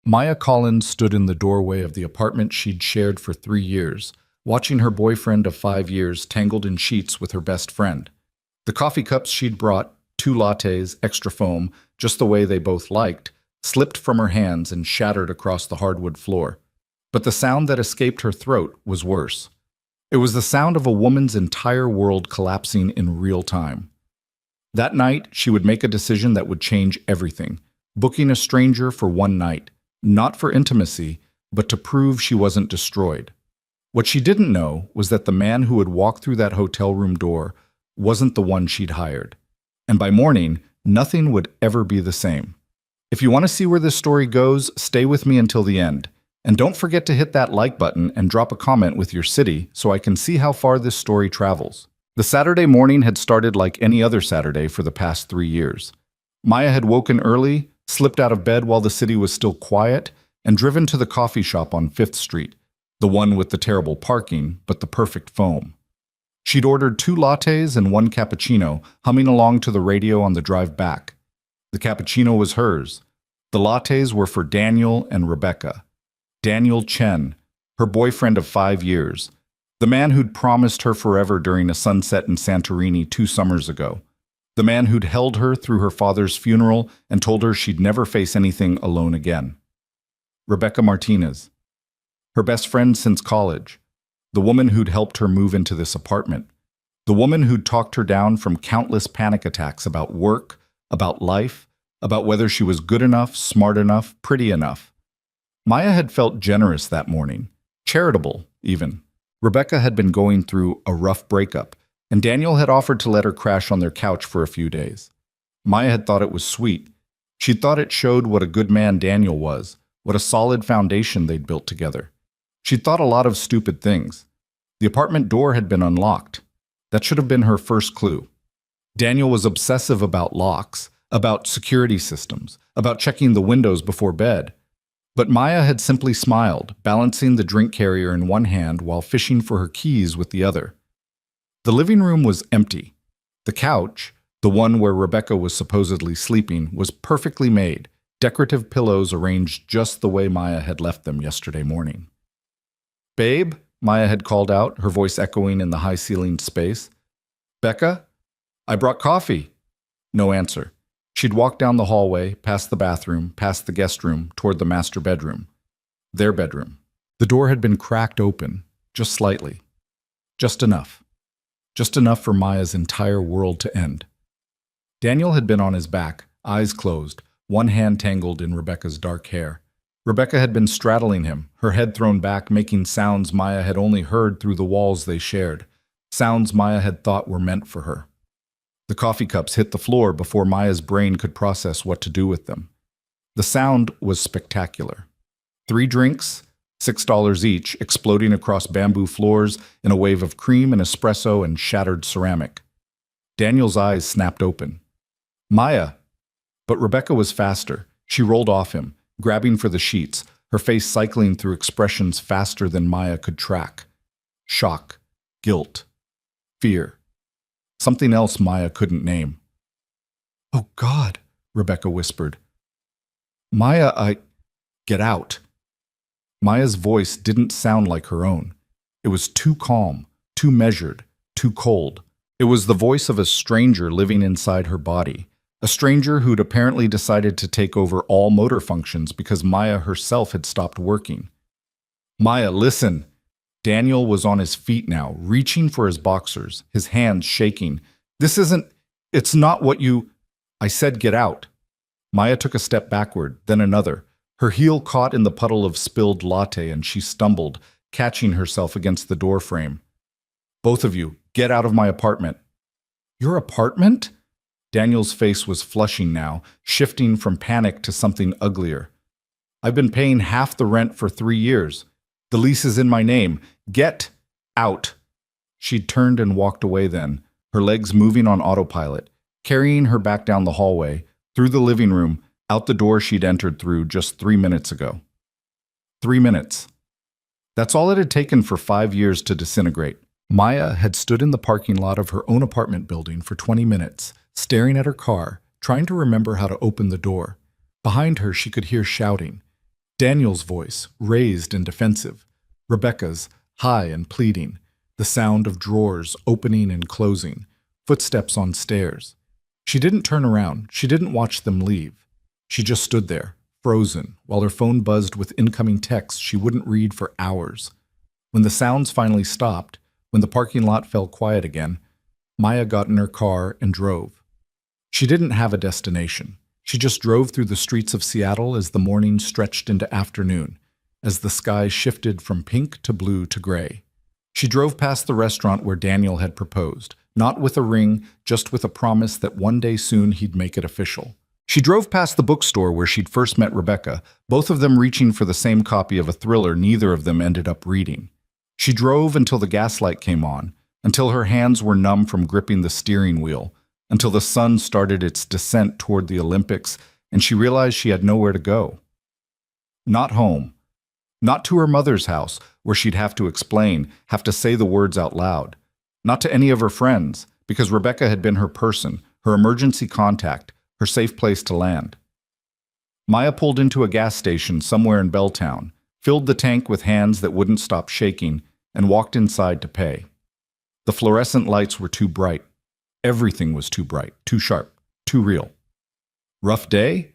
Maya Collins stood in the doorway of the apartment she'd shared for 3 years, watching her boyfriend of 5 years tangled in sheets with her best friend. The coffee cups she'd brought, 2 lattes, extra foam, just the way they both liked, slipped from her hands and shattered across the hardwood floor. But the sound that escaped her throat was worse. It was the sound of a woman's entire world collapsing in real time. That night, she would make a decision that would change everything, booking a stranger for one night, not for intimacy, but to prove she wasn't destroyed. What she didn't know was that the man who would walk through that hotel room door wasn't the one she'd hired. And by morning, nothing would ever be the same. If you want to see where this story goes, stay with me until the end. And don't forget to hit that like button and drop a comment with your city so I can see how far this story travels. The Saturday morning had started like any other Saturday for the past 3 years. Maya had woken early, slipped out of bed while the city was still quiet, and driven to the coffee shop on 5th Street, the one with the terrible parking, but the perfect foam. She'd ordered 2 lattes and 1 cappuccino, humming along to the radio on the drive back. The cappuccino was hers. The lattes were for Daniel and Rebecca. Daniel Chen, her boyfriend of 5 years, the man who'd promised her forever during a sunset in Santorini 2 summers ago. The man who'd held her through her father's funeral and told her she'd never face anything alone again. Rebecca Martinez, her best friend since college, the woman who'd helped her move into this apartment, the woman who'd talked her down from countless panic attacks about work, about life, about whether she was good enough, smart enough, pretty enough. Maya had felt generous that morning, charitable even. Rebecca had been going through a rough breakup, and Daniel had offered to let her crash on their couch for a few days. Maya had thought it was sweet. She thought it showed what a good man Daniel was, what a solid foundation they'd built together. She'd thought a lot of stupid things. The apartment door had been unlocked. That should have been her first clue. Daniel was obsessive about locks, about security systems, about checking the windows before bed. But Maya had simply smiled, balancing the drink carrier in one hand while fishing for her keys with the other. The living room was empty. The couch, the one where Rebecca was supposedly sleeping, was perfectly made, decorative pillows arranged just the way Maya had left them yesterday morning. "Babe," Maya had called out, her voice echoing in the high-ceilinged space. "Becca? I brought coffee." No answer. She'd walked down the hallway, past the bathroom, past the guest room, toward the master bedroom. Their bedroom. The door had been cracked open, just slightly. Just enough. Just enough for Maya's entire world to end. Daniel had been on his back, eyes closed, one hand tangled in Rebecca's dark hair. Rebecca had been straddling him, her head thrown back, making sounds Maya had only heard through the walls they shared, sounds Maya had thought were meant for her. The coffee cups hit the floor before Maya's brain could process what to do with them. The sound was spectacular. 3 drinks, $6 each, exploding across bamboo floors in a wave of cream and espresso and shattered ceramic. Daniel's eyes snapped open. "Maya!" But Rebecca was faster. She rolled off him, grabbing for the sheets, her face cycling through expressions faster than Maya could track. Shock, guilt, fear. Something else Maya couldn't name. "Oh, God," Rebecca whispered. "Maya, Get out." Maya's voice didn't sound like her own. It was too calm, too measured, too cold. It was the voice of a stranger living inside her body, a stranger who'd apparently decided to take over all motor functions because Maya herself had stopped working. "Maya, listen." Daniel was on his feet now, reaching for his boxers, his hands shaking. It's not what you—" "I said get out." Maya took a step backward, then another. Her heel caught in the puddle of spilled latte and she stumbled, catching herself against the door frame. "Both of you, get out of my apartment." "Your apartment?" Daniel's face was flushing now, shifting from panic to something uglier. "I've been paying half the rent for 3 years. The lease is in my name. Get out." She'd turned and walked away then, her legs moving on autopilot, carrying her back down the hallway, through the living room, out the door she'd entered through just 3 minutes ago. 3 minutes. That's all it had taken for 5 years to disintegrate. Maya had stood in the parking lot of her own apartment building for 20 minutes, staring at her car, trying to remember how to open the door. Behind her, she could hear shouting. Daniel's voice, raised and defensive. Rebecca's, high and pleading. The sound of drawers opening and closing. Footsteps on stairs. She didn't turn around. She didn't watch them leave. She just stood there, frozen, while her phone buzzed with incoming texts she wouldn't read for hours. When the sounds finally stopped, when the parking lot fell quiet again, Maya got in her car and drove. She didn't have a destination. She just drove through the streets of Seattle as the morning stretched into afternoon, as the sky shifted from pink to blue to gray. She drove past the restaurant where Daniel had proposed, not with a ring, just with a promise that one day soon he'd make it official. She drove past the bookstore where she'd first met Rebecca, both of them reaching for the same copy of a thriller neither of them ended up reading. She drove until the gaslight came on, until her hands were numb from gripping the steering wheel, until the sun started its descent toward the Olympics and she realized she had nowhere to go. Not home. Not to her mother's house, where she'd have to explain, have to say the words out loud. Not to any of her friends, because Rebecca had been her person, her emergency contact, her safe place to land. Maya pulled into a gas station somewhere in Belltown, filled the tank with hands that wouldn't stop shaking, and walked inside to pay. The fluorescent lights were too bright. Everything was too bright, too sharp, too real. Rough day?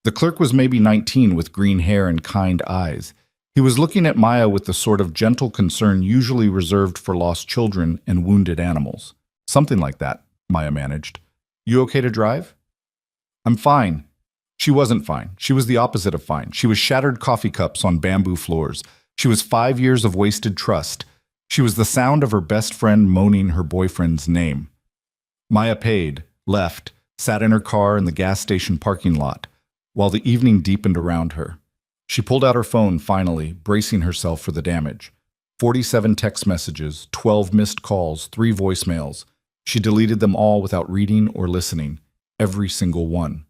The clerk was maybe 19 with green hair and kind eyes. He was looking at Maya with the sort of gentle concern usually reserved for lost children and wounded animals. Something like that, Maya managed. You okay to drive? I'm fine. She wasn't fine. She was the opposite of fine. She was shattered coffee cups on bamboo floors. She was 5 years of wasted trust. She was the sound of her best friend moaning her boyfriend's name. Maya paid, left, sat in her car in the gas station parking lot, while the evening deepened around her. She pulled out her phone finally, bracing herself for the damage. 47 text messages, 12 missed calls, 3 voicemails. She deleted them all without reading or listening, every single one.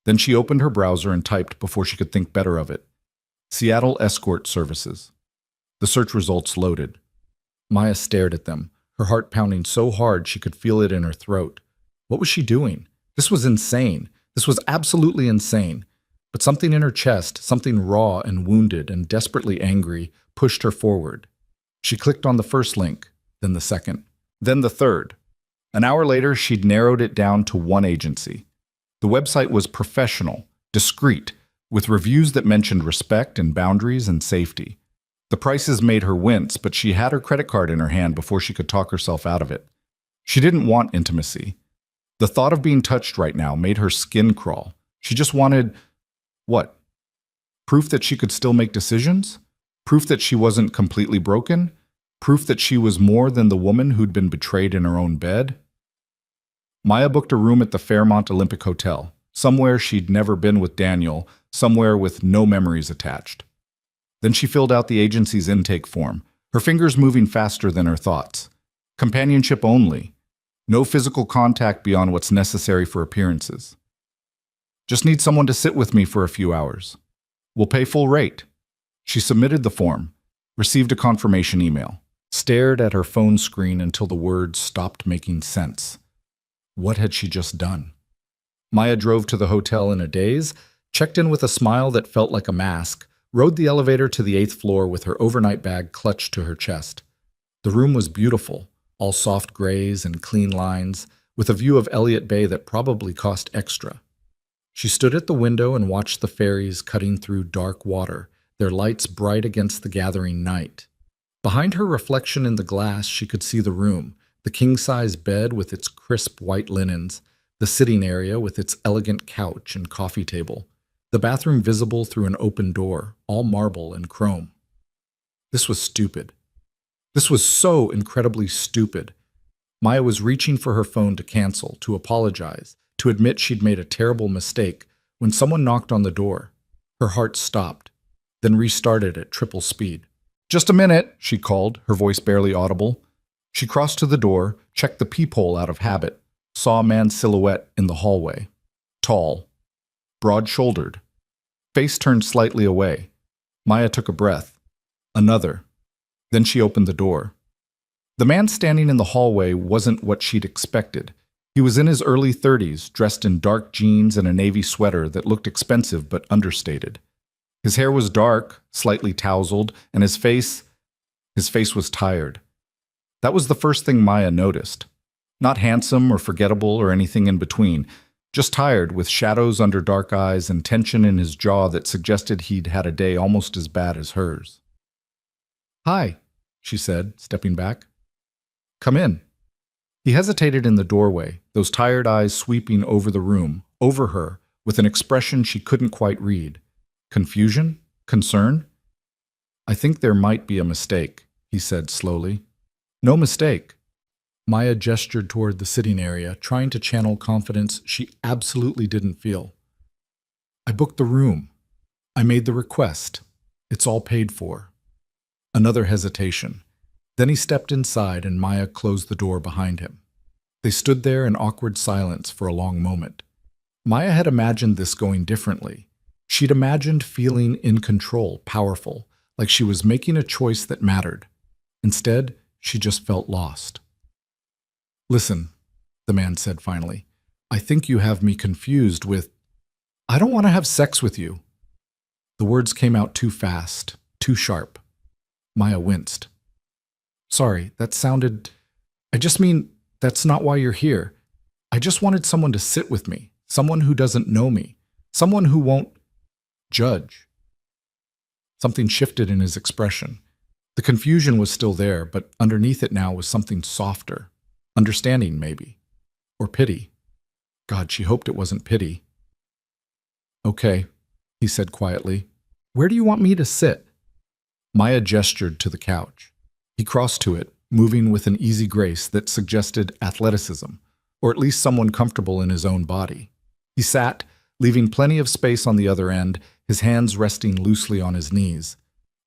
Then she opened her browser and typed before she could think better of it. Seattle Escort Services. The search results loaded. Maya stared at them, her heart pounding so hard she could feel it in her throat. What was she doing? This was insane. This was absolutely insane. But something in her chest, something raw and wounded and desperately angry, pushed her forward. She clicked on the first link, then the second, then the third. An hour later, she'd narrowed it down to one agency. The website was professional, discreet, with reviews that mentioned respect and boundaries and safety. The prices made her wince, but she had her credit card in her hand before she could talk herself out of it. She didn't want intimacy. The thought of being touched right now made her skin crawl. She just wanted, what? Proof that she could still make decisions? Proof that she wasn't completely broken? Proof that she was more than the woman who'd been betrayed in her own bed? Maya booked a room at the Fairmont Olympic Hotel, somewhere she'd never been with Daniel, somewhere with no memories attached. Then she filled out the agency's intake form, her fingers moving faster than her thoughts. Companionship only. No physical contact beyond what's necessary for appearances. Just need someone to sit with me for a few hours. We'll pay full rate. She submitted the form, received a confirmation email, stared at her phone screen until the words stopped making sense. What had she just done? Maya drove to the hotel in a daze, checked in with a smile that felt like a mask, rode the elevator to the 8th floor with her overnight bag clutched to her chest. The room was beautiful, all soft grays and clean lines, with a view of Elliott Bay that probably cost extra. She stood at the window and watched the ferries cutting through dark water, their lights bright against the gathering night. Behind her reflection in the glass, she could see the room, the king-size bed with its crisp white linens, the sitting area with its elegant couch and coffee table, the bathroom visible through an open door, all marble and chrome. This was stupid. This was so incredibly stupid. Maya was reaching for her phone to cancel, to apologize, to admit she'd made a terrible mistake, when someone knocked on the door. Her heart stopped, then restarted at triple speed. "Just a minute," she called, her voice barely audible. She crossed to the door, checked the peephole out of habit, saw a man's silhouette in the hallway. Tall, broad-shouldered, face turned slightly away. Maya took a breath. Another. Then she opened the door. The man standing in the hallway wasn't what she'd expected. He was in his early 30s, dressed in dark jeans and a navy sweater that looked expensive but understated. His hair was dark, slightly tousled, and his face was tired. That was the first thing Maya noticed. Not handsome or forgettable or anything in between, just tired with shadows under dark eyes and tension in his jaw that suggested he'd had a day almost as bad as hers. "Hi," she said, stepping back. "Come in." He hesitated in the doorway, those tired eyes sweeping over the room, over her, with an expression she couldn't quite read. Confusion? Concern? "I think there might be a mistake," he said slowly. "No mistake." Maya gestured toward the sitting area, trying to channel confidence she absolutely didn't feel. "I booked the room. I made the request. It's all paid for." Another hesitation. Then he stepped inside and Maya closed the door behind him. They stood there in awkward silence for a long moment. Maya had imagined this going differently. She'd imagined feeling in control, powerful, like she was making a choice that mattered. Instead, she just felt lost. "Listen," the man said finally, "I think you have me confused with, I don't want to have sex with you." The words came out too fast, too sharp. Maya winced. "Sorry, that sounded... I just mean, that's not why you're here. I just wanted someone to sit with me, someone who doesn't know me, someone who won't judge." Something shifted in his expression. The confusion was still there, but underneath it now was something softer. Understanding, maybe. Or pity. God, she hoped it wasn't pity. "Okay," he said quietly. "Where do you want me to sit?" Maya gestured to the couch. He crossed to it, moving with an easy grace that suggested athleticism, or at least someone comfortable in his own body. He sat, leaving plenty of space on the other end, his hands resting loosely on his knees.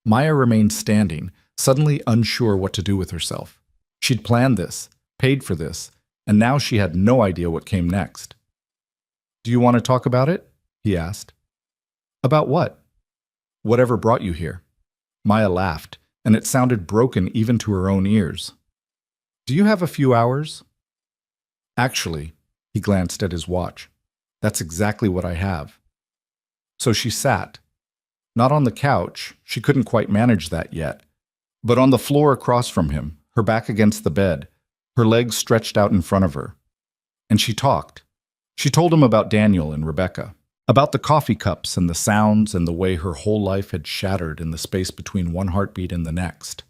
Maya remained standing, suddenly unsure what to do with herself. She'd planned this, paid for this, and now she had no idea what came next. "Do you want to talk about it?" he asked. "About what?" "Whatever brought you here." Maya laughed, and it sounded broken even to her own ears. "Do you have a few hours?" "Actually," he glanced at his watch, "that's exactly what I have." So she sat. Not on the couch, she couldn't quite manage that yet, but on the floor across from him, her back against the bed, her legs stretched out in front of her. And she talked. She told him about Daniel and Rebecca, about the coffee cups and the sounds and the way her whole life had shattered in the space between one heartbeat and the next.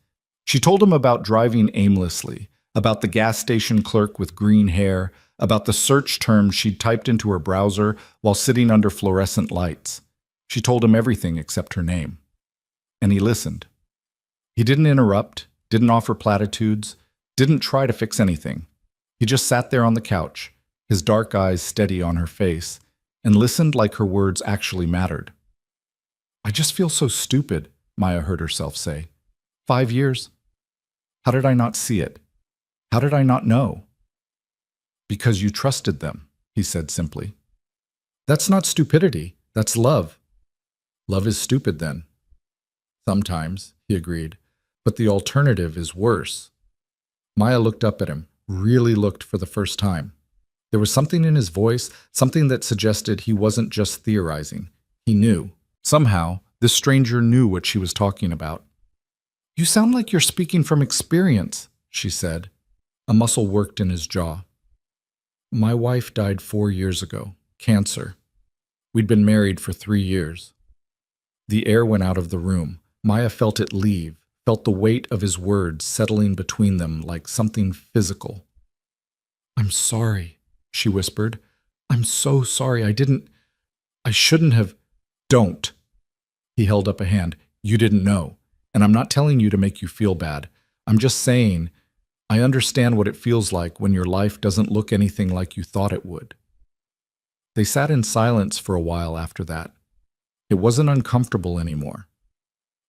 She told him about driving aimlessly, about the gas station clerk with green hair, about the search term she'd typed into her browser while sitting under fluorescent lights. She told him everything except her name. And he listened. He didn't interrupt, didn't offer platitudes, didn't try to fix anything. He just sat there on the couch, his dark eyes steady on her face, and listened like her words actually mattered. "I just feel so stupid," Maya heard herself say. 5 years? How did I not see it? How did I not know? "Because you trusted them," he said simply. "That's not stupidity, that's love." "Love is stupid then." "Sometimes," he agreed, "but the alternative is worse." Maya looked up at him, really looked for the first time. There was something in his voice, something that suggested he wasn't just theorizing. He knew. Somehow, this stranger knew what she was talking about. "You sound like you're speaking from experience," she said. A muscle worked in his jaw. "My wife died 4 years ago. Cancer. We'd been married for 3 years." The air went out of the room. Maya felt it leave, felt the weight of his words settling between them like something physical. "I'm sorry," she whispered. "I'm so sorry. I shouldn't have." "Don't." He held up a hand. "You didn't know. And I'm not telling you to make you feel bad. I'm just saying, I understand what it feels like when your life doesn't look anything like you thought it would." They sat in silence for a while after that. It wasn't uncomfortable anymore.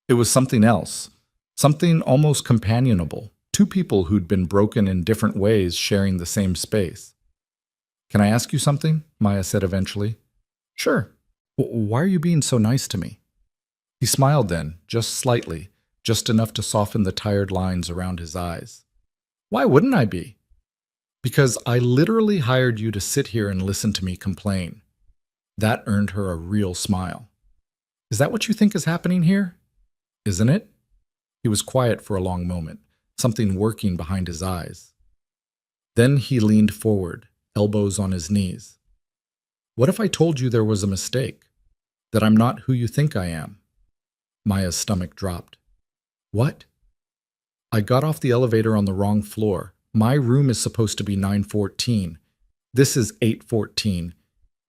It was something else, something almost companionable. Two people who'd been broken in different ways sharing the same space. "Can I ask you something?" Maya said eventually. "Sure. Why are you being so nice to me?" He smiled then, just slightly, just enough to soften the tired lines around his eyes. "Why wouldn't I be?" "Because I literally hired you to sit here and listen to me complain." That earned her a real smile. Is that what you think is happening here? Isn't it? He was quiet for a long moment, something working behind his eyes. Then he leaned forward, elbows on his knees. What if I told you there was a mistake? That I'm not who you think I am? Maya's stomach dropped. What? I got off the elevator on the wrong floor. My room is supposed to be 914. This is 814.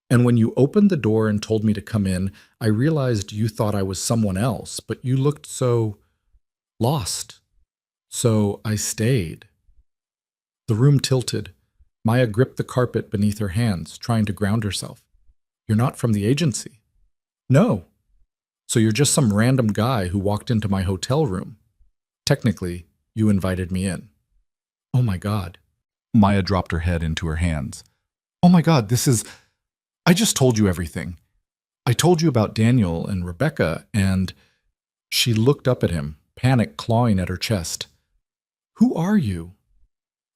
And when you opened the door and told me to come in, I realized you thought I was someone else, but you looked so lost. So I stayed. The room tilted. Maya gripped the carpet beneath her hands, trying to ground herself. You're not from the agency. No. So you're just some random guy who walked into my hotel room. Technically, you invited me in. Oh my God. Maya dropped her head into her hands. Oh my God, I just told you everything. I told you about Daniel and Rebecca, and she looked up at him, panic clawing at her chest. Who are you?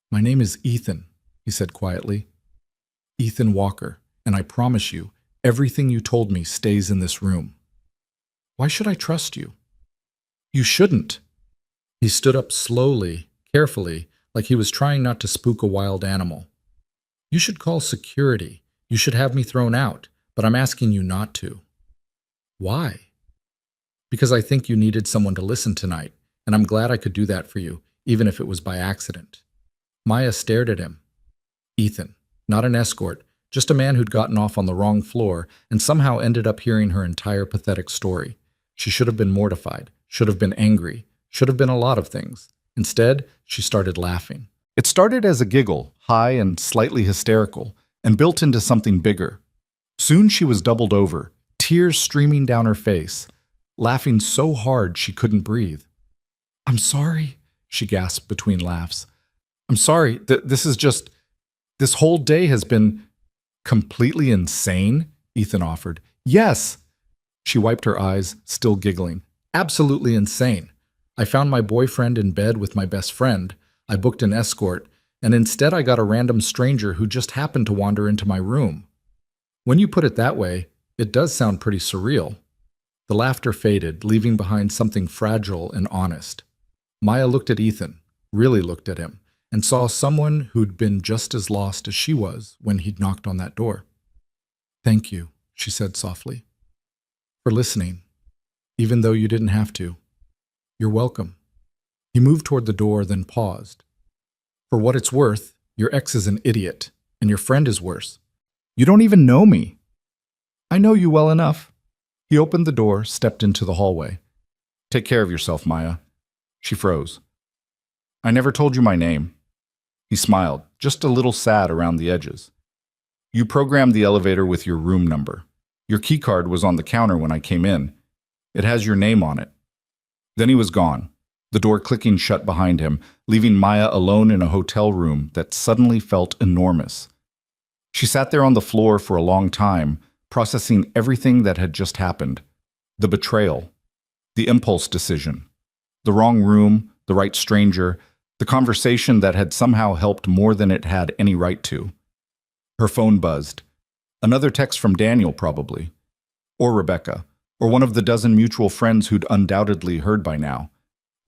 My name is Ethan, he said quietly. Ethan Walker, and I promise you, everything you told me stays in this room. Why should I trust you? You shouldn't. He stood up slowly, carefully, like he was trying not to spook a wild animal. You should call security. You should have me thrown out, but I'm asking you not to. Why? Because I think you needed someone to listen tonight, and I'm glad I could do that for you, even if it was by accident. Maya stared at him. Ethan, not an escort, just a man who'd gotten off on the wrong floor and somehow ended up hearing her entire pathetic story. She should have been mortified, should have been angry, should have been a lot of things. Instead, she started laughing. It started as a giggle, high and slightly hysterical, and built into something bigger. Soon she was doubled over, tears streaming down her face, laughing so hard she couldn't breathe. I'm sorry, she gasped between laughs. I'm sorry, this whole day has been completely insane, Ethan offered. Yes, she wiped her eyes, still giggling. Absolutely insane. I found my boyfriend in bed with my best friend. I booked an escort, and instead I got a random stranger who just happened to wander into my room. When you put it that way, it does sound pretty surreal. The laughter faded, leaving behind something fragile and honest. Maya looked at Ethan, really looked at him, and saw someone who'd been just as lost as she was when he'd knocked on that door. Thank you, she said softly, for listening, even though you didn't have to. You're welcome. He moved toward the door, then paused. For what it's worth, your ex is an idiot, and your friend is worse. You don't even know me. I know you well enough. He opened the door, stepped into the hallway. Take care of yourself, Maya. She froze. I never told you my name. He smiled, just a little sad around the edges. You programmed the elevator with your room number. Your keycard was on the counter when I came in. It has your name on it. Then he was gone, the door clicking shut behind him, leaving Maya alone in a hotel room that suddenly felt enormous. She sat there on the floor for a long time, processing everything that had just happened. The betrayal, the impulse decision, the wrong room, the right stranger, the conversation that had somehow helped more than it had any right to. Her phone buzzed. Another text from Daniel, probably. Or Rebecca, or one of the dozen mutual friends who'd undoubtedly heard by now.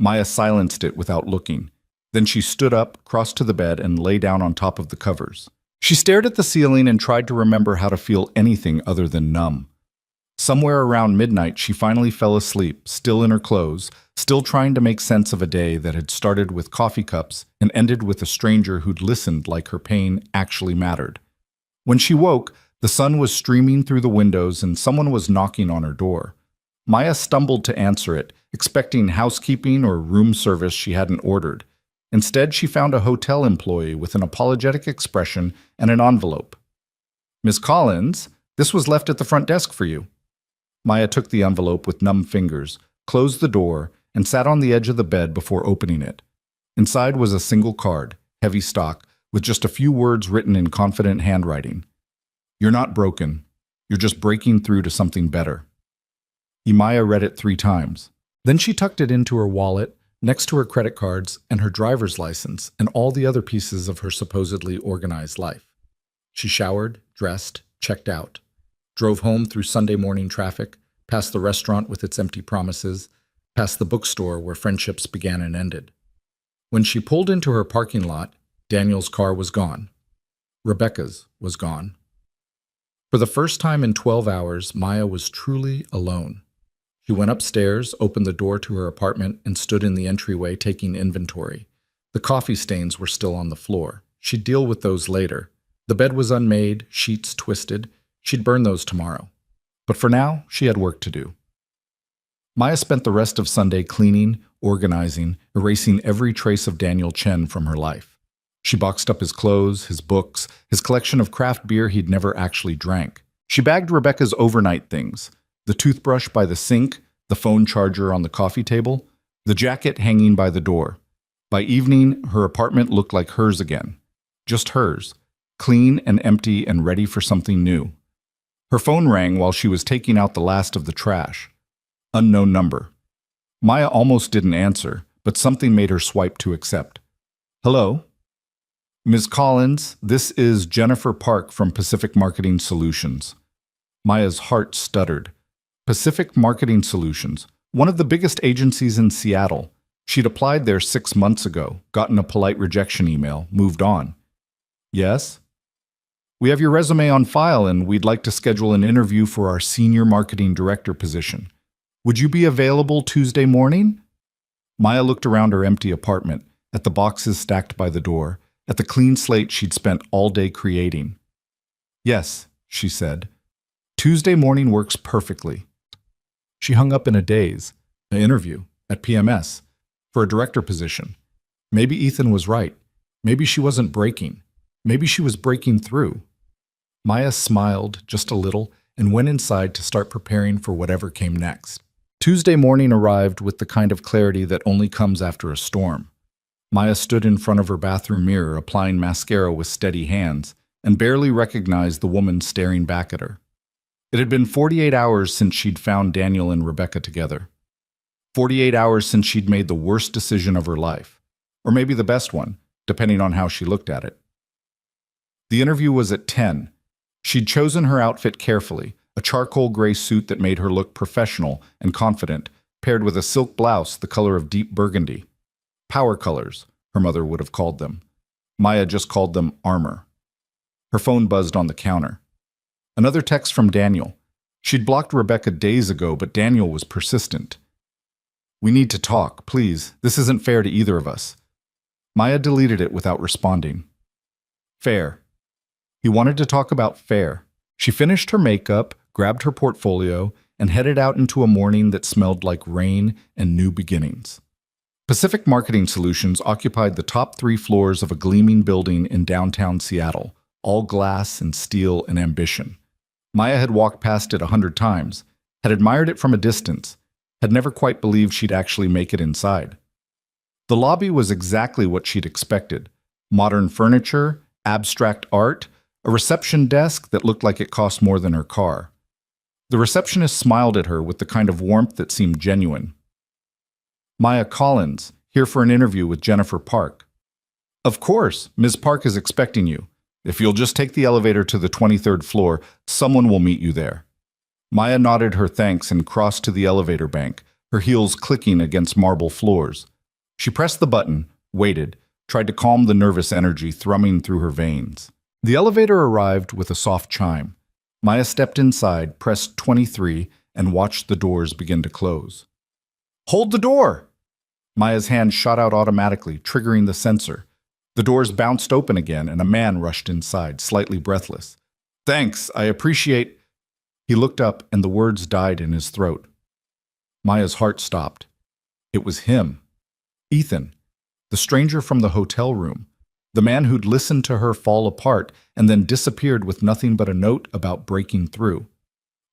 Maya silenced it without looking. Then she stood up, crossed to the bed, and lay down on top of the covers. She stared at the ceiling and tried to remember how to feel anything other than numb. Somewhere around midnight, she finally fell asleep, still in her clothes, still trying to make sense of a day that had started with coffee cups and ended with a stranger who'd listened like her pain actually mattered. When she woke, the sun was streaming through the windows and someone was knocking on her door. Maya stumbled to answer it, expecting housekeeping or room service she hadn't ordered. Instead, she found a hotel employee with an apologetic expression and an envelope. Miss Collins, this was left at the front desk for you. Maya took the envelope with numb fingers, closed the door, and sat on the edge of the bed before opening it. Inside was a single card, heavy stock, with just a few words written in confident handwriting. You're not broken. You're just breaking through to something better. Maya read it 3 times. Then she tucked it into her wallet, next to her credit cards and her driver's license and all the other pieces of her supposedly organized life. She showered, dressed, checked out, drove home through Sunday morning traffic, past the restaurant with its empty promises, past the bookstore where friendships began and ended. When she pulled into her parking lot, Daniel's car was gone. Rebecca's was gone. For the first time in 12 hours, Maya was truly alone. She went upstairs, opened the door to her apartment, and stood in the entryway taking inventory. The coffee stains were still on the floor. She'd deal with those later. The bed was unmade, sheets twisted. She'd burn those tomorrow. But for now, she had work to do. Maya spent the rest of Sunday cleaning, organizing, erasing every trace of Daniel Chen from her life. She boxed up his clothes, his books, his collection of craft beer he'd never actually drank. She bagged Rebecca's overnight things, the toothbrush by the sink, the phone charger on the coffee table, the jacket hanging by the door. By evening, her apartment looked like hers again. Just hers, clean and empty and ready for something new. Her phone rang while she was taking out the last of the trash. Unknown number. Maya almost didn't answer, but something made her swipe to accept. Hello? Ms. Collins, this is Jennifer Park from Pacific Marketing Solutions. Maya's heart stuttered. Pacific Marketing Solutions, one of the biggest agencies in Seattle. She'd applied there 6 months ago, gotten a polite rejection email, moved on. Yes? We have your resume on file and we'd like to schedule an interview for our senior marketing director position. Would you be available Tuesday morning? Maya looked around her empty apartment, at the boxes stacked by the door, at the clean slate she'd spent all day creating. Yes, she said. Tuesday morning works perfectly. She hung up in a daze. An interview at PMS for a director position. Maybe Ethan was right. Maybe she wasn't breaking. Maybe she was breaking through. Maya smiled just a little and went inside to start preparing for whatever came next. Tuesday morning arrived with the kind of clarity that only comes after a storm. Maya stood in front of her bathroom mirror, applying mascara with steady hands, and barely recognized the woman staring back at her. It had been 48 hours since she'd found Daniel and Rebecca together. 48 hours since she'd made the worst decision of her life, or maybe the best one, depending on how she looked at it. The interview was at 10. She'd chosen her outfit carefully, a charcoal gray suit that made her look professional and confident, paired with a silk blouse the color of deep burgundy. Power colors, her mother would have called them. Maya just called them armor. Her phone buzzed on the counter. Another text from Daniel. She'd blocked Rebecca days ago, but Daniel was persistent. We need to talk, please. This isn't fair to either of us. Maya deleted it without responding. Fair. He wanted to talk about fair. She finished her makeup, grabbed her portfolio, and headed out into a morning that smelled like rain and new beginnings. Pacific Marketing Solutions occupied the top 3 floors of a gleaming building in downtown Seattle, all glass and steel and ambition. Maya had walked past it 100 times, had admired it from a distance, had never quite believed she'd actually make it inside. The lobby was exactly what she'd expected. Modern furniture, abstract art, a reception desk that looked like it cost more than her car. The receptionist smiled at her with the kind of warmth that seemed genuine. Maya Collins, here for an interview with Jennifer Park. Of course, Ms. Park is expecting you. If you'll just take the elevator to the 23rd floor, someone will meet you there. Maya nodded her thanks and crossed to the elevator bank, her heels clicking against marble floors. She pressed the button, waited, tried to calm the nervous energy thrumming through her veins. The elevator arrived with a soft chime. Maya stepped inside, pressed 23, and watched the doors begin to close. Hold the door! Maya's hand shot out automatically, triggering the sensor. The doors bounced open again, and a man rushed inside, slightly breathless. Thanks, I appreciate... He looked up, and the words died in his throat. Maya's heart stopped. It was him. Ethan, the stranger from the hotel room, the man who'd listened to her fall apart and then disappeared with nothing but a note about breaking through.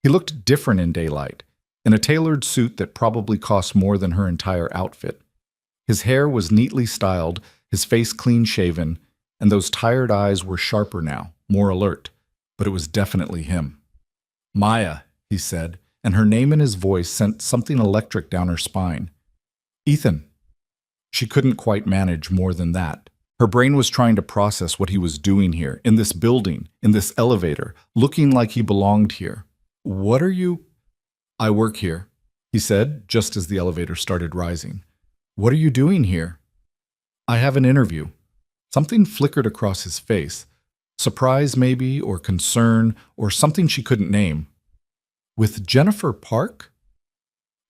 He looked different in daylight, in a tailored suit that probably cost more than her entire outfit. His hair was neatly styled, his face clean-shaven, and those tired eyes were sharper now, more alert, but it was definitely him. Maya, he said, and her name in his voice sent something electric down her spine. Ethan. She couldn't quite manage more than that. Her brain was trying to process what he was doing here, in this building, in this elevator, looking like he belonged here. What are you... I work here, he said, just as the elevator started rising. What are you doing here? I have an interview. Something flickered across his face. Surprise, maybe, or concern, or something she couldn't name. With Jennifer Park?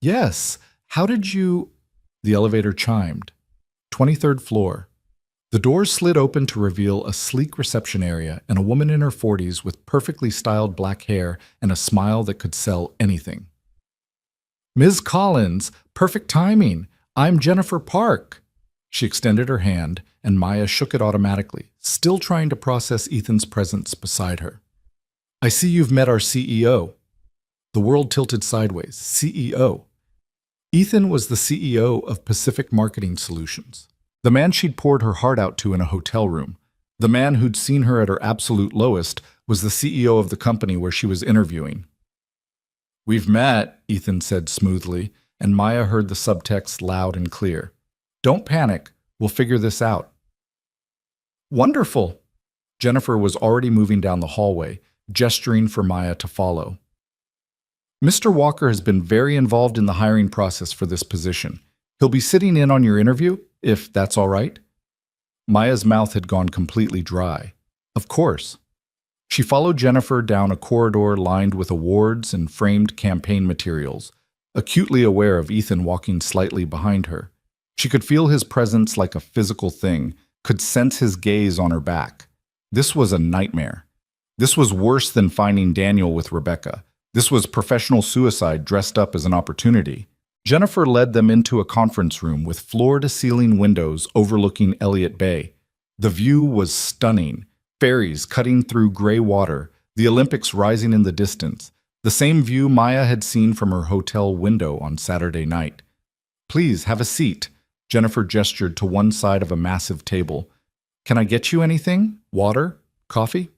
Yes. How did you... The elevator chimed. 23rd floor. The doors slid open to reveal a sleek reception area and a woman in her 40s with perfectly styled black hair and a smile that could sell anything. Ms. Collins, perfect timing. I'm Jennifer Park. She extended her hand, and Maya shook it automatically, still trying to process Ethan's presence beside her. I see you've met our CEO. The world tilted sideways. CEO. Ethan was the CEO of Pacific Marketing Solutions, the man she'd poured her heart out to in a hotel room. The man who'd seen her at her absolute lowest was the CEO of the company where she was interviewing. We've met, Ethan said smoothly, and Maya heard the subtext loud and clear. Don't panic. We'll figure this out. Wonderful. Jennifer was already moving down the hallway, gesturing for Maya to follow. Mr. Walker has been very involved in the hiring process for this position. He'll be sitting in on your interview, if that's all right. Maya's mouth had gone completely dry. Of course. She followed Jennifer down a corridor lined with awards and framed campaign materials, acutely aware of Ethan walking slightly behind her. She could feel his presence like a physical thing, could sense his gaze on her back. This was a nightmare. This was worse than finding Daniel with Rebecca. This was professional suicide dressed up as an opportunity. Jennifer led them into a conference room with floor-to-ceiling windows overlooking Elliott Bay. The view was stunning. Ferries cutting through gray water, the Olympics rising in the distance, the same view Maya had seen from her hotel window on Saturday night. Please, have a seat. Jennifer gestured to one side of a massive table. Can I get you anything? Water? Coffee?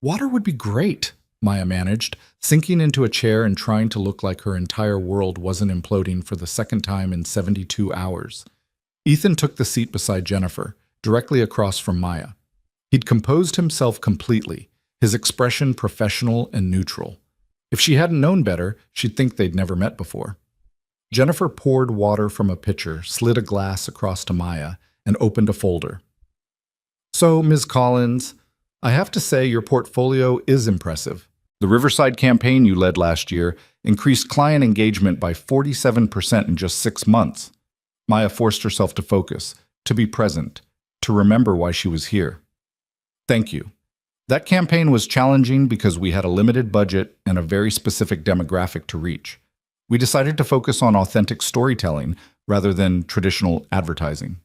Water would be great, Maya managed, sinking into a chair and trying to look like her entire world wasn't imploding for the second time in 72 hours. Ethan took the seat beside Jennifer, directly across from Maya. He'd composed himself completely, his expression professional and neutral. If she hadn't known better, she'd think they'd never met before. Jennifer poured water from a pitcher, slid a glass across to Maya, and opened a folder. So, Ms. Collins, I have to say your portfolio is impressive. The Riverside campaign you led last year increased client engagement by 47% in just 6 months. Maya forced herself to focus, to be present, to remember why she was here. Thank you. That campaign was challenging because we had a limited budget and a very specific demographic to reach. We decided to focus on authentic storytelling rather than traditional advertising.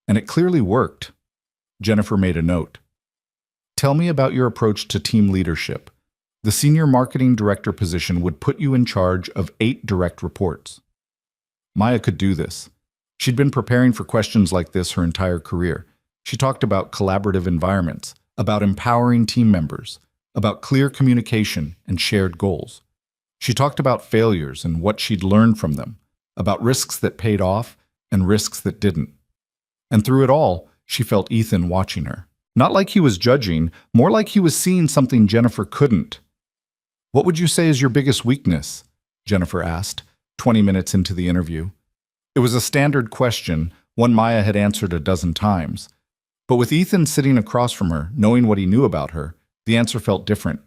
And it clearly worked. Jennifer made a note. Tell me about your approach to team leadership. The senior marketing director position would put you in charge of 8 direct reports. Maya could do this. She'd been preparing for questions like this her entire career. She talked about collaborative environments, about empowering team members, about clear communication and shared goals. She talked about failures and what she'd learned from them, about risks that paid off and risks that didn't. And through it all, she felt Ethan watching her. Not like he was judging, more like he was seeing something Jennifer couldn't. What would you say is your biggest weakness? Jennifer asked, 20 minutes into the interview. It was a standard question, one Maya had answered a dozen times. But with Ethan sitting across from her, knowing what he knew about her, the answer felt different.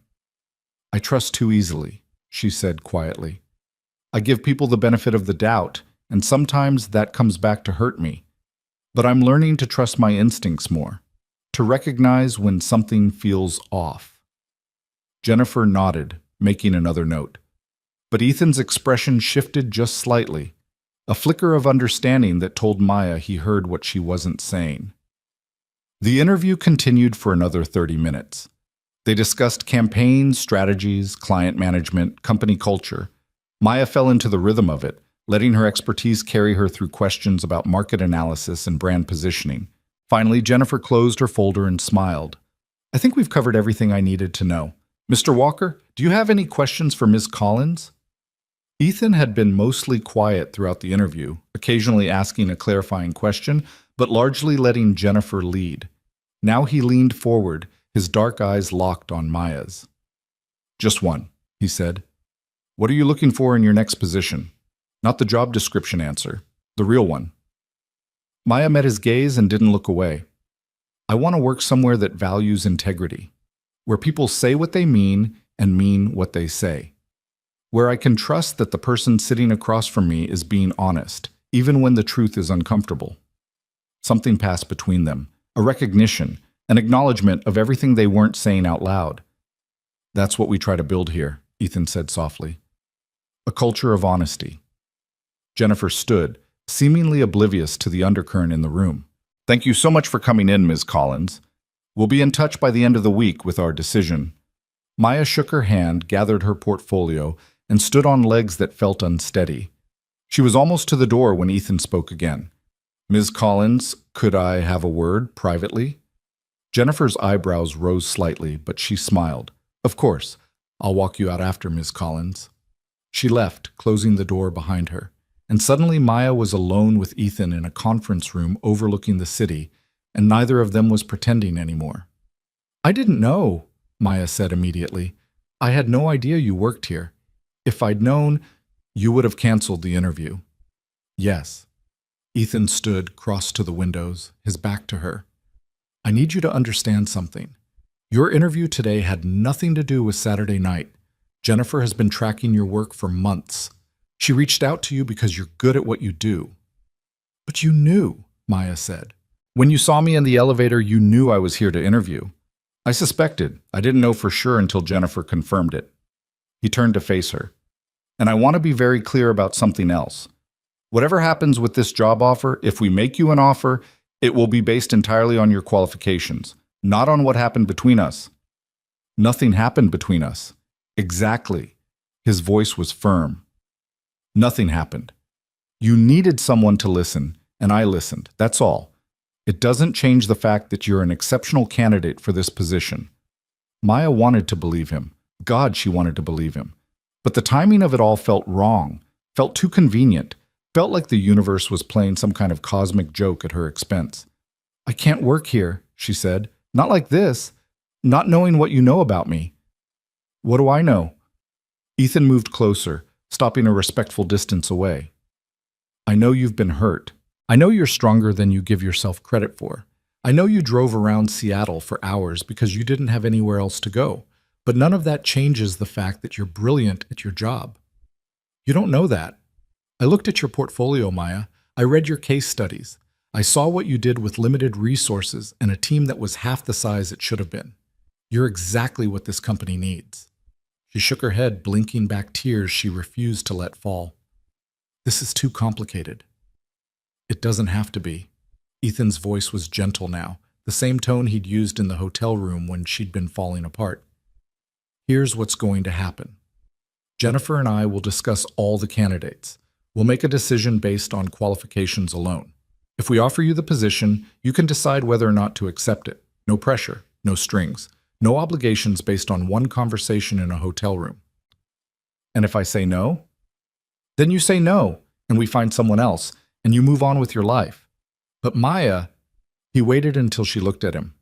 I trust too easily, she said quietly. I give people the benefit of the doubt, and sometimes that comes back to hurt me. But I'm learning to trust my instincts more, to recognize when something feels off. Jennifer nodded, making another note. But Ethan's expression shifted just slightly, a flicker of understanding that told Maya he heard what she wasn't saying. The interview continued for another 30 minutes. They discussed campaigns, strategies, client management, company culture. Maya fell into the rhythm of it, letting her expertise carry her through questions about market analysis and brand positioning. Finally, Jennifer closed her folder and smiled. I think we've covered everything I needed to know. Mr. Walker, do you have any questions for Ms. Collins? Ethan had been mostly quiet throughout the interview, occasionally asking a clarifying question, but largely letting Jennifer lead. Now he leaned forward, his dark eyes locked on Maya's. Just one, he said. What are you looking for in your next position? Not the job description answer, the real one. Maya met his gaze and didn't look away. I want to work somewhere that values integrity, where people say what they mean and mean what they say, where I can trust that the person sitting across from me is being honest, even when the truth is uncomfortable. Something passed between them, a recognition, an acknowledgement of everything they weren't saying out loud. That's what we try to build here, Ethan said softly. A culture of honesty. Jennifer stood, seemingly oblivious to the undercurrent in the room. Thank you so much for coming in, Ms. Collins. We'll be in touch by the end of the week with our decision. Maya shook her hand, gathered her portfolio, and stood on legs that felt unsteady. She was almost to the door when Ethan spoke again. Ms. Collins, could I have a word privately? Jennifer's eyebrows rose slightly, but she smiled. Of course. I'll walk you out after, Ms. Collins. She left, closing the door behind her. And suddenly Maya was alone with Ethan in a conference room overlooking the city, and neither of them was pretending anymore. I didn't know, Maya said immediately. I had no idea you worked here. If I'd known, you would have canceled the interview. Yes. Ethan stood, crossed to the windows, his back to her. I need you to understand something. Your interview today had nothing to do with Saturday night. Jennifer has been tracking your work for months. She reached out to you because you're good at what you do. But you knew, Maya said. When you saw me in the elevator, you knew I was here to interview. I suspected. I didn't know for sure until Jennifer confirmed it. He turned to face her. And I want to be very clear about something else. Whatever happens with this job offer, if we make you an offer, it will be based entirely on your qualifications, not on what happened between us. Nothing happened between us. Exactly. His voice was firm. Nothing happened. You needed someone to listen, and I listened. That's all. It doesn't change the fact that you're an exceptional candidate for this position. Maya wanted to believe him. God, she wanted to believe him. But the timing of it all felt wrong, felt too convenient, felt like the universe was playing some kind of cosmic joke at her expense. I can't work here, she said. Not like this. Not knowing what you know about me. What do I know? Ethan moved closer, stopping a respectful distance away. I know you've been hurt. I know you're stronger than you give yourself credit for. I know you drove around Seattle for hours because you didn't have anywhere else to go. But none of that changes the fact that you're brilliant at your job. You don't know that. I looked at your portfolio, Maya. I read your case studies. I saw what you did with limited resources and a team that was half the size it should have been. You're exactly what this company needs. She shook her head, blinking back tears she refused to let fall. This is too complicated. It doesn't have to be. Ethan's voice was gentle now, the same tone he'd used in the hotel room when she'd been falling apart. Here's what's going to happen. Jennifer and I will discuss all the candidates. We'll make a decision based on qualifications alone. If we offer you the position, you can decide whether or not to accept it. No pressure, no strings. No obligations based on one conversation in a hotel room. And if I say no? Then you say no, and we find someone else, and you move on with your life. But Maya, he waited until she looked at him.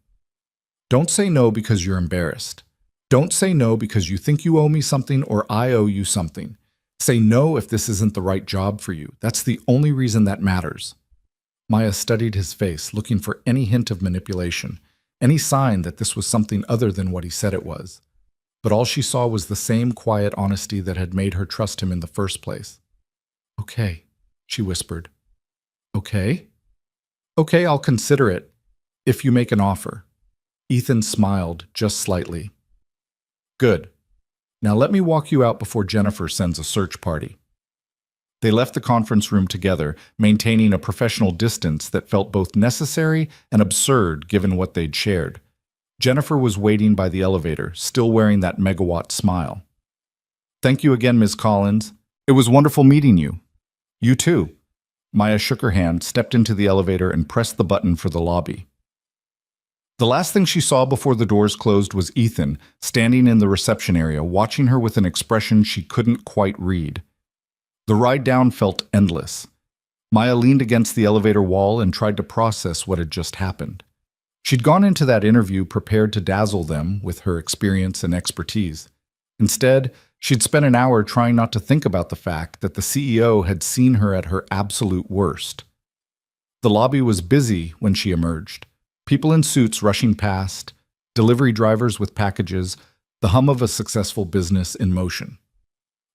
Don't say no because you're embarrassed. Don't say no because you think you owe me something or I owe you something. Say no if this isn't the right job for you. That's the only reason that matters. Maya studied his face, looking for any hint of manipulation. Any sign that this was something other than what he said it was. But all she saw was the same quiet honesty that had made her trust him in the first place. Okay, she whispered. Okay? Okay, I'll consider it, if you make an offer. Ethan smiled just slightly. Good. Now let me walk you out before Jennifer sends a search party. They left the conference room together, maintaining a professional distance that felt both necessary and absurd given what they'd shared. Jennifer was waiting by the elevator, still wearing that megawatt smile. Thank you again, Ms. Collins. It was wonderful meeting you. You too. Maya shook her hand, stepped into the elevator, and pressed the button for the lobby. The last thing she saw before the doors closed was Ethan, standing in the reception area, watching her with an expression she couldn't quite read. The ride down felt endless. Maya leaned against the elevator wall and tried to process what had just happened. She'd gone into that interview prepared to dazzle them with her experience and expertise. Instead, She'd spent an hour trying not to think about the fact that the CEO had seen her at her absolute worst. The lobby was busy when she emerged. People in suits rushing past, delivery drivers with packages, the hum of a successful business in motion.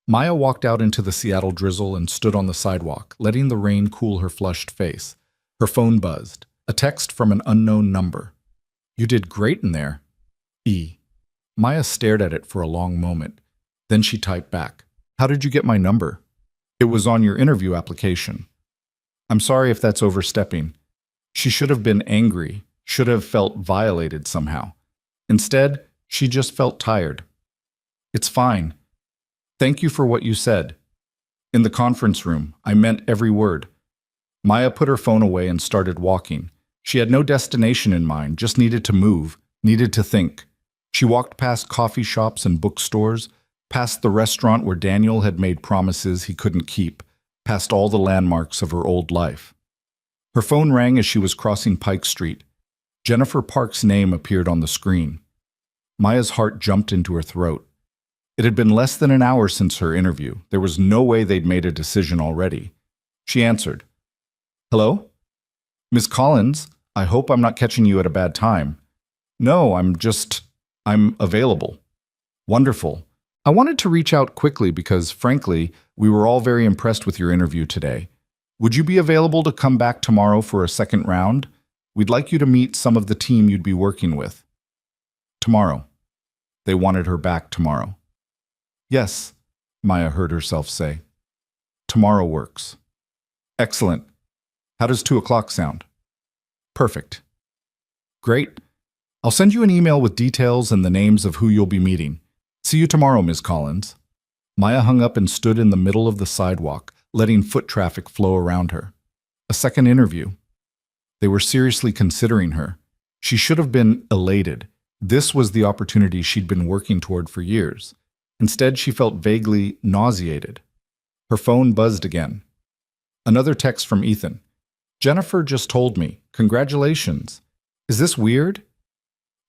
Maya walked out into the Seattle drizzle and stood on the sidewalk, letting the rain cool her flushed face. Her phone buzzed. A text from an unknown number. "You did great in there." E. Maya stared at it for a long moment. Then she typed back, "How did you get my number?" "It was on your interview application." "I'm sorry if that's overstepping." She should have been angry, should have felt violated somehow. Instead, she just felt tired. "It's fine. Thank you for what you said." In the conference room, I meant every word. Maya put her phone away and started walking. She had no destination in mind, just needed to move, needed to think. She walked past coffee shops and bookstores, past the restaurant where Daniel had made promises he couldn't keep, past all the landmarks of her old life. Her phone rang as she was crossing Pike Street. Jennifer Park's name appeared on the screen. Maya's heart jumped into her throat. It had been less than an hour since her interview. There was no way they'd made a decision already. She answered. "Hello? Miss Collins, I hope I'm not catching you at a bad time." "No, I'm available." "Wonderful. I wanted to reach out quickly because, frankly, we were all very impressed with your interview today. Would you be available to come back tomorrow for a second round? We'd like you to meet some of the team you'd be working with." Tomorrow. They wanted her back tomorrow. "Yes," Maya heard herself say. "Tomorrow works." "Excellent. How does 2 o'clock sound?" "Perfect." "Great. I'll send you an email with details and the names of who you'll be meeting. See you tomorrow, Ms. Collins." Maya hung up and stood in the middle of the sidewalk, letting foot traffic flow around her. A second interview. They were seriously considering her. She should have been elated. This was the opportunity she'd been working toward for years. Instead, she felt vaguely nauseated. Her phone buzzed again. Another text from Ethan. "Jennifer just told me. Congratulations. Is this weird?"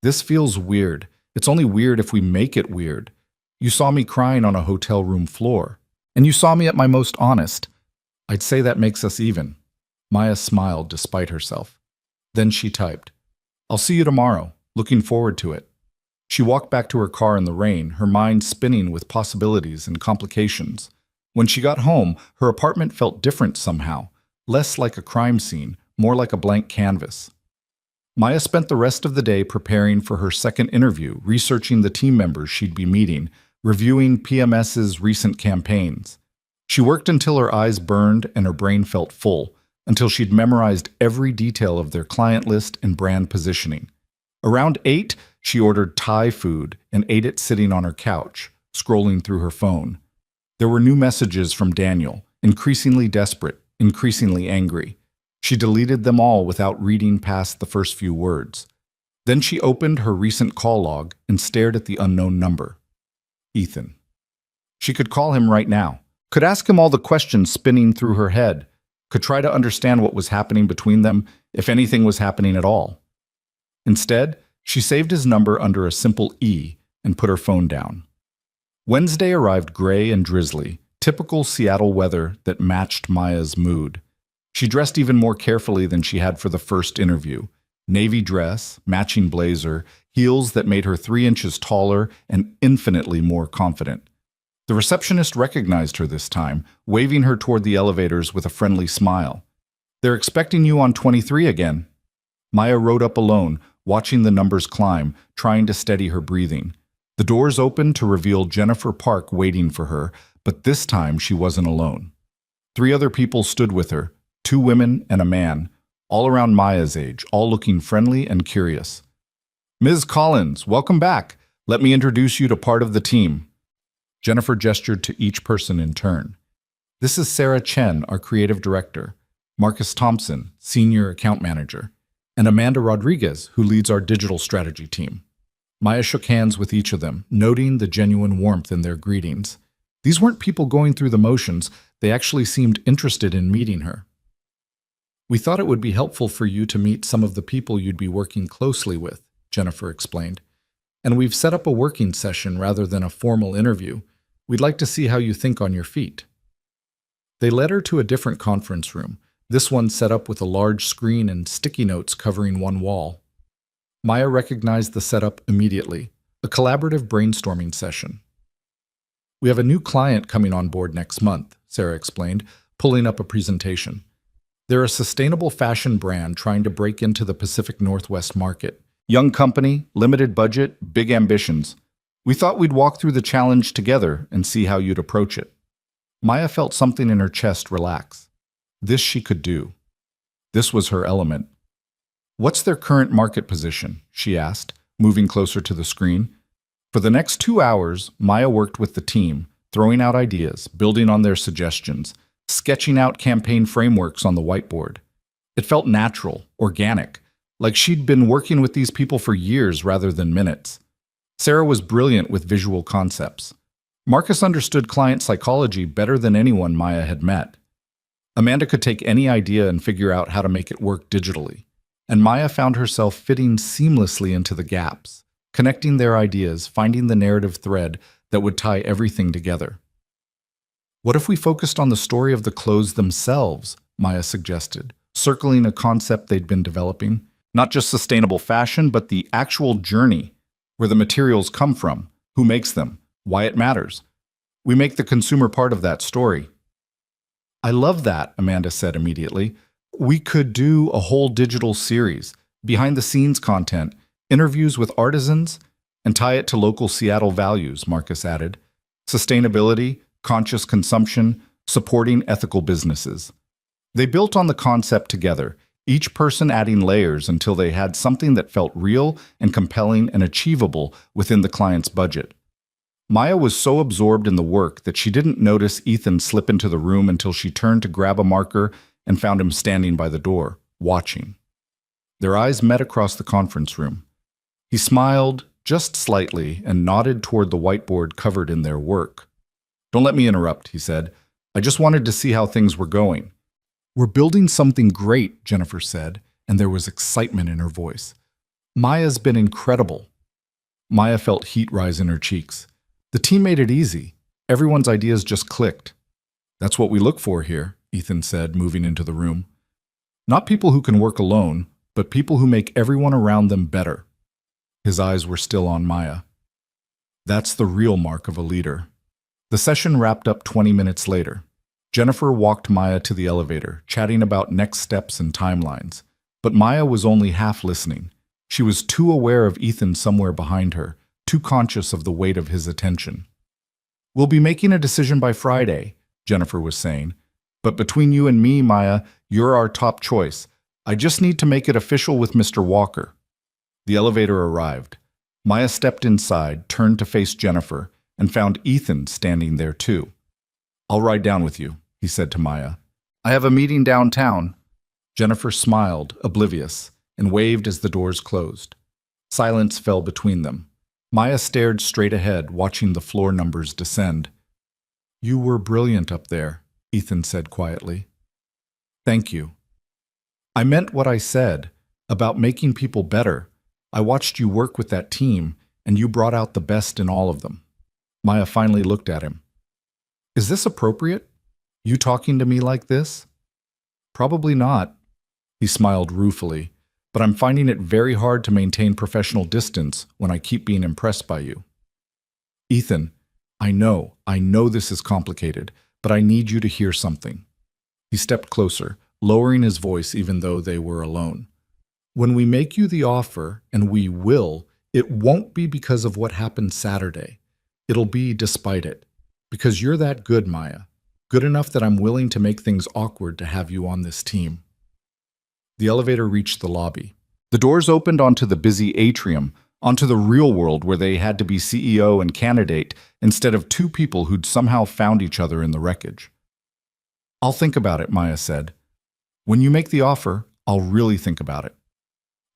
"This feels weird. It's only weird if we make it weird. You saw me crying on a hotel room floor. And you saw me at my most honest. I'd say that makes us even." Maya smiled despite herself. Then she typed, "I'll see you tomorrow. Looking forward to it." She walked back to her car in the rain, her mind spinning with possibilities and complications. When she got home, her apartment felt different somehow, less like a crime scene, more like a blank canvas. Maya spent the rest of the day preparing for her second interview, researching the team members she'd be meeting, reviewing PMS's recent campaigns. She worked until her eyes burned and her brain felt full, until she'd memorized every detail of their client list and brand positioning. Around 8, she ordered Thai food and ate it sitting on her couch, scrolling through her phone. There were new messages from Daniel, increasingly desperate, increasingly angry. She deleted them all without reading past the first few words. Then she opened her recent call log and stared at the unknown number. Ethan. She could call him right now, could ask him all the questions spinning through her head, could try to understand what was happening between them, if anything was happening at all. Instead, she saved his number under a simple E and put her phone down. Wednesday arrived gray and drizzly, typical Seattle weather that matched Maya's mood. She dressed even more carefully than she had for the first interview. Navy dress, matching blazer, heels that made her 3 inches taller and infinitely more confident. The receptionist recognized her this time, waving her toward the elevators with a friendly smile. "They're expecting you on 23 again." Maya rode up alone, watching the numbers climb, trying to steady her breathing. The doors opened to reveal Jennifer Park waiting for her, but this time she wasn't alone. 3 other people stood with her, 2 women and a man, all around Maya's age, all looking friendly and curious. "Ms. Collins, welcome back. Let me introduce you to part of the team." Jennifer gestured to each person in turn. "This is Sarah Chen, our creative director, Marcus Thompson, senior account manager, and Amanda Rodriguez, who leads our digital strategy team." Maya shook hands with each of them, noting the genuine warmth in their greetings. These weren't people going through the motions, they actually seemed interested in meeting her. "We thought it would be helpful for you to meet some of the people you'd be working closely with," Jennifer explained. "And we've set up a working session rather than a formal interview. We'd like to see how you think on your feet." They led her to a different conference room, this one set up with a large screen and sticky notes covering one wall. Maya recognized the setup immediately, a collaborative brainstorming session. "We have a new client coming on board next month," Sarah explained, pulling up a presentation. "They're a sustainable fashion brand trying to break into the Pacific Northwest market. Young company, limited budget, big ambitions. We thought we'd walk through the challenge together and see how you'd approach it." Maya felt something in her chest relax. This she could do. This was her element. "What's their current market position?" she asked, moving closer to the screen. For the next 2 hours, Maya worked with the team, throwing out ideas, building on their suggestions, sketching out campaign frameworks on the whiteboard. It felt natural, organic, like she'd been working with these people for years rather than minutes. Sarah was brilliant with visual concepts. Marcus understood client psychology better than anyone Maya had met. Amanda could take any idea and figure out how to make it work digitally. And Maya found herself fitting seamlessly into the gaps, connecting their ideas, finding the narrative thread that would tie everything together. "What if we focused on the story of the clothes themselves?" Maya suggested, circling a concept they'd been developing. Not just sustainable fashion, but the actual journey, where the materials come from, who makes them, why it matters. We make the consumer part of that story. "I love that," Amanda said immediately. "We could do a whole digital series, behind-the-scenes content, interviews with artisans, and tie it to local Seattle values," Marcus added. "Sustainability, conscious consumption, supporting ethical businesses." They built on the concept together, each person adding layers until they had something that felt real and compelling and achievable within the client's budget. Maya was so absorbed in the work that she didn't notice Ethan slip into the room until she turned to grab a marker and found him standing by the door, watching. Their eyes met across the conference room. He smiled just slightly and nodded toward the whiteboard covered in their work. "Don't let me interrupt," he said. "I just wanted to see how things were going." "We're building something great," Jennifer said, and there was excitement in her voice. "Maya's been incredible." Maya felt heat rise in her cheeks. The team made it easy. Everyone's ideas just clicked. "That's what we look for here," Ethan said, moving into the room. "Not people who can work alone, but people who make everyone around them better." His eyes were still on Maya. That's the real mark of a leader. The session wrapped up 20 minutes later. Jennifer walked Maya to the elevator, chatting about next steps and timelines. But Maya was only half listening. She was too aware of Ethan somewhere behind her, too conscious of the weight of his attention. "We'll be making a decision by Friday," Jennifer was saying. "But between you and me, Maya, you're our top choice. I just need to make it official with Mr. Walker." The elevator arrived. Maya stepped inside, turned to face Jennifer, and found Ethan standing there too. "I'll ride down with you," he said to Maya. "I have a meeting downtown." Jennifer smiled, oblivious, and waved as the doors closed. Silence fell between them. Maya stared straight ahead, watching the floor numbers descend. "You were brilliant up there," Ethan said quietly. "Thank you." "I meant what I said, about making people better. I watched you work with that team, and you brought out the best in all of them." Maya finally looked at him. "Is this appropriate? You talking to me like this?" "Probably not." He smiled ruefully. "But I'm finding it very hard to maintain professional distance when I keep being impressed by you." "Ethan, I know this is complicated, but I need you to hear something." He stepped closer, lowering his voice even though they were alone. "When we make you the offer, and we will, it won't be because of what happened Saturday. It'll be despite it. Because you're that good, Maya. Good enough that I'm willing to make things awkward to have you on this team." The elevator reached the lobby. The doors opened onto the busy atrium, onto the real world where they had to be CEO and candidate instead of two people who'd somehow found each other in the wreckage. "I'll think about it," Maya said. "When you make the offer, I'll really think about it.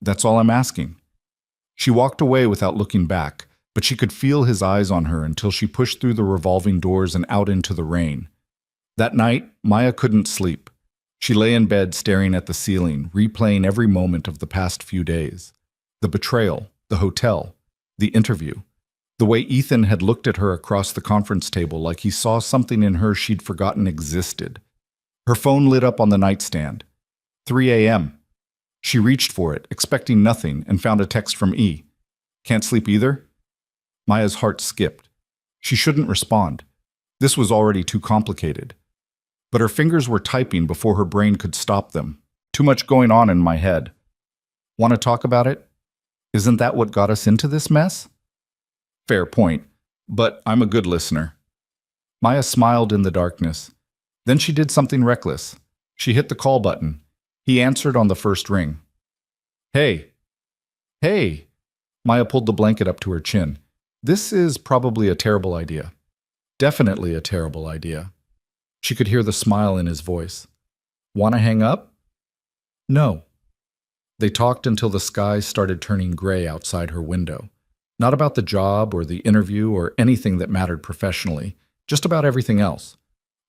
That's all I'm asking." She walked away without looking back, but she could feel his eyes on her until she pushed through the revolving doors and out into the rain. That night, Maya couldn't sleep. She lay in bed staring at the ceiling, replaying every moment of the past few days. The betrayal, the hotel, the interview. The way Ethan had looked at her across the conference table like he saw something in her she'd forgotten existed. Her phone lit up on the nightstand. 3 a.m. She reached for it, expecting nothing, and found a text from E. Can't sleep either? Maya's heart skipped. She shouldn't respond. This was already too complicated. But her fingers were typing before her brain could stop them. Too much going on in my head. Want to talk about it? Isn't that what got us into this mess? Fair point, but I'm a good listener. Maya smiled in the darkness. Then she did something reckless. She hit the call button. He answered on the first ring. Hey. Hey. Maya pulled the blanket up to her chin. This is probably a terrible idea. Definitely a terrible idea. She could hear the smile in his voice. Want to hang up? No. They talked until the sky started turning gray outside her window. Not about the job or the interview or anything that mattered professionally, just about everything else.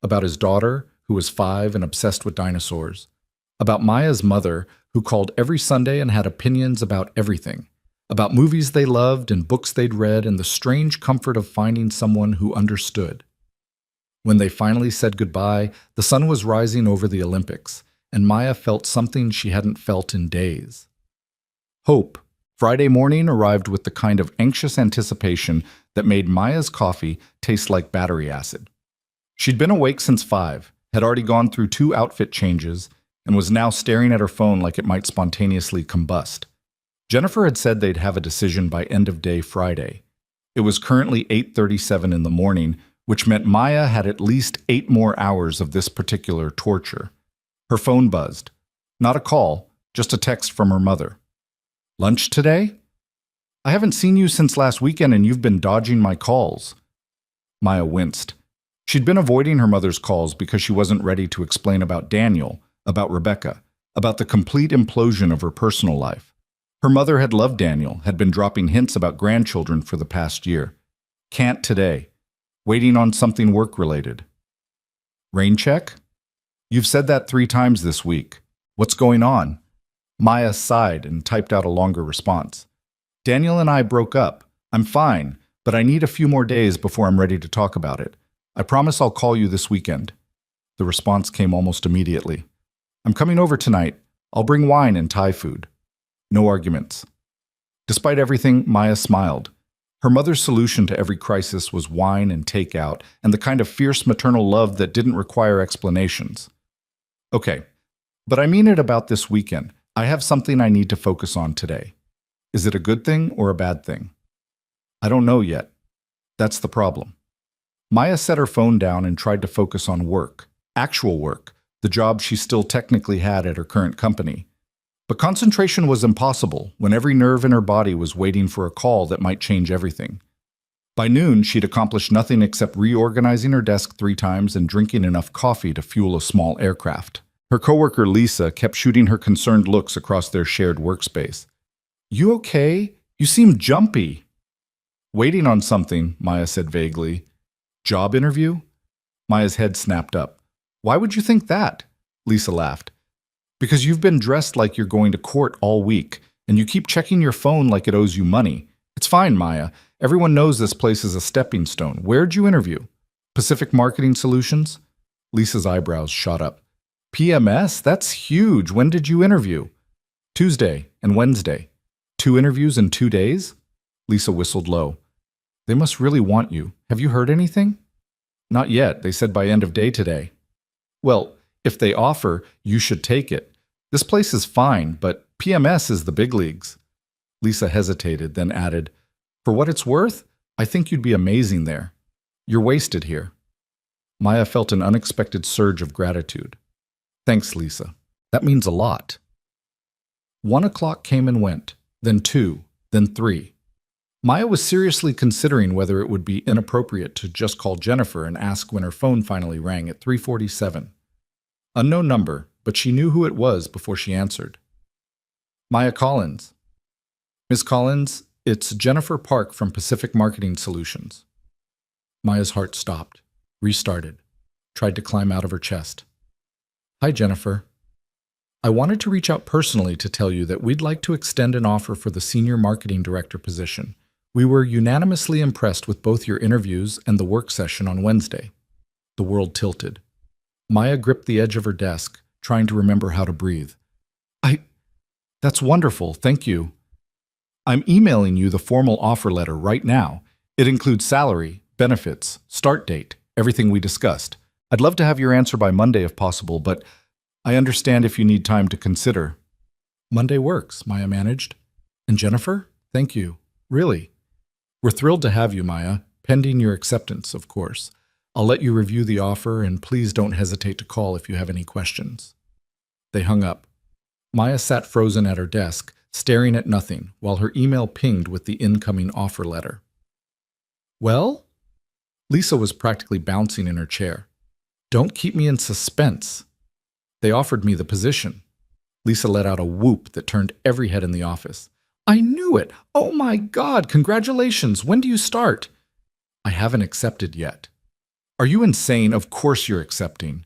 About his daughter, who was 5 and obsessed with dinosaurs. About Maya's mother, who called every Sunday and had opinions about everything. About movies they loved and books they'd read and the strange comfort of finding someone who understood. When they finally said goodbye, the sun was rising over the Olympics, and Maya felt something she hadn't felt in days. Hope. Friday morning arrived with the kind of anxious anticipation that made Maya's coffee taste like battery acid. She'd been awake since 5, had already gone through 2 outfit changes, and was now staring at her phone like it might spontaneously combust. Jennifer had said they'd have a decision by end of day Friday. It was currently 8:37 in the morning, which meant Maya had at least 8 more hours of this particular torture. Her phone buzzed. Not a call, just a text from her mother. Lunch today? I haven't seen you since last weekend and you've been dodging my calls. Maya winced. She'd been avoiding her mother's calls because she wasn't ready to explain about Daniel, about Rebecca, about the complete implosion of her personal life. Her mother had loved Daniel, had been dropping hints about grandchildren for the past year. Can't today. Waiting on something work-related. Rain check? You've said that 3 times this week. What's going on? Maya sighed and typed out a longer response. Daniel and I broke up. I'm fine, but I need a few more days before I'm ready to talk about it. I promise I'll call you this weekend. The response came almost immediately. I'm coming over tonight. I'll bring wine and Thai food. No arguments. Despite everything, Maya smiled. Her mother's solution to every crisis was wine and takeout and the kind of fierce maternal love that didn't require explanations. Okay, but I mean it about this weekend. I have something I need to focus on today. Is it a good thing or a bad thing? I don't know yet. That's the problem. Maya set her phone down and tried to focus on work, actual work, the job she still technically had at her current company. But concentration was impossible when every nerve in her body was waiting for a call that might change everything. By noon, she'd accomplished nothing except reorganizing her desk 3 times and drinking enough coffee to fuel a small aircraft. Her coworker Lisa kept shooting her concerned looks across their shared workspace. You okay? You seem jumpy. Waiting on something, Maya said vaguely. Job interview? Maya's head snapped up. Why would you think that? Lisa laughed. Because you've been dressed like you're going to court all week, and you keep checking your phone like it owes you money. It's fine, Maya. Everyone knows this place is a stepping stone. Where'd you interview? Pacific Marketing Solutions? Lisa's eyebrows shot up. PMS? That's huge. When did you interview? Tuesday and Wednesday. 2 interviews in 2 days? Lisa whistled low. They must really want you. Have you heard anything? Not yet. They said by end of day today. Well, if they offer, you should take it. This place is fine, but PMS is the big leagues. Lisa hesitated, then added, For what it's worth, I think you'd be amazing there. You're wasted here. Maya felt an unexpected surge of gratitude. Thanks, Lisa. That means a lot. 1 o'clock came and went, then 2, then 3. Maya was seriously considering whether it would be inappropriate to just call Jennifer and ask when her phone finally rang at 3:47. Unknown number, but she knew who it was before she answered. Maya Collins. Ms. Collins, it's Jennifer Park from Pacific Marketing Solutions. Maya's heart stopped, restarted, tried to climb out of her chest. Hi, Jennifer. I wanted to reach out personally to tell you that we'd like to extend an offer for the Senior Marketing Director position. We were unanimously impressed with both your interviews and the work session on Wednesday. The world tilted. Maya gripped the edge of her desk, trying to remember how to breathe. That's wonderful, thank you. I'm emailing you the formal offer letter right now. It includes salary, benefits, start date, everything we discussed. I'd love to have your answer by Monday if possible, but I understand if you need time to consider. Monday works, Maya managed. And Jennifer, thank you. Really. We're thrilled to have you, Maya, pending your acceptance, of course. I'll let you review the offer, and please don't hesitate to call if you have any questions. They hung up. Maya sat frozen at her desk, staring at nothing, while her email pinged with the incoming offer letter. Well? Lisa was practically bouncing in her chair. Don't keep me in suspense. They offered me the position. Lisa let out a whoop that turned every head in the office. I knew it! Oh my God, congratulations! When do you start? I haven't accepted yet. Are you insane? Of course you're accepting.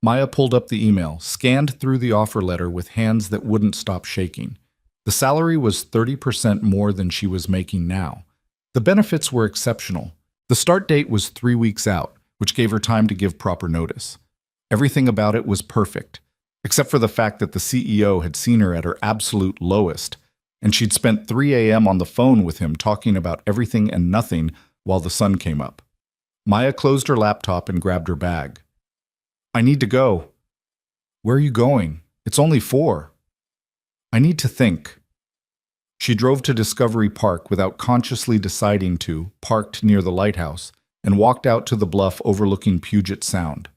Maya pulled up the email, scanned through the offer letter with hands that wouldn't stop shaking. The salary was 30% more than she was making now. The benefits were exceptional. The start date was 3 weeks out, which gave her time to give proper notice. Everything about it was perfect, except for the fact that the CEO had seen her at her absolute lowest, and she'd spent 3 a.m. on the phone with him talking about everything and nothing while the sun came up. Maya closed her laptop and grabbed her bag. I need to go. Where are you going? It's only 4. I need to think. She drove to Discovery Park without consciously deciding to, parked near the lighthouse, and walked out to the bluff overlooking Puget Sound.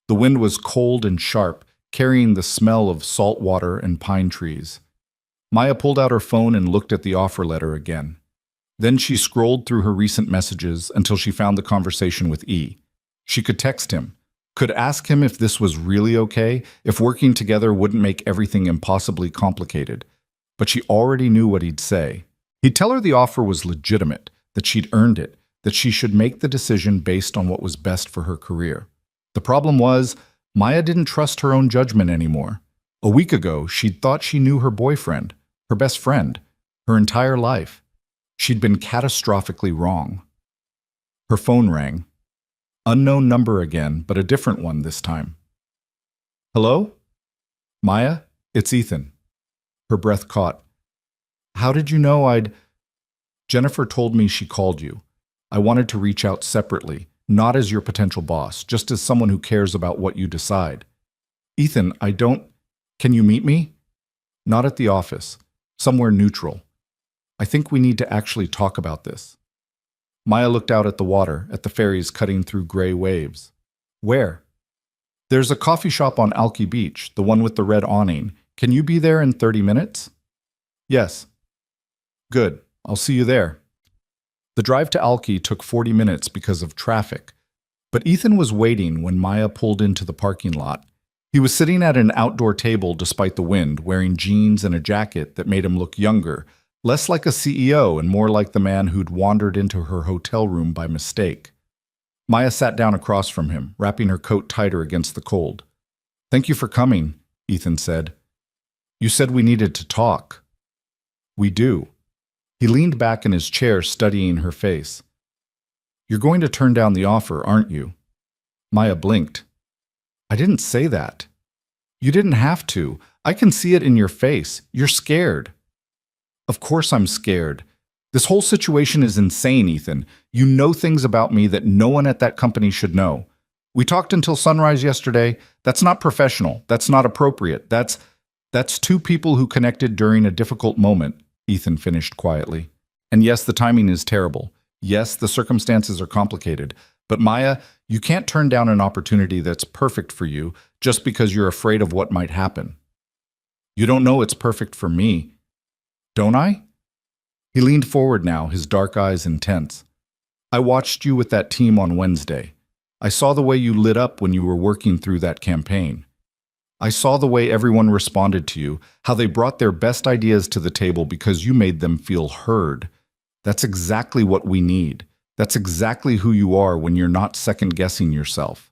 The wind was cold and sharp, carrying the smell of salt water and pine trees. Maya pulled out her phone and looked at the offer letter again. Then she scrolled through her recent messages until she found the conversation with E. She could text him, could ask him if this was really okay, if working together wouldn't make everything impossibly complicated. But she already knew what he'd say. He'd tell her the offer was legitimate, that she'd earned it, that she should make the decision based on what was best for her career. The problem was, Maya didn't trust her own judgment anymore. A week ago, she'd thought she knew her boyfriend, her best friend, her entire life. She'd been catastrophically wrong. Her phone rang. Unknown number again, but a different one this time. Hello? Maya, it's Ethan. Her breath caught. How did you know I'd... Jennifer told me she called you. I wanted to reach out separately, not as your potential boss, just as someone who cares about what you decide. Ethan, I don't... Can you meet me? Not at the office. Somewhere neutral. I think we need to actually talk about this. Maya looked out at the water, at the ferries cutting through gray waves. Where? There's a coffee shop on Alki Beach, the one with the red awning. Can you be there in 30 minutes? Yes. Good. I'll see you there. The drive to Alki took 40 minutes because of traffic, but Ethan was waiting when Maya pulled into the parking lot. He was sitting at an outdoor table despite the wind, wearing jeans and a jacket that made him look younger, less like a CEO and more like the man who'd wandered into her hotel room by mistake. Maya sat down across from him, wrapping her coat tighter against the cold. Thank you for coming, Ethan said. You said we needed to talk. We do. He leaned back in his chair, studying her face. You're going to turn down the offer, aren't you? Maya blinked. I didn't say that. You didn't have to. I can see it in your face. You're scared. Of course I'm scared. This whole situation is insane, Ethan. You know things about me that no one at that company should know. We talked until sunrise yesterday. That's not professional. That's not appropriate. That's two people who connected during a difficult moment, Ethan finished quietly. And yes, the timing is terrible. Yes, the circumstances are complicated. But Maya, you can't turn down an opportunity that's perfect for you just because you're afraid of what might happen. You don't know it's perfect for me. Don't I? He leaned forward now, his dark eyes intense. I watched you with that team on Wednesday. I saw the way you lit up when you were working through that campaign. I saw the way everyone responded to you, how they brought their best ideas to the table because you made them feel heard. That's exactly what we need. That's exactly who you are when you're not second-guessing yourself.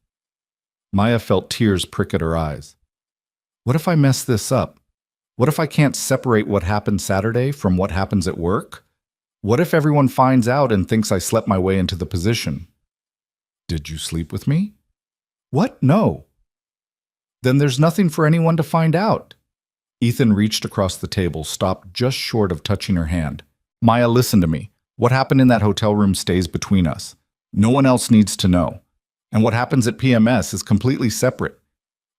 Maya felt tears prick at her eyes. What if I mess this up? What if I can't separate what happened Saturday from what happens at work? What if everyone finds out and thinks I slept my way into the position? Did you sleep with me? What? No. Then there's nothing for anyone to find out. Ethan reached across the table, stopped just short of touching her hand. Maya, listen to me. What happened in that hotel room stays between us. No one else needs to know. And what happens at PMS is completely separate.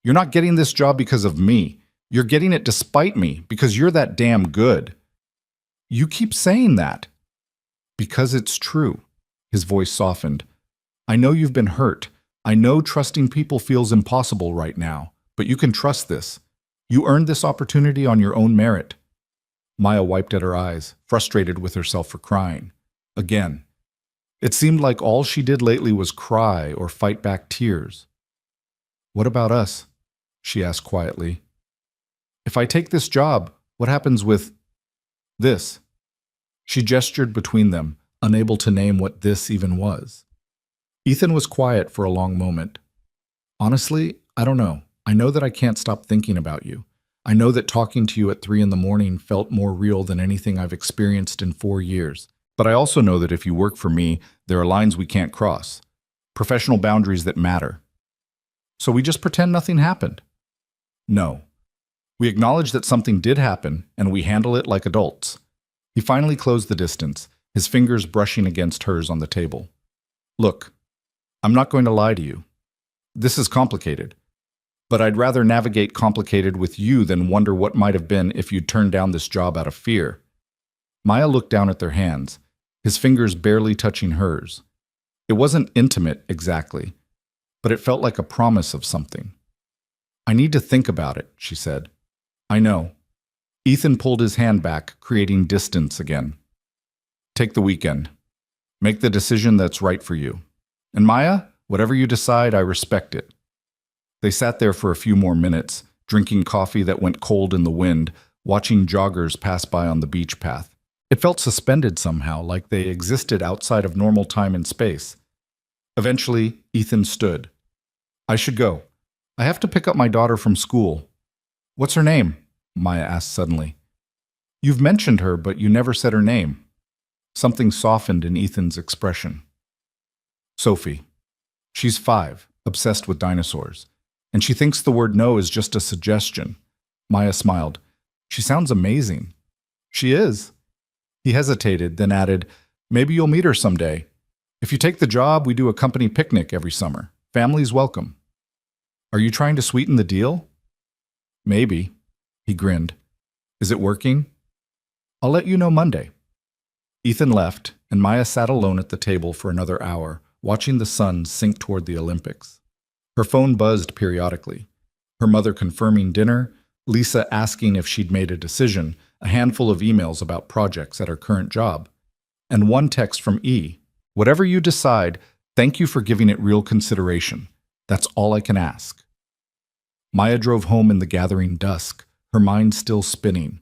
You're not getting this job because of me. You're getting it despite me, because you're that damn good. You keep saying that. Because it's true. His voice softened. I know you've been hurt. I know trusting people feels impossible right now, but you can trust this. You earned this opportunity on your own merit. Maya wiped at her eyes, frustrated with herself for crying. Again. It seemed like all she did lately was cry or fight back tears. What about us? She asked quietly. If I take this job, what happens with this? She gestured between them, unable to name what this even was. Ethan was quiet for a long moment. Honestly, I don't know. I know that I can't stop thinking about you. I know that talking to you at 3 in the morning felt more real than anything I've experienced in 4 years. But I also know that if you work for me, there are lines we can't cross. Professional boundaries that matter. So we just pretend nothing happened? No. We acknowledge that something did happen, and we handle it like adults. He finally closed the distance, his fingers brushing against hers on the table. Look, I'm not going to lie to you. This is complicated. But I'd rather navigate complicated with you than wonder what might have been if you'd turned down this job out of fear. Maya looked down at their hands, his fingers barely touching hers. It wasn't intimate exactly, but it felt like a promise of something. I need to think about it, she said. I know. Ethan pulled his hand back, creating distance again. Take the weekend. Make the decision that's right for you. And Maya, whatever you decide, I respect it. They sat there for a few more minutes, drinking coffee that went cold in the wind, watching joggers pass by on the beach path. It felt suspended somehow, like they existed outside of normal time and space. Eventually, Ethan stood. I should go. I have to pick up my daughter from school. What's her name? Maya asked suddenly. You've mentioned her, but you never said her name. Something softened in Ethan's expression. Sophie. She's 5, obsessed with dinosaurs. And she thinks the word no is just a suggestion. Maya smiled. She sounds amazing. She is. He hesitated, then added, maybe you'll meet her someday. If you take the job, we do a company picnic every summer. Family's welcome. Are you trying to sweeten the deal? Maybe. He grinned. Is it working? I'll let you know Monday. Ethan left, and Maya sat alone at the table for another hour, watching the sun sink toward the Olympics. Her phone buzzed periodically. Her mother confirming dinner, Lisa asking if she'd made a decision, a handful of emails about projects at her current job, and one text from E. Whatever you decide, thank you for giving it real consideration. That's all I can ask. Maya drove home in the gathering dusk, her mind still spinning.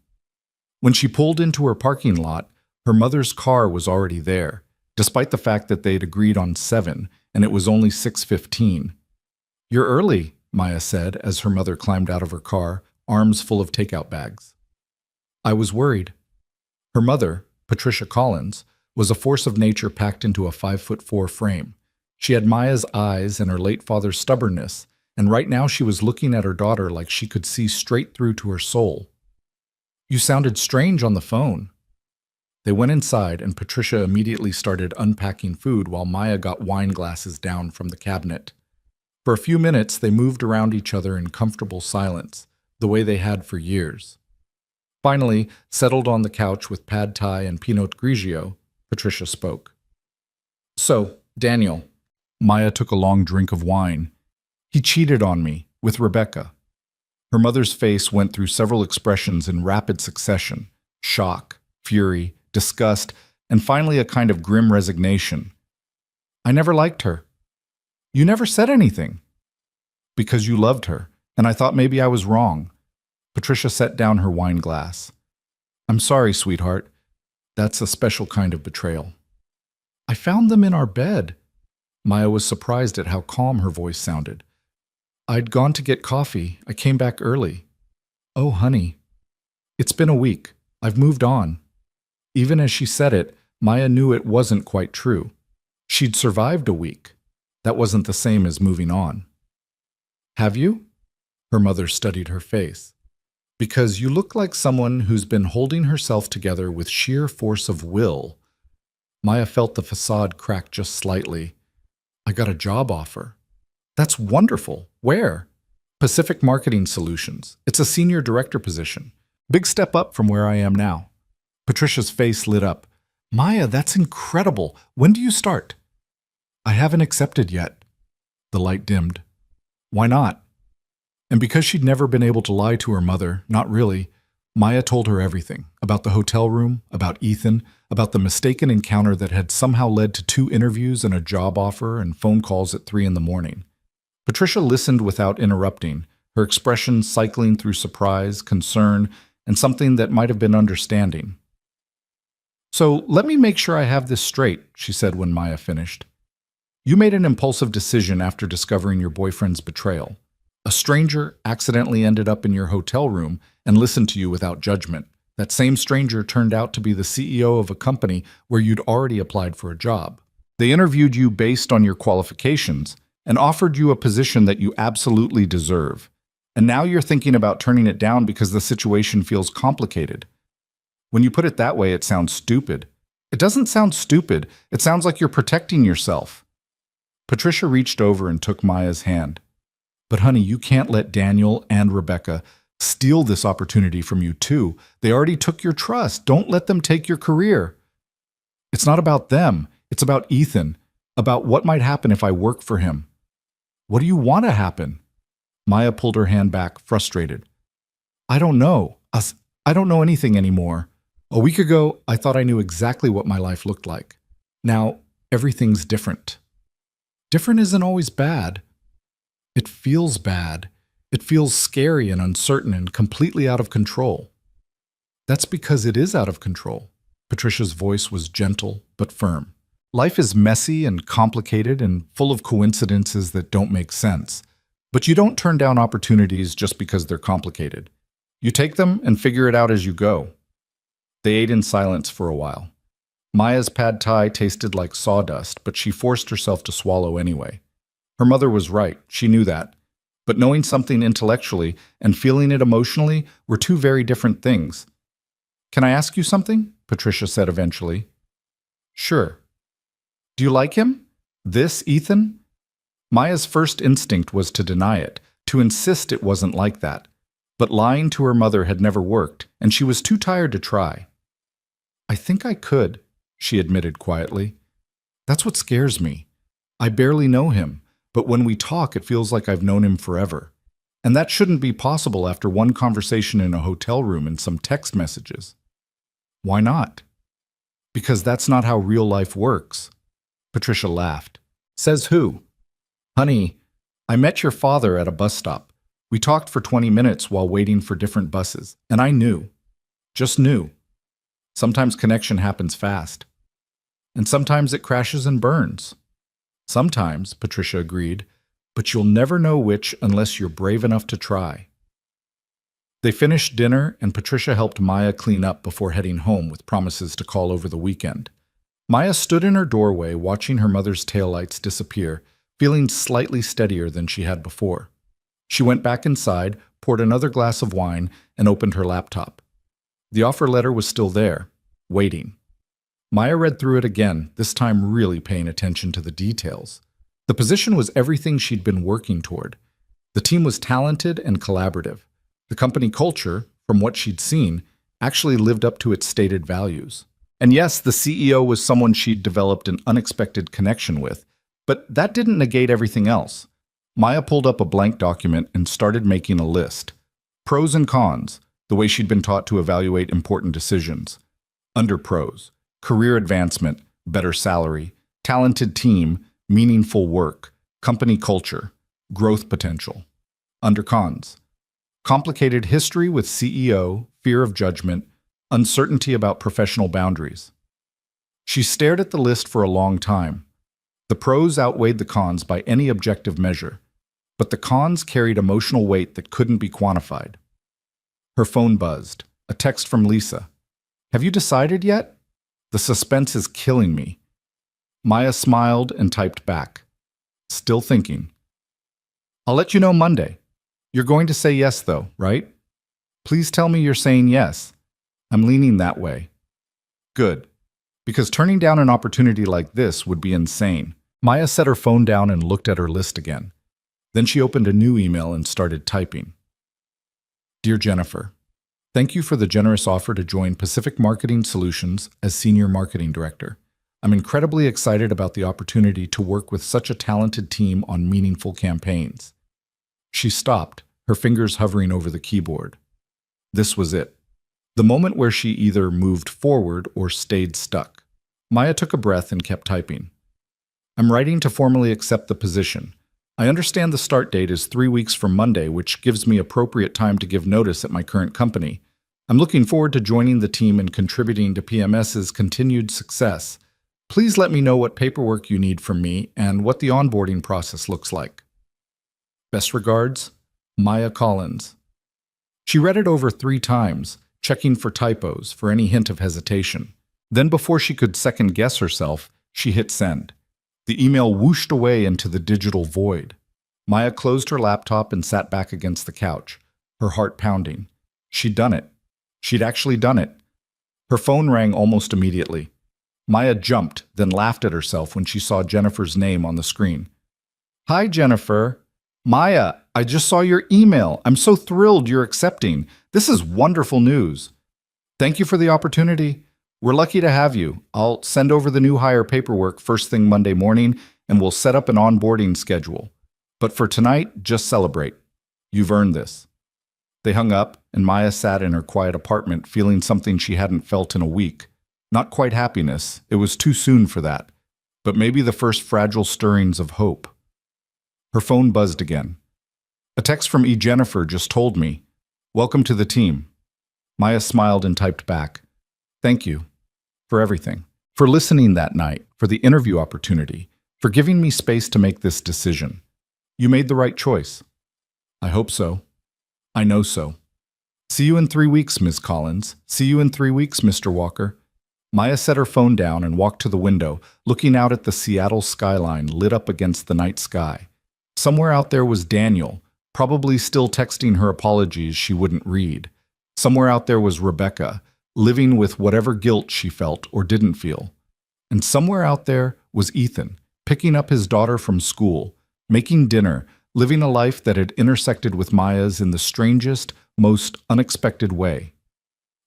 When she pulled into her parking lot, her mother's car was already there, despite the fact that they'd agreed on 7, and it was only 6:15. You're early, Maya said as her mother climbed out of her car, arms full of takeout bags. I was worried. Her mother, Patricia Collins, was a force of nature packed into a 5'4" frame. She had Maya's eyes and her late father's stubbornness, and right now she was looking at her daughter like she could see straight through to her soul. You sounded strange on the phone. They went inside, and Patricia immediately started unpacking food while Maya got wine glasses down from the cabinet. For a few minutes, they moved around each other in comfortable silence, the way they had for years. Finally, settled on the couch with pad thai and Pinot Grigio, Patricia spoke. So, Daniel. Maya took a long drink of wine. He cheated on me, with Rebecca. Her mother's face went through several expressions in rapid succession: shock, fury, disgust, and finally a kind of grim resignation. I never liked her. You never said anything. Because you loved her, and I thought maybe I was wrong. Patricia set down her wine glass. I'm sorry, sweetheart. That's a special kind of betrayal. I found them in our bed. Maya was surprised at how calm her voice sounded. I'd gone to get coffee. I came back early. Oh, honey. It's been a week. I've moved on. Even as she said it, Maya knew it wasn't quite true. She'd survived a week. That wasn't the same as moving on. Have you? Her mother studied her face. Because you look like someone who's been holding herself together with sheer force of will. Maya felt the facade crack just slightly. I got a job offer. That's wonderful. Where? Pacific Marketing Solutions. It's a senior director position. Big step up from where I am now. Patricia's face lit up. Maya, that's incredible. When do you start? I haven't accepted yet. The light dimmed. Why not? And because she'd never been able to lie to her mother, not really, Maya told her everything. About the hotel room, about Ethan, about the mistaken encounter that had somehow led to 2 interviews and a job offer and phone calls at 3 in the morning. Patricia listened without interrupting, her expression cycling through surprise, concern, and something that might have been understanding. So let me make sure I have this straight, she said when Maya finished. You made an impulsive decision after discovering your boyfriend's betrayal. A stranger accidentally ended up in your hotel room and listened to you without judgment. That same stranger turned out to be the CEO of a company where you'd already applied for a job. They interviewed you based on your qualifications and offered you a position that you absolutely deserve. And now you're thinking about turning it down because the situation feels complicated. When you put it that way, it sounds stupid. It doesn't sound stupid. It sounds like you're protecting yourself. Patricia reached over and took Maya's hand. But honey, you can't let Daniel and Rebecca steal this opportunity from you too. They already took your trust. Don't let them take your career. It's not about them. It's about Ethan, about what might happen if I work for him. What do you want to happen? Maya pulled her hand back, frustrated. I don't know. I don't know anything anymore. A week ago, I thought I knew exactly what my life looked like. Now, everything's different. Different isn't always bad. It feels bad. It feels scary and uncertain and completely out of control. That's because it is out of control. Patricia's voice was gentle but firm. Life is messy and complicated and full of coincidences that don't make sense. But you don't turn down opportunities just because they're complicated. You take them and figure it out as you go. They ate in silence for a while. Maya's pad thai tasted like sawdust, but she forced herself to swallow anyway. Her mother was right, she knew that. But knowing something intellectually and feeling it emotionally were 2 very different things. Can I ask you something? Patricia said eventually. Sure. Do you like him? This Ethan? Maya's first instinct was to deny it, to insist it wasn't like that. But lying to her mother had never worked, and she was too tired to try. I think I could, she admitted quietly. That's what scares me. I barely know him. But when we talk, it feels like I've known him forever. And that shouldn't be possible after one conversation in a hotel room and some text messages. Why not? Because that's not how real life works. Patricia laughed. Says who? Honey, I met your father at a bus stop. We talked for 20 minutes while waiting for different buses. And I knew. Just knew. Sometimes connection happens fast. And sometimes it crashes and burns. Sometimes, Patricia agreed, but you'll never know which unless you're brave enough to try. They finished dinner, and Patricia helped Maya clean up before heading home with promises to call over the weekend. Maya stood in her doorway watching her mother's taillights disappear, feeling slightly steadier than she had before. She went back inside, poured another glass of wine, and opened her laptop. The offer letter was still there, waiting. Maya read through it again, this time really paying attention to the details. The position was everything she'd been working toward. The team was talented and collaborative. The company culture, from what she'd seen, actually lived up to its stated values. And yes, the CEO was someone she'd developed an unexpected connection with, but that didn't negate everything else. Maya pulled up a blank document and started making a list. Pros and cons, the way she'd been taught to evaluate important decisions. Under pros: career advancement, better salary, talented team, meaningful work, company culture, growth potential. Under cons: complicated history with CEO, fear of judgment, uncertainty about professional boundaries. She stared at the list for a long time. The pros outweighed the cons by any objective measure, but the cons carried emotional weight that couldn't be quantified. Her phone buzzed. A text from Lisa. Have you decided yet? The suspense is killing me. Maya smiled and typed back. Still thinking. I'll let you know Monday. You're going to say yes, though, right? Please tell me you're saying yes. I'm leaning that way. Good. Because turning down an opportunity like this would be insane. Maya set her phone down and looked at her list again. Then she opened a new email and started typing. Dear Jennifer, thank you for the generous offer to join Pacific Marketing Solutions as Senior Marketing Director. I'm incredibly excited about the opportunity to work with such a talented team on meaningful campaigns. She stopped, her fingers hovering over the keyboard. This was it. The moment where she either moved forward or stayed stuck. Maya took a breath and kept typing. I'm writing to formally accept the position. I understand the start date is 3 weeks from Monday, which gives me appropriate time to give notice at my current company. I'm looking forward to joining the team and contributing to PMS's continued success. Please let me know what paperwork you need from me and what the onboarding process looks like. Best regards, Maya Collins. She read it over 3 times, checking for typos, for any hint of hesitation. Then before she could second-guess herself, she hit send. The email whooshed away into the digital void. Maya closed her laptop and sat back against the couch, her heart pounding. She'd done it. She'd actually done it. Her phone rang almost immediately. Maya jumped, then laughed at herself when she saw Jennifer's name on the screen. Hi, Jennifer. Maya, I just saw your email. I'm so thrilled you're accepting. This is wonderful news. Thank you for the opportunity. We're lucky to have you. I'll send over the new hire paperwork first thing Monday morning, and we'll set up an onboarding schedule. But for tonight, just celebrate. You've earned this. They hung up, and Maya sat in her quiet apartment feeling something she hadn't felt in a week. Not quite happiness, it was too soon for that, but maybe the first fragile stirrings of hope. Her phone buzzed again. A text from Jennifer just told me, "Welcome to the team." Maya smiled and typed back, "Thank you for everything, for listening that night, for the interview opportunity, for giving me space to make this decision. You made the right choice." "I hope so. I know so." "See you in 3 weeks, Ms. Collins. See you in 3 weeks, Mr. Walker." Maya set her phone down and walked to the window, looking out at the Seattle skyline lit up against the night sky. Somewhere out there was Daniel, probably still texting her apologies she wouldn't read. Somewhere out there was Rebecca, living with whatever guilt she felt or didn't feel. And somewhere out there was Ethan, picking up his daughter from school, making dinner, living a life that had intersected with Maya's in the strangest, most unexpected way.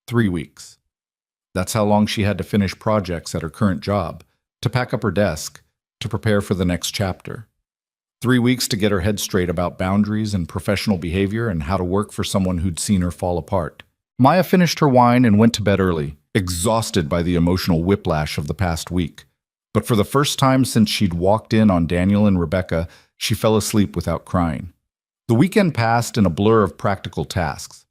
3 weeks. That's how long she had to finish projects at her current job, to pack up her desk, to prepare for the next chapter. 3 weeks to get her head straight about boundaries and professional behavior and how to work for someone who'd seen her fall apart. Maya finished her wine and went to bed early, exhausted by the emotional whiplash of the past week. But for the first time since she'd walked in on Daniel and Rebecca, she fell asleep without crying. The weekend passed in a blur of practical tasks.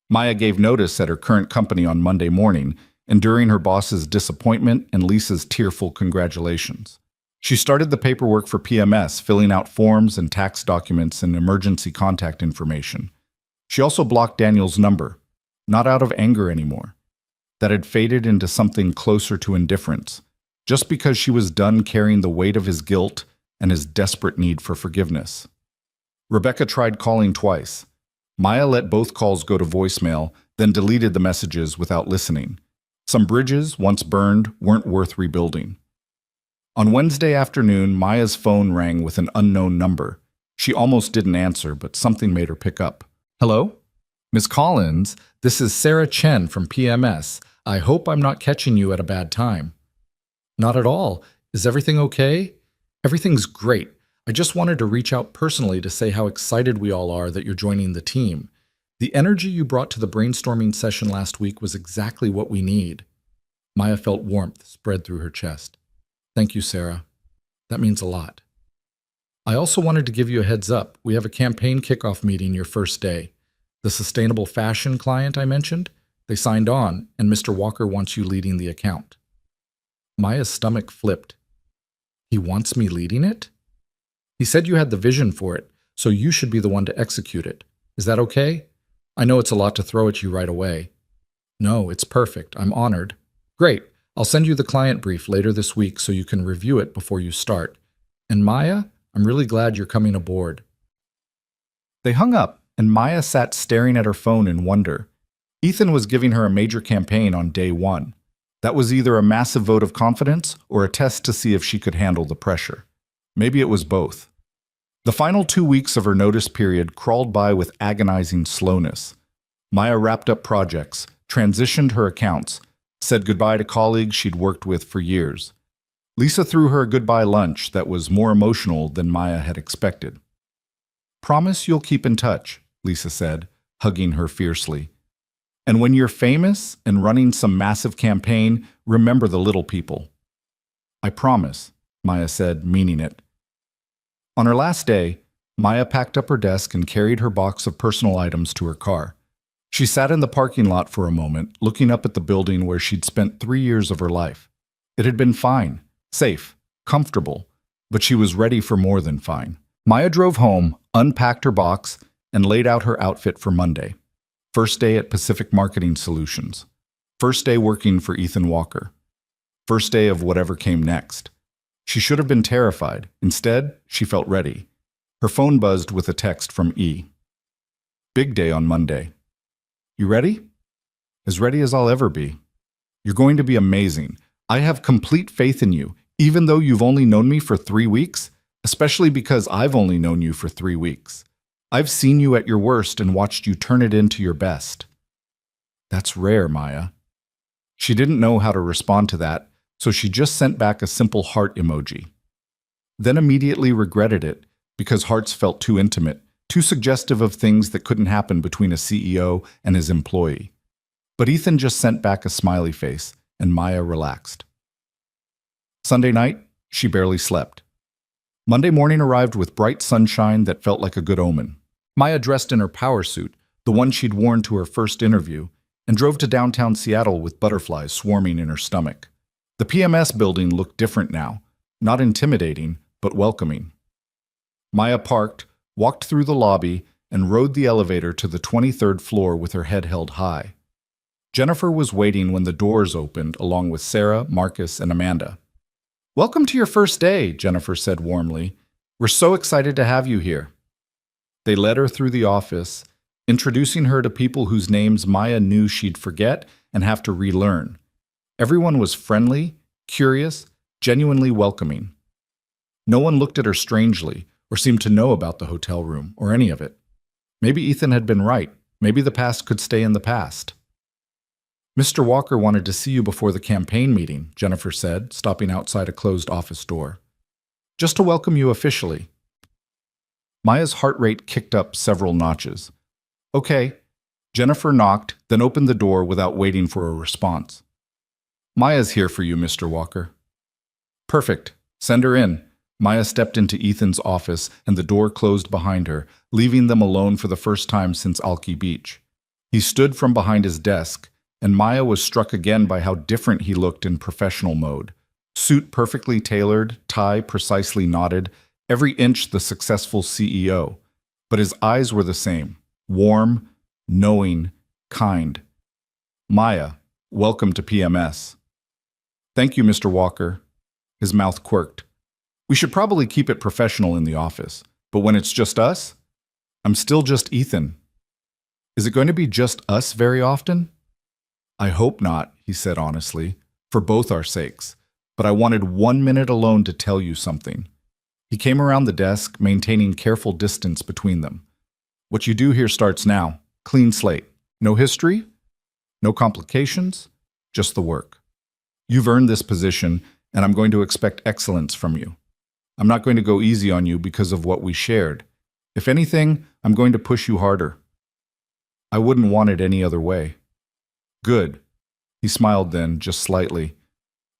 Maya gave notice at her current company on Monday morning, enduring her boss's disappointment and Lisa's tearful congratulations. She started the paperwork for PMS, filling out forms and tax documents and emergency contact information. She also blocked Daniel's number, not out of anger anymore. That had faded into something closer to indifference, just because she was done carrying the weight of his guilt and his desperate need for forgiveness. Rebecca tried calling twice. Maya let both calls go to voicemail, then deleted the messages without listening. Some bridges, once burned, weren't worth rebuilding. On Wednesday afternoon, Maya's phone rang with an unknown number. She almost didn't answer, but something made her pick up. "Hello? Ms. Collins, this is Sarah Chen from PMS. I hope I'm not catching you at a bad time." "Not at all. Is everything okay?" "Everything's great. I just wanted to reach out personally to say how excited we all are that you're joining the team. The energy you brought to the brainstorming session last week was exactly what we need." Maya felt warmth spread through her chest. "Thank you, Sarah. That means a lot. I also wanted to give you a heads up. We have a campaign kickoff meeting your first day. The sustainable fashion client I mentioned, they signed on, and Mr. Walker wants you leading the account." Maya's stomach flipped. "He wants me leading it?" "He said you had the vision for it, so you should be the one to execute it. Is that okay? I know it's a lot to throw at you right away." "No, it's perfect. I'm honored." "Great. I'll send you the client brief later this week so you can review it before you start. And Maya, I'm really glad you're coming aboard. They hung up, and Maya sat staring at her phone in wonder. Ethan was giving her a major campaign on day one. That was either a massive vote of confidence or a test to see if she could handle the pressure. Maybe it was both. The final 2 weeks of her notice period crawled by with agonizing slowness. Maya wrapped up projects, transitioned her accounts, said goodbye to colleagues she'd worked with for years. Lisa threw her a goodbye lunch that was more emotional than Maya had expected. "Promise you'll keep in touch," Lisa said, hugging her fiercely. "And when you're famous and running some massive campaign, remember the little people." "I promise," Maya said, meaning it. On her last day, Maya packed up her desk and carried her box of personal items to her car. She sat in the parking lot for a moment, looking up at the building where she'd spent 3 years of her life. It had been fine, safe, comfortable, but she was ready for more than fine. Maya drove home, unpacked her box, and laid out her outfit for Monday. First day at Pacific Marketing Solutions. First day working for Ethan Walker. First day of whatever came next. She should have been terrified. Instead, she felt ready. Her phone buzzed with a text from E. "Big day on Monday. You ready?" "As ready as I'll ever be. You're going to be amazing. I have complete faith in you, even though you've only known me for 3 weeks, especially because I've only known you for 3 weeks. I've seen you at your worst and watched you turn it into your best." That's rare, Maya. She didn't know how to respond to that, so she just sent back a simple heart emoji. Then immediately regretted it, because hearts felt too intimate, too suggestive of things that couldn't happen between a CEO and his employee. But Ethan just sent back a smiley face, and Maya relaxed. Sunday night, she barely slept. Monday morning arrived with bright sunshine that felt like a good omen. Maya dressed in her power suit, the one she'd worn to her first interview, and drove to downtown Seattle with butterflies swarming in her stomach. The PMS building looked different now, not intimidating, but welcoming. Maya parked, walked through the lobby, and rode the elevator to the 23rd floor with her head held high. Jennifer was waiting when the doors opened, along with Sarah, Marcus, and Amanda. "Welcome to your first day," Jennifer said warmly. "We're so excited to have you here." They led her through the office, introducing her to people whose names Maya knew she'd forget and have to relearn. Everyone was friendly, curious, genuinely welcoming. No one looked at her strangely or seemed to know about the hotel room or any of it. Maybe Ethan had been right. Maybe the past could stay in the past. "Mr. Walker wanted to see you before the campaign meeting," Jennifer said, stopping outside a closed office door. "Just to welcome you officially." Maya's heart rate kicked up several notches. "Okay." Jennifer knocked, then opened the door without waiting for a response. "Maya's here for you, Mr. Walker." "Perfect. Send her in." Maya stepped into Ethan's office and the door closed behind her, leaving them alone for the first time since Alki Beach. He stood from behind his desk, and Maya was struck again by how different he looked in professional mode. Suit perfectly tailored, tie precisely knotted, every inch the successful CEO. But his eyes were the same, warm, knowing, kind. "Maya, welcome to PMS." "Thank you, Mr. Walker." His mouth quirked. "We should probably keep it professional in the office, but when it's just us, I'm still just Ethan." "Is it going to be just us very often?" "I hope not," he said honestly, "for both our sakes. But I wanted 1 minute alone to tell you something." He came around the desk, maintaining careful distance between them. "What you do here starts now. Clean slate. No history, no complications, just the work. You've earned this position, and I'm going to expect excellence from you. I'm not going to go easy on you because of what we shared. If anything, I'm going to push you harder. I wouldn't want it any other way." "Good." He smiled then, just slightly.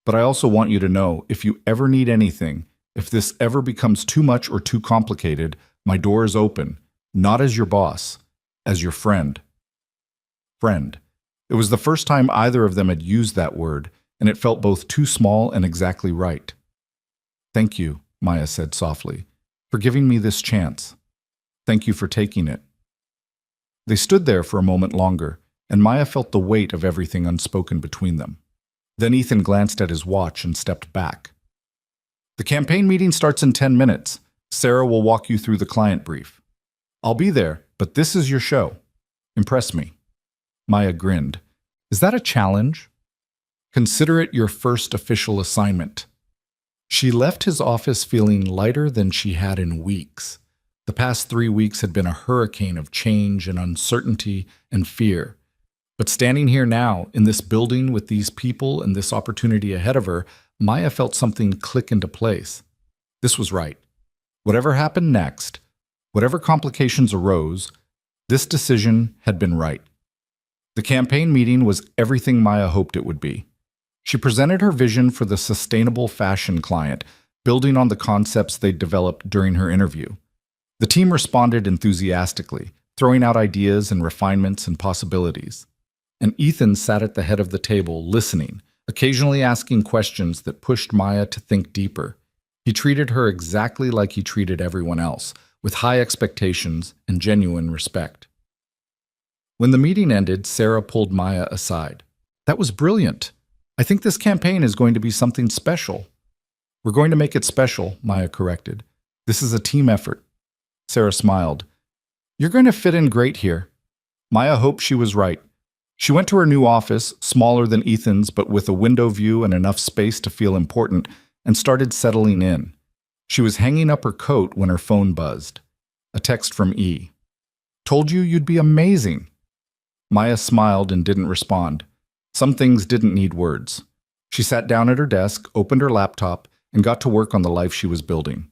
"But I also want you to know, if you ever need anything, if this ever becomes too much or too complicated, my door is open, not as your boss, as your friend." Friend. It was the first time either of them had used that word, and it felt both too small and exactly right. "Thank you," Maya said softly, "for giving me this chance. Thank you for taking it." They stood there for a moment longer, and Maya felt the weight of everything unspoken between them. Then Ethan glanced at his watch and stepped back. The campaign meeting starts in 10 minutes. Sarah will walk you through the client brief. I'll be there, but this is your show. Impress me. Maya grinned. Is that a challenge? Consider it your first official assignment. She left his office feeling lighter than she had in weeks. The past 3 weeks had been a hurricane of change and uncertainty and fear. But standing here now, in this building with these people and this opportunity ahead of her, Maya felt something click into place. This was right. Whatever happened next, whatever complications arose, this decision had been right. The campaign meeting was everything Maya hoped it would be. She presented her vision for the sustainable fashion client, building on the concepts they'd developed during her interview. The team responded enthusiastically, throwing out ideas and refinements and possibilities. And Ethan sat at the head of the table, listening, occasionally asking questions that pushed Maya to think deeper. He treated her exactly like he treated everyone else, with high expectations and genuine respect. When the meeting ended, Sarah pulled Maya aside. That was brilliant. I think this campaign is going to be something special. We're going to make it special, Maya corrected. This is a team effort. Sarah smiled. You're going to fit in great here. Maya hoped she was right. She went to her new office, smaller than Ethan's but with a window view and enough space to feel important, and started settling in. She was hanging up her coat when her phone buzzed. A text from E. Told you you'd be amazing. Maya smiled and didn't respond. Some things didn't need words. She sat down at her desk, opened her laptop, and got to work on the life she was building.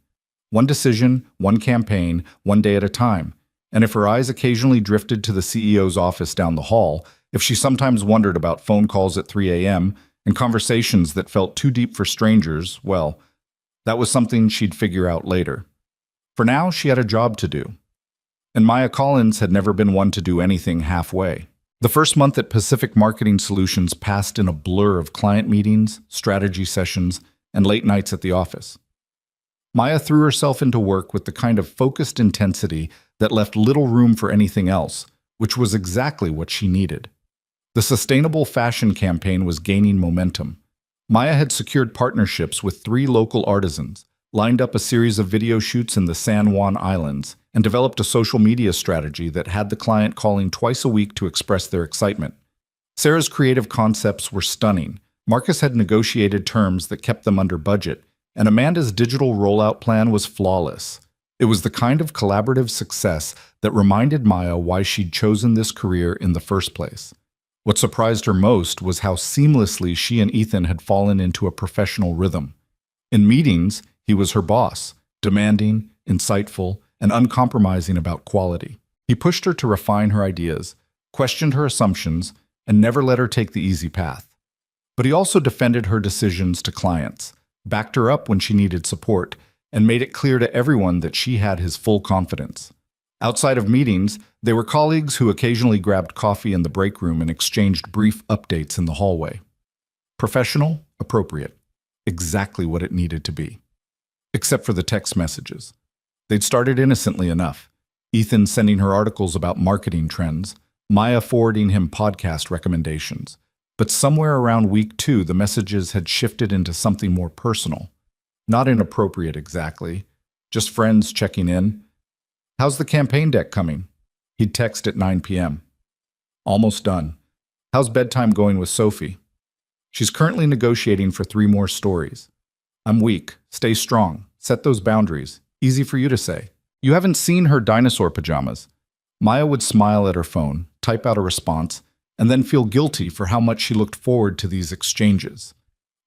One decision, one campaign, one day at a time. And if her eyes occasionally drifted to the CEO's office down the hall, if she sometimes wondered about phone calls at 3 a.m. and conversations that felt too deep for strangers, well, that was something she'd figure out later. For now, she had a job to do. And Maya Collins had never been one to do anything halfway. The first month at Pacific Marketing Solutions passed in a blur of client meetings, strategy sessions, and late nights at the office. Maya threw herself into work with the kind of focused intensity that left little room for anything else, which was exactly what she needed. The sustainable fashion campaign was gaining momentum. Maya had secured partnerships with 3 local artisans, lined up a series of video shoots in the San Juan Islands, and developed a social media strategy that had the client calling twice a week to express their excitement. Sarah's creative concepts were stunning. Marcus had negotiated terms that kept them under budget, and Amanda's digital rollout plan was flawless. It was the kind of collaborative success that reminded Maya why she'd chosen this career in the first place. What surprised her most was how seamlessly she and Ethan had fallen into a professional rhythm. In meetings, he was her boss, demanding, insightful, and uncompromising about quality. He pushed her to refine her ideas, questioned her assumptions, and never let her take the easy path. But he also defended her decisions to clients, backed her up when she needed support, and made it clear to everyone that she had his full confidence. Outside of meetings, they were colleagues who occasionally grabbed coffee in the break room and exchanged brief updates in the hallway. Professional, appropriate, exactly what it needed to be. Except for the text messages. They'd started innocently enough. Ethan sending her articles about marketing trends, Maya forwarding him podcast recommendations. But somewhere around week 2, the messages had shifted into something more personal. Not inappropriate exactly, just friends checking in. How's the campaign deck coming? He'd text at 9 p.m. Almost done. How's bedtime going with Sophie? She's currently negotiating for 3 more stories. I'm weak. Stay strong. Set those boundaries. Easy for you to say. You haven't seen her dinosaur pajamas. Maya would smile at her phone, type out a response, and then feel guilty for how much she looked forward to these exchanges.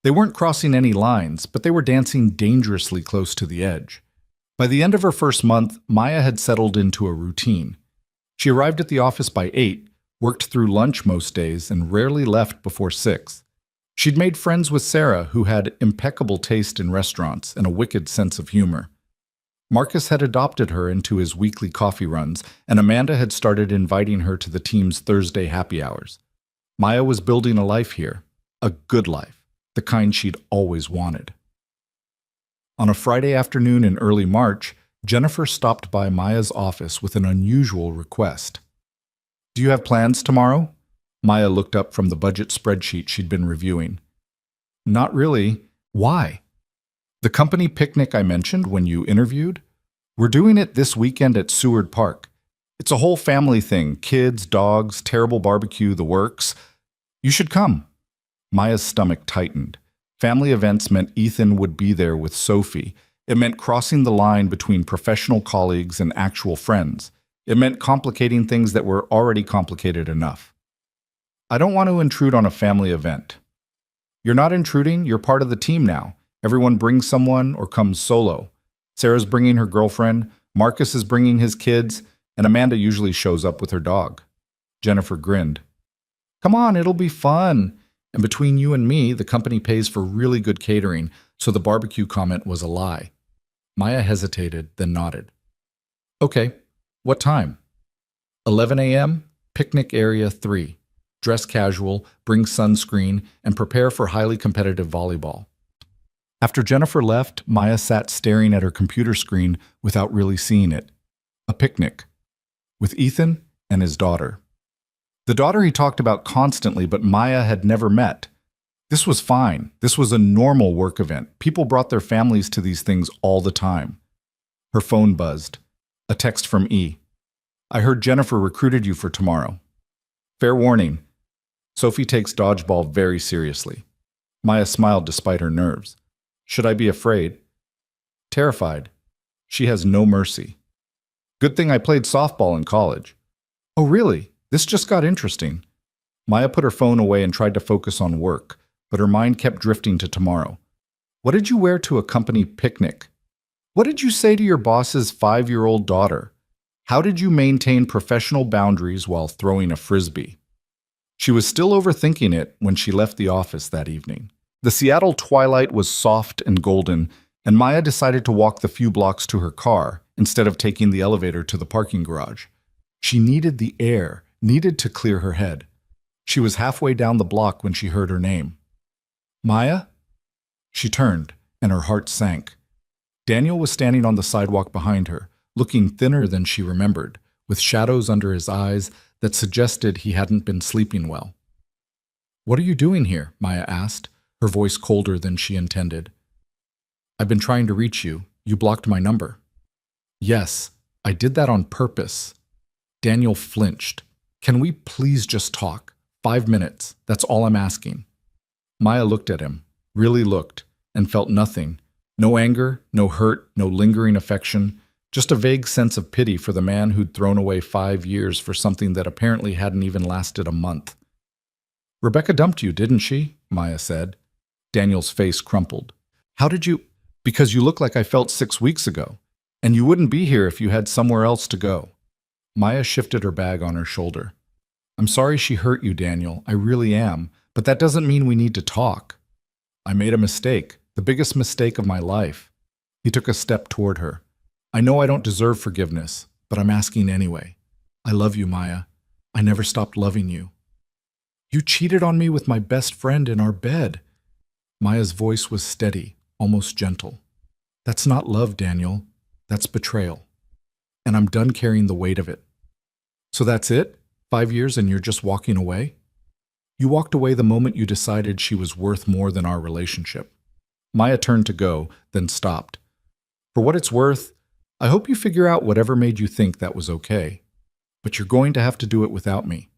They weren't crossing any lines, but they were dancing dangerously close to the edge. By the end of her first month, Maya had settled into a routine. She arrived at the office by 8, worked through lunch most days, and rarely left before 6. She'd made friends with Sarah, who had impeccable taste in restaurants and a wicked sense of humor. Marcus had adopted her into his weekly coffee runs, and Amanda had started inviting her to the team's Thursday happy hours. Maya was building a life here, a good life, the kind she'd always wanted. On a Friday afternoon in early March, Jennifer stopped by Maya's office with an unusual request. Do you have plans tomorrow? Maya looked up from the budget spreadsheet she'd been reviewing. Not really. Why? The company picnic I mentioned when you interviewed? We're doing it this weekend at Seward Park. It's a whole family thing, kids, dogs, terrible barbecue, the works. You should come. Maya's stomach tightened. Family events meant Ethan would be there with Sophie. It meant crossing the line between professional colleagues and actual friends. It meant complicating things that were already complicated enough. I don't want to intrude on a family event. You're not intruding, you're part of the team now. Everyone brings someone or comes solo. Sarah's bringing her girlfriend, Marcus is bringing his kids, and Amanda usually shows up with her dog. Jennifer grinned. Come on, it'll be fun. And between you and me, the company pays for really good catering, so the barbecue comment was a lie. Maya hesitated, then nodded. Okay, what time? 11 a.m., picnic area 3. Dress casual, bring sunscreen, and prepare for highly competitive volleyball. After Jennifer left, Maya sat staring at her computer screen without really seeing it. A picnic. With Ethan and his daughter. The daughter he talked about constantly, but Maya had never met. This was fine. This was a normal work event. People brought their families to these things all the time. Her phone buzzed. A text from E. I heard Jennifer recruited you for tomorrow. Fair warning. Sophie takes dodgeball very seriously. Maya smiled despite her nerves. Should I be afraid? Terrified. She has no mercy. Good thing I played softball in college. Oh, really? This just got interesting. Maya put her phone away and tried to focus on work, but her mind kept drifting to tomorrow. What did you wear to a company picnic? What did you say to your boss's 5-year-old daughter? How did you maintain professional boundaries while throwing a frisbee? She was still overthinking it when she left the office that evening. The Seattle twilight was soft and golden, and Maya decided to walk the few blocks to her car instead of taking the elevator to the parking garage. She needed the air, needed to clear her head. She was halfway down the block when she heard her name. Maya? She turned, and her heart sank. Daniel was standing on the sidewalk behind her, looking thinner than she remembered, with shadows under his eyes that suggested he hadn't been sleeping well. What are you doing here? Maya asked, her voice colder than she intended. I've been trying to reach you. You blocked my number. Yes, I did that on purpose. Daniel flinched. Can we please just talk? 5 minutes. That's all I'm asking. Maya looked at him, really looked, and felt nothing. No anger, no hurt, no lingering affection. Just a vague sense of pity for the man who'd thrown away 5 years for something that apparently hadn't even lasted a month. Rebecca dumped you, didn't she? Maya said. Daniel's face crumpled. How did you? Because you look like I felt 6 weeks ago, and you wouldn't be here if you had somewhere else to go. Maya shifted her bag on her shoulder. I'm sorry she hurt you, Daniel. I really am, but that doesn't mean we need to talk. I made a mistake, the biggest mistake of my life. He took a step toward her. I know I don't deserve forgiveness, but I'm asking anyway. I love you, Maya. I never stopped loving you. You cheated on me with my best friend in our bed. Maya's voice was steady, almost gentle. That's not love, Daniel. That's betrayal. And I'm done carrying the weight of it. So that's it? 5 years and you're just walking away? You walked away the moment you decided she was worth more than our relationship. Maya turned to go, then stopped. For what it's worth, I hope you figure out whatever made you think that was okay. But you're going to have to do it without me.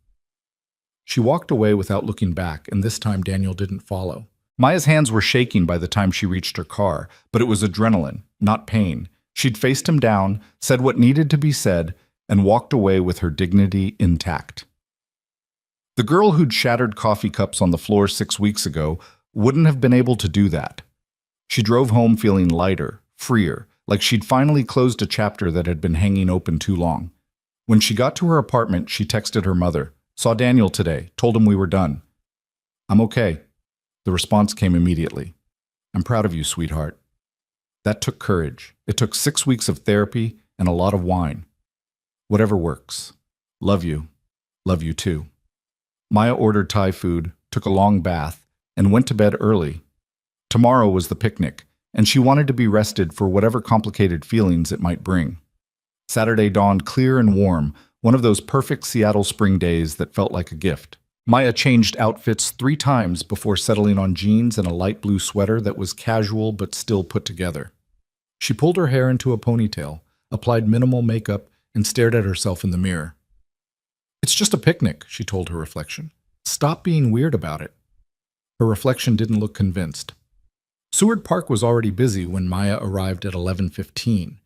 She walked away without looking back, and this time Daniel didn't follow. Maya's hands were shaking by the time she reached her car, but it was adrenaline, not pain. She'd faced him down, said what needed to be said, and walked away with her dignity intact. The girl who'd shattered coffee cups on the floor 6 weeks ago wouldn't have been able to do that. She drove home feeling lighter, freer, like she'd finally closed a chapter that had been hanging open too long. When she got to her apartment, she texted her mother. Saw Daniel today, told him we were done. I'm okay. The response came immediately. I'm proud of you, sweetheart. That took courage. It took 6 weeks of therapy and a lot of wine. Whatever works. Love you. Love you too. Maya ordered Thai food, took a long bath, and went to bed early. Tomorrow was the picnic, and she wanted to be rested for whatever complicated feelings it might bring. Saturday dawned clear and warm, one of those perfect Seattle spring days that felt like a gift. Maya changed outfits 3 times before settling on jeans and a light blue sweater that was casual but still put together. She pulled her hair into a ponytail, applied minimal makeup, and stared at herself in the mirror. "It's just a picnic," she told her reflection. "Stop being weird about it." Her reflection didn't look convinced. Seward Park was already busy when Maya arrived at 11:15.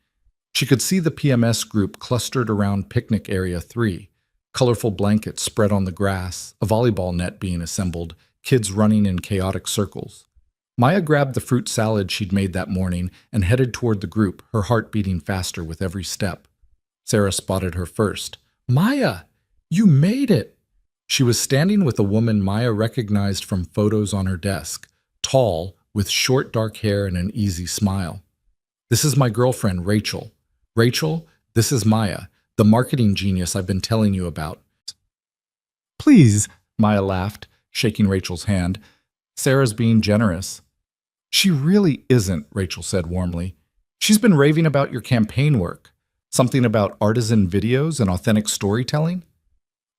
She could see the PMS group clustered around picnic area 3, colorful blankets spread on the grass, a volleyball net being assembled, kids running in chaotic circles. Maya grabbed the fruit salad she'd made that morning and headed toward the group, her heart beating faster with every step. Sarah spotted her first. "Maya, you made it!" She was standing with a woman Maya recognized from photos on her desk, tall, with short dark hair and an easy smile. "This is my girlfriend, Rachel. Rachel, this is Maya, the marketing genius I've been telling you about." "Please," Maya laughed, shaking Rachel's hand. "Sarah's being generous." "She really isn't," Rachel said warmly. "She's been raving about your campaign work. Something about artisan videos and authentic storytelling."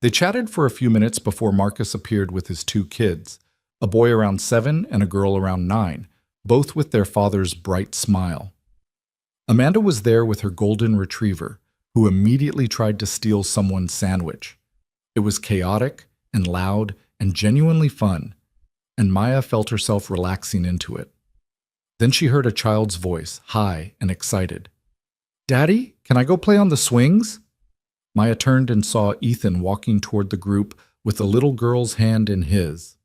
They chatted for a few minutes before Marcus appeared with his 2 kids, a boy around 7 and a girl around 9, both with their father's bright smile. Amanda was there with her golden retriever, who immediately tried to steal someone's sandwich. It was chaotic and loud and genuinely fun, and Maya felt herself relaxing into it. Then she heard a child's voice, high and excited. "Daddy, can I go play on the swings?" Maya turned and saw Ethan walking toward the group with the little girl's hand in his.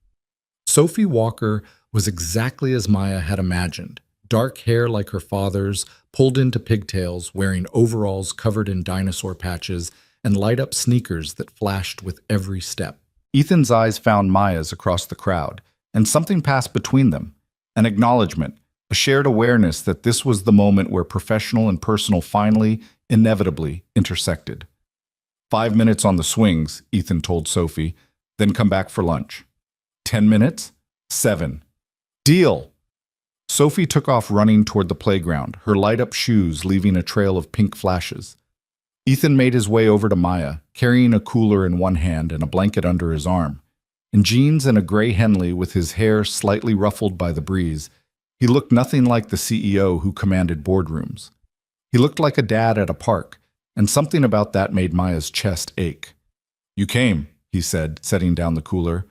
Sophie Walker was exactly as Maya had imagined. Dark hair like her father's, pulled into pigtails, wearing overalls covered in dinosaur patches, and light-up sneakers that flashed with every step. Ethan's eyes found Maya's across the crowd, and something passed between them. An acknowledgement, a shared awareness that this was the moment where professional and personal finally, inevitably, intersected. 5 minutes on the swings, Ethan told Sophie, then come back for lunch. 10 minutes? 7. Deal! Sophie took off running toward the playground, her light-up shoes leaving a trail of pink flashes. Ethan made his way over to Maya, carrying a cooler in one hand and a blanket under his arm. In jeans and a gray Henley with his hair slightly ruffled by the breeze, he looked nothing like the CEO who commanded boardrooms. He looked like a dad at a park, and something about that made Maya's chest ache. "You came," he said, setting down the cooler.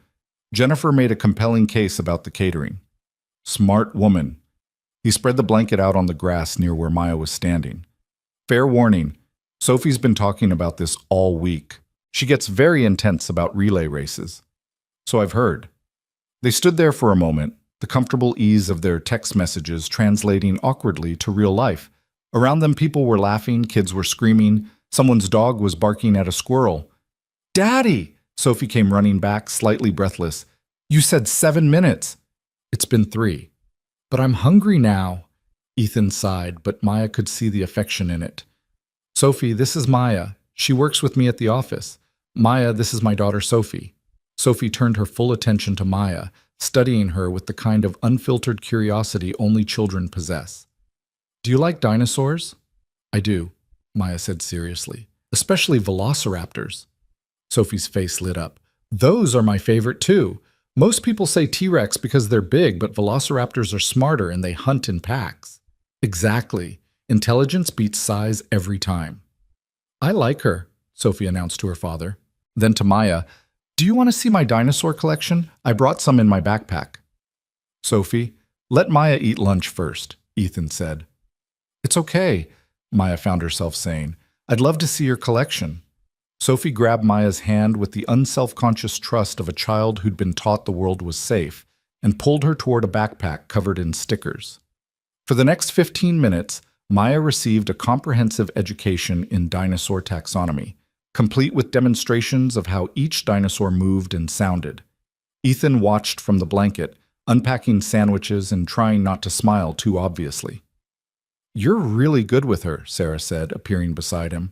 Jennifer made a compelling case about the catering. "Smart woman." He spread the blanket out on the grass near where Maya was standing. "Fair warning, Sophie's been talking about this all week. She gets very intense about relay races." "So I've heard." They stood there for a moment, the comfortable ease of their text messages translating awkwardly to real life. Around them, people were laughing, kids were screaming, someone's dog was barking at a squirrel. "Daddy!" Sophie came running back, slightly breathless. "You said 7 minutes." "It's been 3. But I'm hungry now." Ethan sighed, but Maya could see the affection in it. "Sophie, this is Maya. She works with me at the office. Maya, this is my daughter Sophie." Sophie turned her full attention to Maya, studying her with the kind of unfiltered curiosity only children possess. "Do you like dinosaurs?" "I do," Maya said seriously. "Especially velociraptors." Sophie's face lit up. "Those are my favorite too. Most people say T-Rex because they're big, but velociraptors are smarter and they hunt in packs." "Exactly. Intelligence beats size every time." "I like her," Sophie announced to her father. Then to Maya, "Do you want to see my dinosaur collection? I brought some in my backpack." "Sophie, let Maya eat lunch first," Ethan said. "It's okay," Maya found herself saying. "I'd love to see your collection." Sophie grabbed Maya's hand with the unself-conscious trust of a child who'd been taught the world was safe and pulled her toward a backpack covered in stickers. For the next 15 minutes, Maya received a comprehensive education in dinosaur taxonomy, complete with demonstrations of how each dinosaur moved and sounded. Ethan watched from the blanket, unpacking sandwiches and trying not to smile too obviously. "You're really good with her," Sarah said, appearing beside him.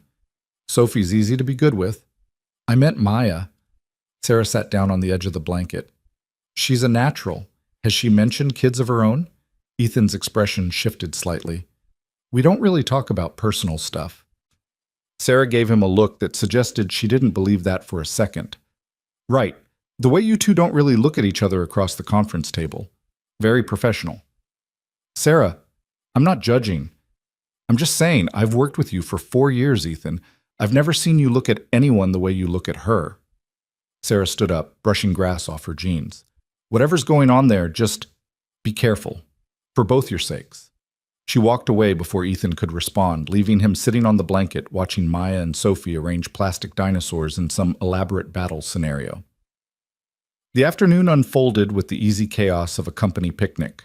"Sophie's easy to be good with." "I meant Maya." Sarah sat down on the edge of the blanket. "She's a natural. Has she mentioned kids of her own?" Ethan's expression shifted slightly. "We don't really talk about personal stuff." Sarah gave him a look that suggested she didn't believe that for a second. "Right. The way you two don't really look at each other across the conference table. Very professional. Sarah, I'm not judging. I'm just saying, I've worked with you for 4 years, Ethan. I've never seen you look at anyone the way you look at her. Sarah stood up, brushing grass off her jeans. Whatever's going on there, just be careful. For both your sakes. She walked away before Ethan could respond, leaving him sitting on the blanket watching Maya and Sophie arrange plastic dinosaurs in some elaborate battle scenario. The afternoon unfolded with the easy chaos of a company picnic.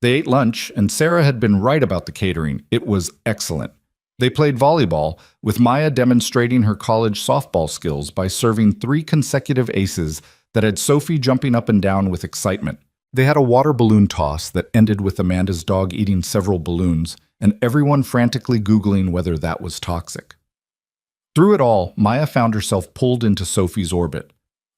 They ate lunch, and Sarah had been right about the catering. It was excellent. They played volleyball, with Maya demonstrating her college softball skills by serving 3 consecutive aces that had Sophie jumping up and down with excitement. They had a water balloon toss that ended with Amanda's dog eating several balloons, and everyone frantically Googling whether that was toxic. Through it all, Maya found herself pulled into Sophie's orbit.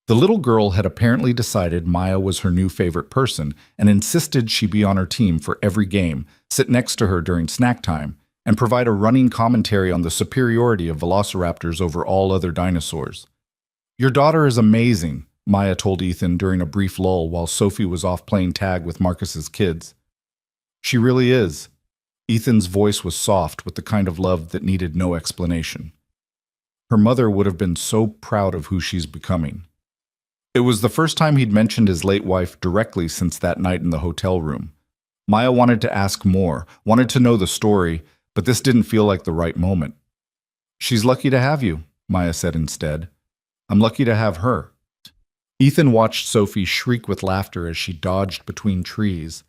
The little girl had apparently decided Maya was her new favorite person and insisted she be on her team for every game, sit next to her during snack time, and provide a running commentary on the superiority of velociraptors over all other dinosaurs. "Your daughter is amazing," Maya told Ethan during a brief lull while Sophie was off playing tag with Marcus's kids. "She really is." Ethan's voice was soft with the kind of love that needed no explanation. Her mother would have been so proud of who she's becoming. It was the first time he'd mentioned his late wife directly since that night in the hotel room. Maya wanted to ask more, wanted to know the story, but this didn't feel like the right moment. "She's lucky to have you," Maya said instead. "I'm lucky to have her." Ethan watched Sophie shriek with laughter as she dodged between trees.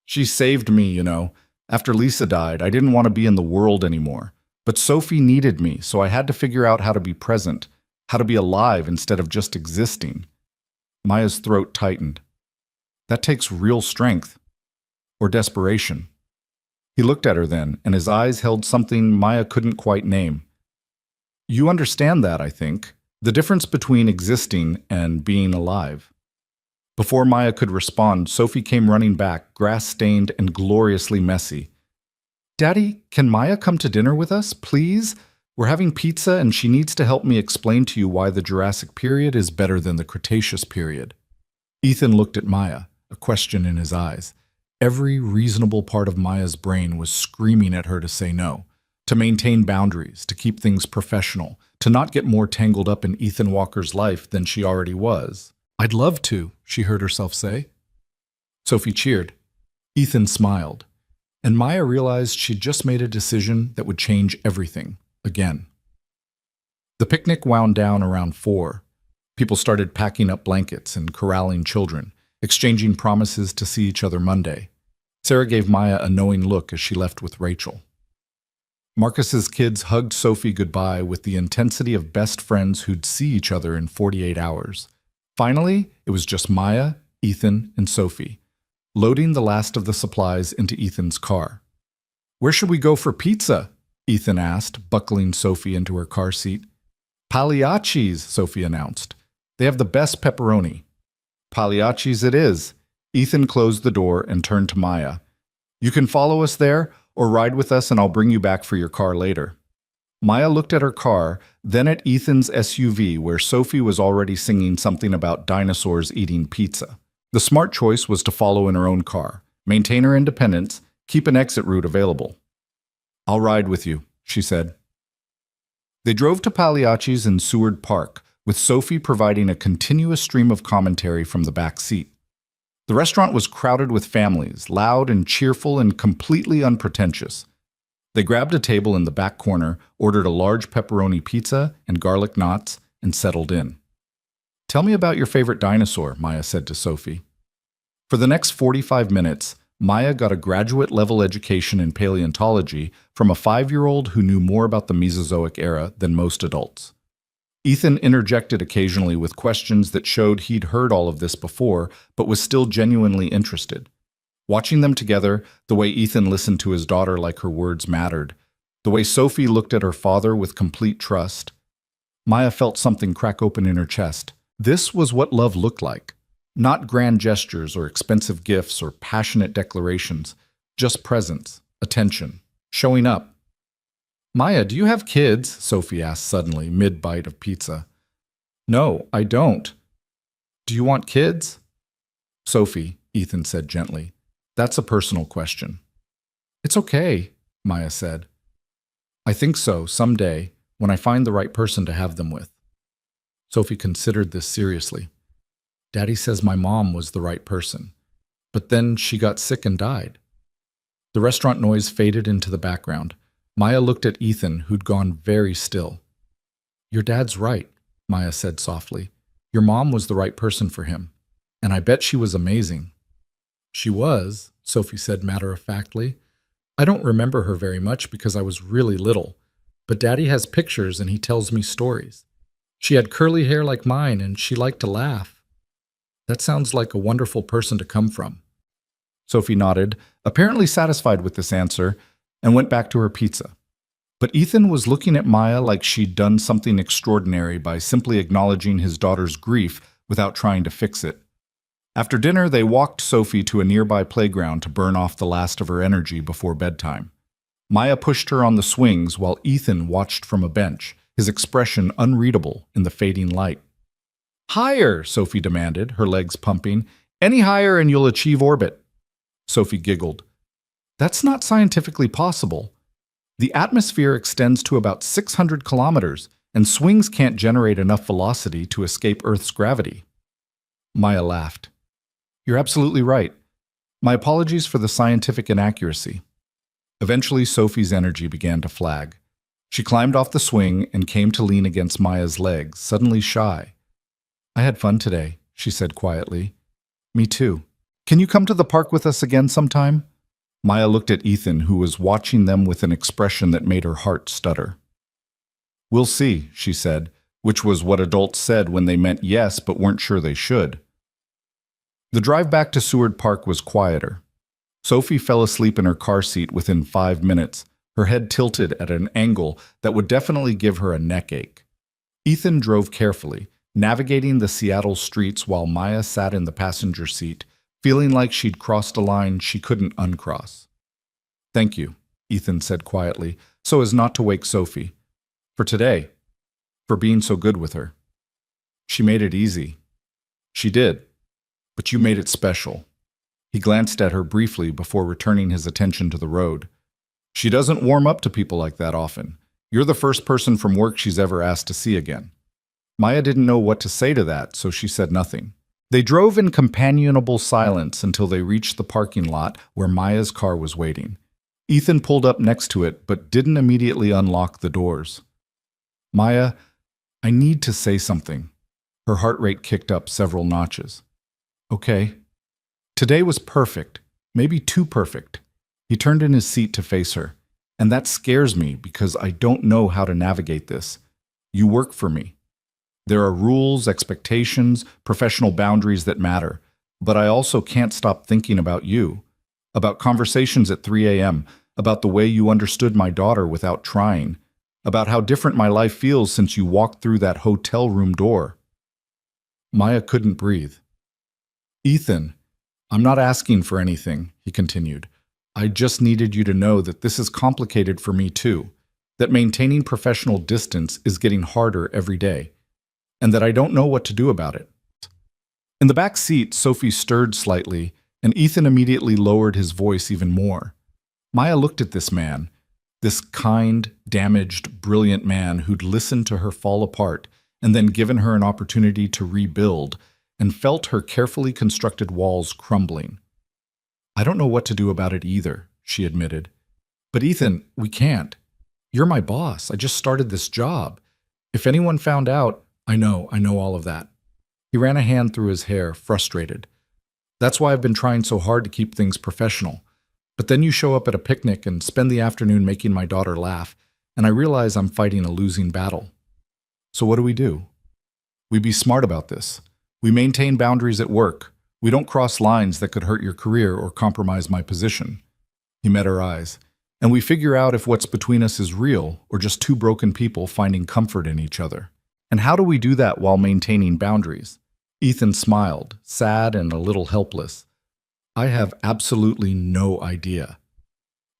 "She saved me, you know. After Lisa died, I didn't want to be in the world anymore. But Sophie needed me, so I had to figure out how to be present, how to be alive instead of just existing." Maya's throat tightened. "That takes real strength. Or desperation." He looked at her then, and his eyes held something Maya couldn't quite name. "You understand that, I think. The difference between existing and being alive." Before Maya could respond, Sophie came running back, grass-stained and gloriously messy. "Daddy, can Maya come to dinner with us, please? We're having pizza and she needs to help me explain to you why the Jurassic period is better than the Cretaceous period." Ethan looked at Maya, a question in his eyes. Every reasonable part of Maya's brain was screaming at her to say no, to maintain boundaries, to keep things professional, to not get more tangled up in Ethan Walker's life than she already was. "I'd love to," she heard herself say. Sophie cheered. Ethan smiled. And Maya realized she'd just made a decision that would change everything, again. The picnic wound down around 4. People started packing up blankets and corralling children, exchanging promises to see each other Monday. Sarah gave Maya a knowing look as she left with Rachel. Marcus's kids hugged Sophie goodbye with the intensity of best friends who'd see each other in 48 hours. Finally, it was just Maya, Ethan, and Sophie, loading the last of the supplies into Ethan's car. "Where should we go for pizza?" Ethan asked, buckling Sophie into her car seat. "Pagliacci's," Sophie announced. "They have the best pepperoni." "Pagliacci's it is." Ethan closed the door and turned to Maya. "You can follow us there, or ride with us and I'll bring you back for your car later." Maya looked at her car, then at Ethan's SUV where Sophie was already singing something about dinosaurs eating pizza. The smart choice was to follow in her own car, maintain her independence, keep an exit route available. "I'll ride with you," she said. They drove to Pagliacci's in Seward Park, with Sophie providing a continuous stream of commentary from the back seat. The restaurant was crowded with families, loud and cheerful and completely unpretentious. They grabbed a table in the back corner, ordered a large pepperoni pizza and garlic knots, and settled in. "Tell me about your favorite dinosaur," Maya said to Sophie. For the next 45 minutes, Maya got a graduate-level education in paleontology from a 5-year-old who knew more about the Mesozoic era than most adults. Ethan interjected occasionally with questions that showed he'd heard all of this before, but was still genuinely interested. Watching them together, the way Ethan listened to his daughter like her words mattered, the way Sophie looked at her father with complete trust, Maya felt something crack open in her chest. This was what love looked like. Not grand gestures or expensive gifts or passionate declarations, just presence, attention, showing up. "Maya, do you have kids?" Sophie asked suddenly, mid-bite of pizza. "No, I don't." Do you want kids? Sophie, Ethan said gently. That's a personal question. It's okay, Maya said. I think so, someday, when I find the right person to have them with. Sophie considered this seriously. Daddy says my mom was the right person, but then she got sick and died. The restaurant noise faded into the background. Maya looked at Ethan, who'd gone very still. Your dad's right, Maya said softly. Your mom was the right person for him, and I bet she was amazing. She was, Sophie said matter-of-factly. I don't remember her very much because I was really little, but Daddy has pictures and he tells me stories. She had curly hair like mine and she liked to laugh. That sounds like a wonderful person to come from. Sophie nodded, apparently satisfied with this answer, and went back to her pizza. But Ethan was looking at Maya like she'd done something extraordinary by simply acknowledging his daughter's grief without trying to fix it. After dinner, they walked Sophie to a nearby playground to burn off the last of her energy before bedtime. Maya pushed her on the swings while Ethan watched from a bench, his expression unreadable in the fading light. Higher, Sophie demanded, her legs pumping. Any higher and you'll achieve orbit. Sophie giggled. That's not scientifically possible. The atmosphere extends to about 600 kilometers, and swings can't generate enough velocity to escape Earth's gravity. Maya laughed. You're absolutely right. My apologies for the scientific inaccuracy. Eventually, Sophie's energy began to flag. She climbed off the swing and came to lean against Maya's legs, suddenly shy. I had fun today, she said quietly. Me too. Can you come to the park with us again sometime? Maya looked at Ethan, who was watching them with an expression that made her heart stutter. We'll see, she said, which was what adults said when they meant yes but weren't sure they should. The drive back to Seward Park was quieter. Sophie fell asleep in her car seat within 5 minutes, her head tilted at an angle that would definitely give her a neck ache. Ethan drove carefully, navigating the Seattle streets while Maya sat in the passenger seat, feeling like she'd crossed a line she couldn't uncross. Thank you, Ethan said quietly, so as not to wake Sophie. For today. For being so good with her. She made it easy. She did. But you made it special. He glanced at her briefly before returning his attention to the road. She doesn't warm up to people like that often. You're the first person from work she's ever asked to see again. Maya didn't know what to say to that, so she said nothing. They drove in companionable silence until they reached the parking lot where Maya's car was waiting. Ethan pulled up next to it, but didn't immediately unlock the doors. Maya, I need to say something. Her heart rate kicked up several notches. Okay. Today was perfect, maybe too perfect. He turned in his seat to face her. And that scares me because I don't know how to navigate this. You work for me. There are rules, expectations, professional boundaries that matter. But I also can't stop thinking about you. About conversations at 3 a.m., about the way you understood my daughter without trying. About how different my life feels since you walked through that hotel room door. Maya couldn't breathe. Ethan, I'm not asking for anything, he continued. I just needed you to know that this is complicated for me too, that maintaining professional distance is getting harder every day, and that I don't know what to do about it. In the back seat, Sophie stirred slightly, and Ethan immediately lowered his voice even more. Maya looked at this man, this kind, damaged, brilliant man who'd listened to her fall apart and then given her an opportunity to rebuild, and felt her carefully constructed walls crumbling. I don't know what to do about it either, she admitted. But Ethan, we can't. You're my boss. I just started this job. If anyone found out, I know all of that. He ran a hand through his hair, frustrated. That's why I've been trying so hard to keep things professional. But then you show up at a picnic and spend the afternoon making my daughter laugh, and I realize I'm fighting a losing battle. So what do? We be smart about this. We maintain boundaries at work. We don't cross lines that could hurt your career or compromise my position. He met her eyes. And we figure out if what's between us is real or just two broken people finding comfort in each other. And how do we do that while maintaining boundaries? Ethan smiled, sad and a little helpless. I have absolutely no idea.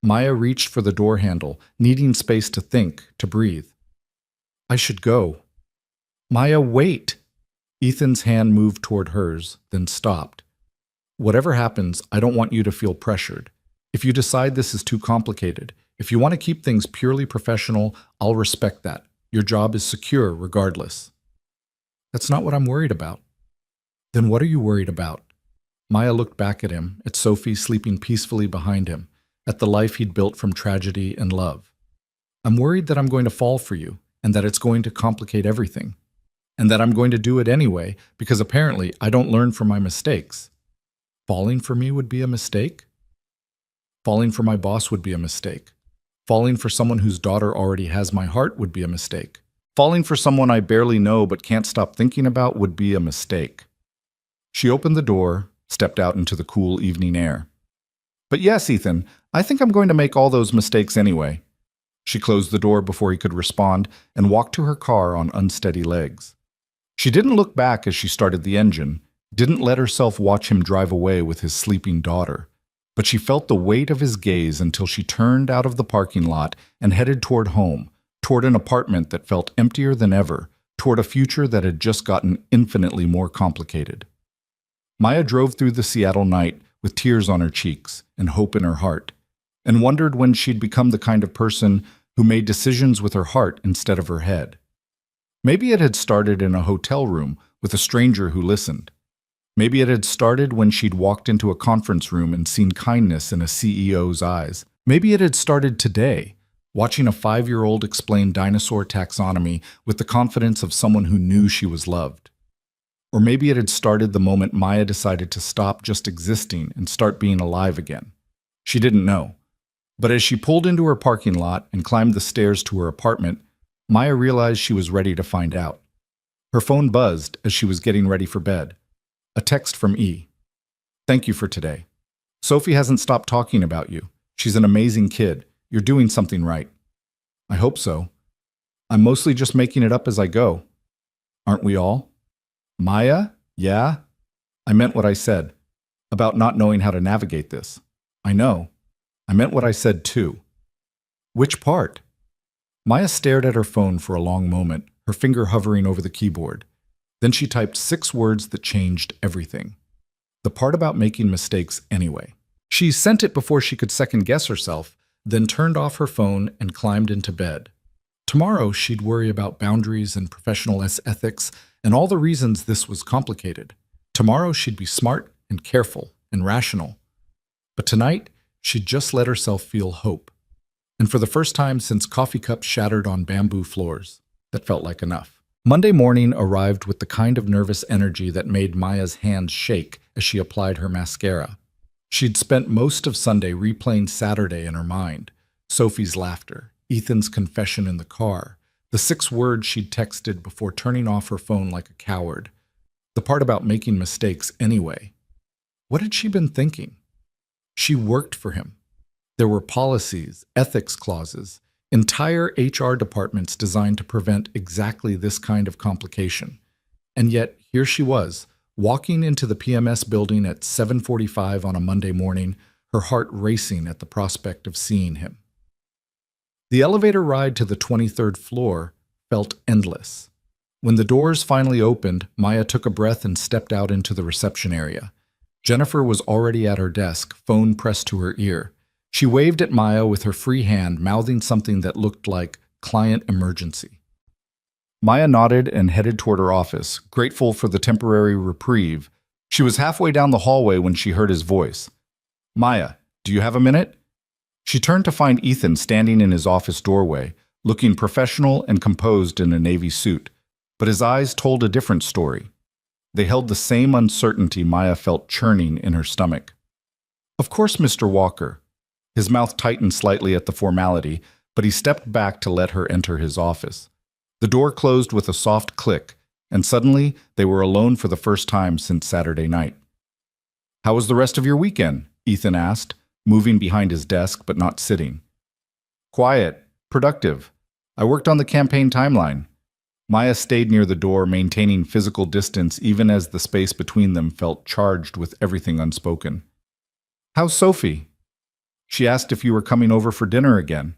Maya reached for the door handle, needing space to think, to breathe. I should go. Maya, wait. Ethan's hand moved toward hers, then stopped. Whatever happens, I don't want you to feel pressured. If you decide this is too complicated, if you want to keep things purely professional, I'll respect that. Your job is secure regardless. That's not what I'm worried about. Then what are you worried about? Maya looked back at him, at Sophie sleeping peacefully behind him, at the life he'd built from tragedy and love. I'm worried that I'm going to fall for you, and that it's going to complicate everything. And that I'm going to do it anyway, because apparently I don't learn from my mistakes. Falling for me would be a mistake? Falling for my boss would be a mistake. Falling for someone whose daughter already has my heart would be a mistake. Falling for someone I barely know but can't stop thinking about would be a mistake. She opened the door, stepped out into the cool evening air. But yes, Ethan, I think I'm going to make all those mistakes anyway. She closed the door before he could respond and walked to her car on unsteady legs. She didn't look back as she started the engine, didn't let herself watch him drive away with his sleeping daughter, but she felt the weight of his gaze until she turned out of the parking lot and headed toward home, toward an apartment that felt emptier than ever, toward a future that had just gotten infinitely more complicated. Maya drove through the Seattle night with tears on her cheeks and hope in her heart, and wondered when she'd become the kind of person who made decisions with her heart instead of her head. Maybe it had started in a hotel room with a stranger who listened. Maybe it had started when she'd walked into a conference room and seen kindness in a CEO's eyes. Maybe it had started today, watching a 5-year-old explain dinosaur taxonomy with the confidence of someone who knew she was loved. Or maybe it had started the moment Maya decided to stop just existing and start being alive again. She didn't know. But as she pulled into her parking lot and climbed the stairs to her apartment, Maya realized she was ready to find out. Her phone buzzed as she was getting ready for bed. A text from E. Thank you for today. Sophie hasn't stopped talking about you. She's an amazing kid. You're doing something right. I hope so. I'm mostly just making it up as I go. Aren't we all? Maya? Yeah? I meant what I said. About not knowing how to navigate this. I know. I meant what I said too. Which part? Maya stared at her phone for a long moment, her finger hovering over the keyboard. Then she typed 6 words that changed everything. The part about making mistakes anyway. She sent it before she could second-guess herself, then turned off her phone and climbed into bed. Tomorrow she'd worry about boundaries and professional ethics and all the reasons this was complicated. Tomorrow she'd be smart and careful and rational. But tonight, she'd just let herself feel hope. And for the first time since coffee cups shattered on bamboo floors, that felt like enough. Monday morning arrived with the kind of nervous energy that made Maya's hands shake as she applied her mascara. She'd spent most of Sunday replaying Saturday in her mind. Sophie's laughter, Ethan's confession in the car, the 6 words she'd texted before turning off her phone like a coward, the part about making mistakes anyway. What had she been thinking? She worked for him. There were policies, ethics clauses, entire HR departments designed to prevent exactly this kind of complication. And yet, here she was, walking into the PMS building at 7:45 on a Monday morning, her heart racing at the prospect of seeing him. The elevator ride to the 23rd floor felt endless. When the doors finally opened, Maya took a breath and stepped out into the reception area. Jennifer was already at her desk, phone pressed to her ear. She waved at Maya with her free hand, mouthing something that looked like client emergency. Maya nodded and headed toward her office, grateful for the temporary reprieve. She was halfway down the hallway when she heard his voice. Maya, do you have a minute? She turned to find Ethan standing in his office doorway, looking professional and composed in a navy suit. But his eyes told a different story. They held the same uncertainty Maya felt churning in her stomach. Of course, Mr. Walker. His mouth tightened slightly at the formality, but he stepped back to let her enter his office. The door closed with a soft click, and suddenly they were alone for the first time since Saturday night. How was the rest of your weekend? Ethan asked, moving behind his desk but not sitting. Quiet, productive. I worked on the campaign timeline. Maya stayed near the door, maintaining physical distance even as the space between them felt charged with everything unspoken. How's Sophie? She asked if you were coming over for dinner again.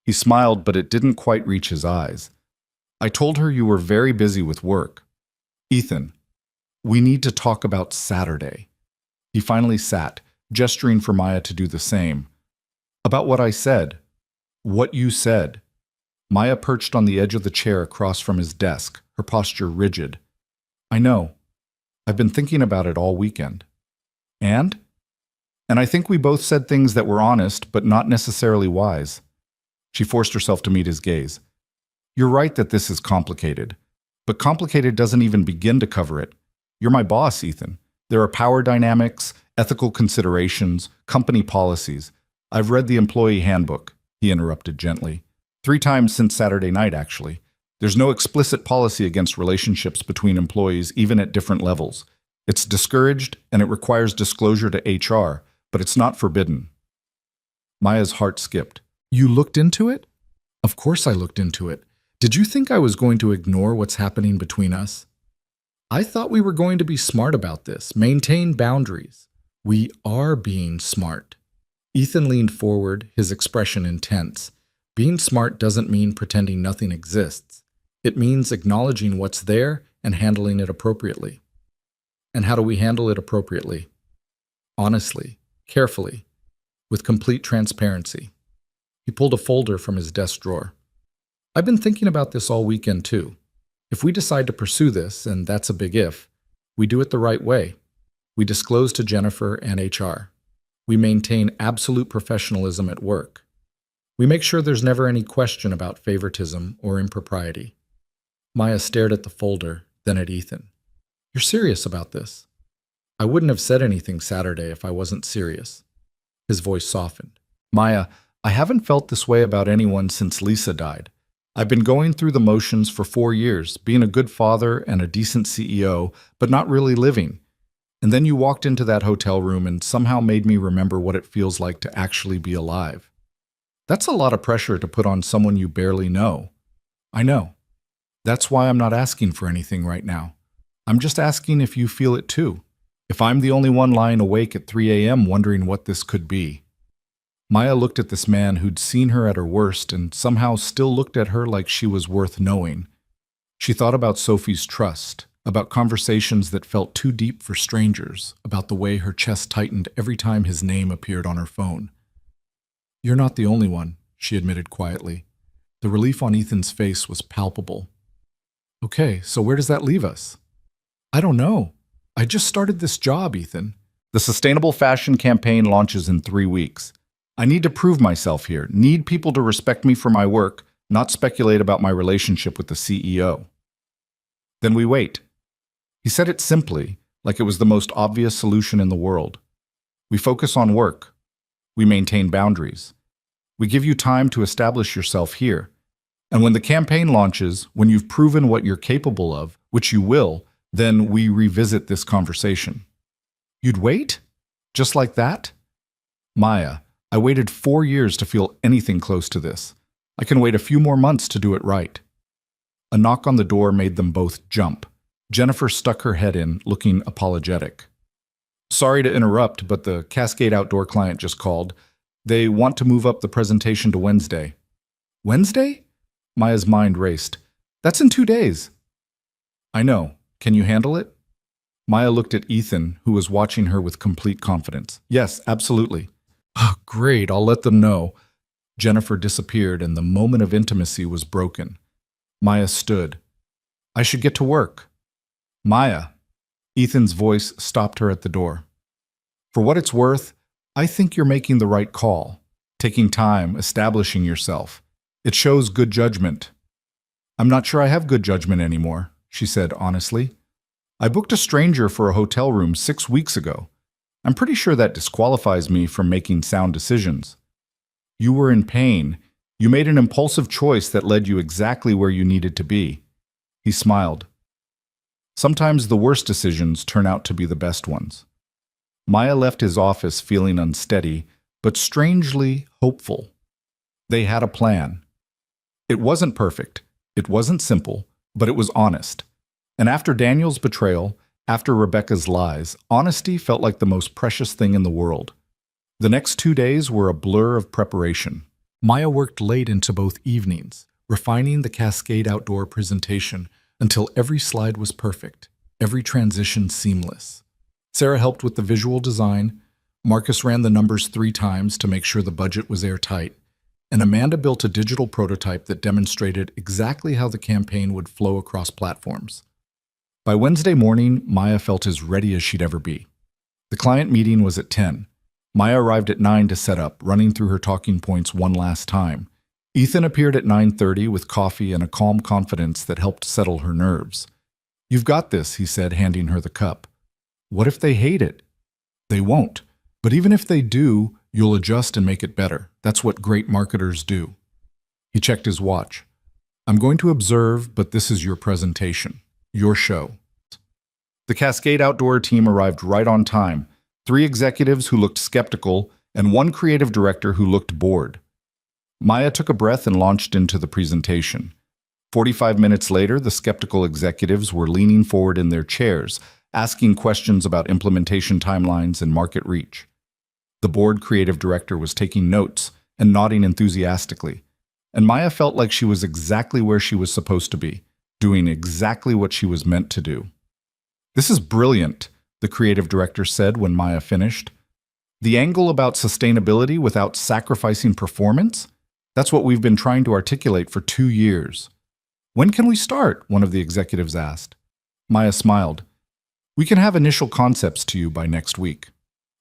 He smiled, but it didn't quite reach his eyes. I told her you were very busy with work. Ethan, we need to talk about Saturday. He finally sat, gesturing for Maya to do the same. About what I said. What you said. Maya perched on the edge of the chair across from his desk, her posture rigid. I know. I've been thinking about it all weekend. And? And I think we both said things that were honest, but not necessarily wise. She forced herself to meet his gaze. You're right that this is complicated. But complicated doesn't even begin to cover it. You're my boss, Ethan. There are power dynamics, ethical considerations, company policies. I've read the employee handbook, he interrupted gently. 3 times since Saturday night, actually. There's no explicit policy against relationships between employees, even at different levels. It's discouraged, and it requires disclosure to HR, but it's not forbidden. Maya's heart skipped. You looked into it? Of course I looked into it. Did you think I was going to ignore what's happening between us? I thought we were going to be smart about this, maintain boundaries. We are being smart. Ethan leaned forward, his expression intense. Being smart doesn't mean pretending nothing exists. It means acknowledging what's there and handling it appropriately. And how do we handle it appropriately? Honestly, carefully, with complete transparency. He pulled a folder from his desk drawer. I've been thinking about this all weekend too. If we decide to pursue this, and that's a big if, we do it the right way. We disclose to Jennifer and HR. We maintain absolute professionalism at work. We make sure there's never any question about favoritism or impropriety. Maya stared at the folder, then at Ethan. You're serious about this? I wouldn't have said anything Saturday if I wasn't serious. His voice softened. Maya, I haven't felt this way about anyone since Lisa died. I've been going through the motions for 4 years, being a good father and a decent CEO, but not really living. And then you walked into that hotel room and somehow made me remember what it feels like to actually be alive. That's a lot of pressure to put on someone you barely know. I know. That's why I'm not asking for anything right now. I'm just asking if you feel it too. If I'm the only one lying awake at 3 a.m. wondering what this could be. Maya looked at this man who'd seen her at her worst and somehow still looked at her like she was worth knowing. She thought about Sophie's trust, about conversations that felt too deep for strangers, about the way her chest tightened every time his name appeared on her phone. You're not the only one, she admitted quietly. The relief on Ethan's face was palpable. Okay, so where does that leave us? I don't know. I just started this job, Ethan. The sustainable fashion campaign launches in 3 weeks. I need to prove myself here, need people to respect me for my work, not speculate about my relationship with the CEO. Then we wait. He said it simply, like it was the most obvious solution in the world. We focus on work. We maintain boundaries. We give you time to establish yourself here. And when the campaign launches, when you've proven what you're capable of, which you will, then we revisit this conversation. You'd wait? Just like that? Maya, I waited 4 years to feel anything close to this. I can wait a few more months to do it right. A knock on the door made them both jump. Jennifer stuck her head in, looking apologetic. Sorry to interrupt, but the Cascade Outdoor client just called. They want to move up the presentation to Wednesday. Wednesday? Maya's mind raced. That's in 2 days. I know. Can you handle it? Maya looked at Ethan, who was watching her with complete confidence. Yes, absolutely. Oh, great, I'll let them know. Jennifer disappeared and the moment of intimacy was broken. Maya stood. I should get to work. Maya. Ethan's voice stopped her at the door. For what it's worth, I think you're making the right call. Taking time, establishing yourself. It shows good judgment. I'm not sure I have good judgment anymore, she said honestly. I booked a stranger for a hotel room 6 weeks ago. I'm pretty sure that disqualifies me from making sound decisions. You were in pain. You made an impulsive choice that led you exactly where you needed to be. He smiled. Sometimes the worst decisions turn out to be the best ones. Maya left his office feeling unsteady, but strangely hopeful. They had a plan. It wasn't perfect. It wasn't simple, but it was honest. And after Daniel's betrayal, after Rebecca's lies, honesty felt like the most precious thing in the world. The next 2 days were a blur of preparation. Maya worked late into both evenings, refining the Cascade Outdoor presentation until every slide was perfect. every transition seamless. Sarah helped with the visual design, Marcus ran the numbers 3 times to make sure the budget was airtight, and Amanda built a digital prototype that demonstrated exactly how the campaign would flow across platforms. By Wednesday morning, Maya felt as ready as she'd ever be. The client meeting was at 10. Maya arrived at 9 to set up, running through her talking points one last time. Ethan appeared at 9:30 with coffee and a calm confidence that helped settle her nerves. "You've got this," he said, handing her the cup. "What if they hate it?" "They won't. But even if they do, you'll adjust and make it better. That's what great marketers do." He checked his watch. "I'm going to observe, but this is your presentation. Your show." The Cascade Outdoor team arrived right on time. 3 executives who looked skeptical and 1 creative director who looked bored. Maya took a breath and launched into the presentation. 45 minutes later, the skeptical executives were leaning forward in their chairs, asking questions about implementation timelines and market reach. The board creative director was taking notes and nodding enthusiastically, and Maya felt like she was exactly where she was supposed to be, doing exactly what she was meant to do. "This is brilliant," the creative director said when Maya finished. "The angle about sustainability without sacrificing performance? That's what we've been trying to articulate for 2 years. When can we start?" one of the executives asked. Maya smiled. "We can have initial concepts to you by next week."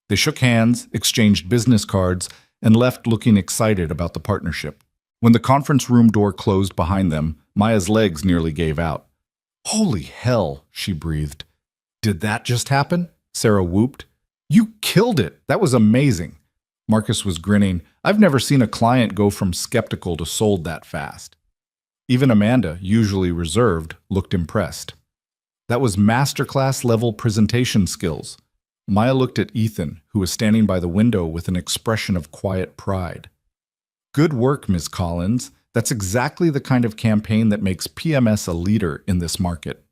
They shook hands, exchanged business cards, and left looking excited about the partnership. When the conference room door closed behind them, Maya's legs nearly gave out. "Holy hell," she breathed. "Did that just happen?" Sarah whooped. "You killed it! That was amazing." Marcus was grinning. "I've never seen a client go from skeptical to sold that fast." Even Amanda, usually reserved, looked impressed. That was masterclass level presentation skills. Maya looked at Ethan, who was standing by the window with an expression of quiet pride. "Good work, Ms. Collins. That's exactly the kind of campaign that makes PMS a leader in this market."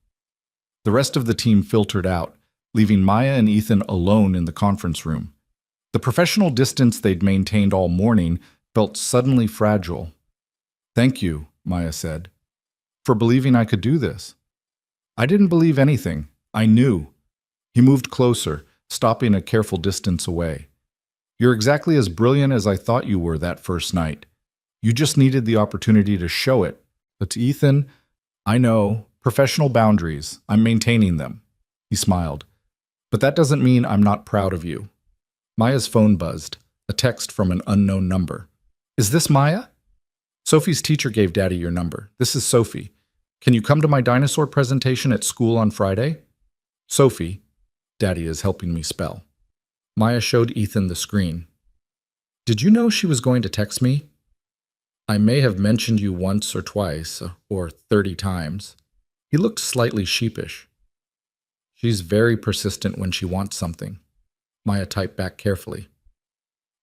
The rest of the team filtered out, leaving Maya and Ethan alone in the conference room. The professional distance they'd maintained all morning felt suddenly fragile. "Thank you," Maya said, "for believing I could do this." "I didn't believe anything. I knew." He moved closer, stopping a careful distance away. "You're exactly as brilliant as I thought you were that first night. You just needed the opportunity to show it." But to Ethan, "I know, professional boundaries. I'm maintaining them." He smiled. "But that doesn't mean I'm not proud of you." Maya's phone buzzed, a text from an unknown number. "Is this Maya?" "Sophie's teacher gave Daddy your number. This is Sophie. Can you come to my dinosaur presentation at school on Friday?" "Sophie. Daddy is helping me spell." Maya showed Ethan the screen. "Did you know she was going to text me? I may have mentioned you once or twice, or 30 times. He looked slightly sheepish. "She's very persistent when she wants something." Maya typed back carefully.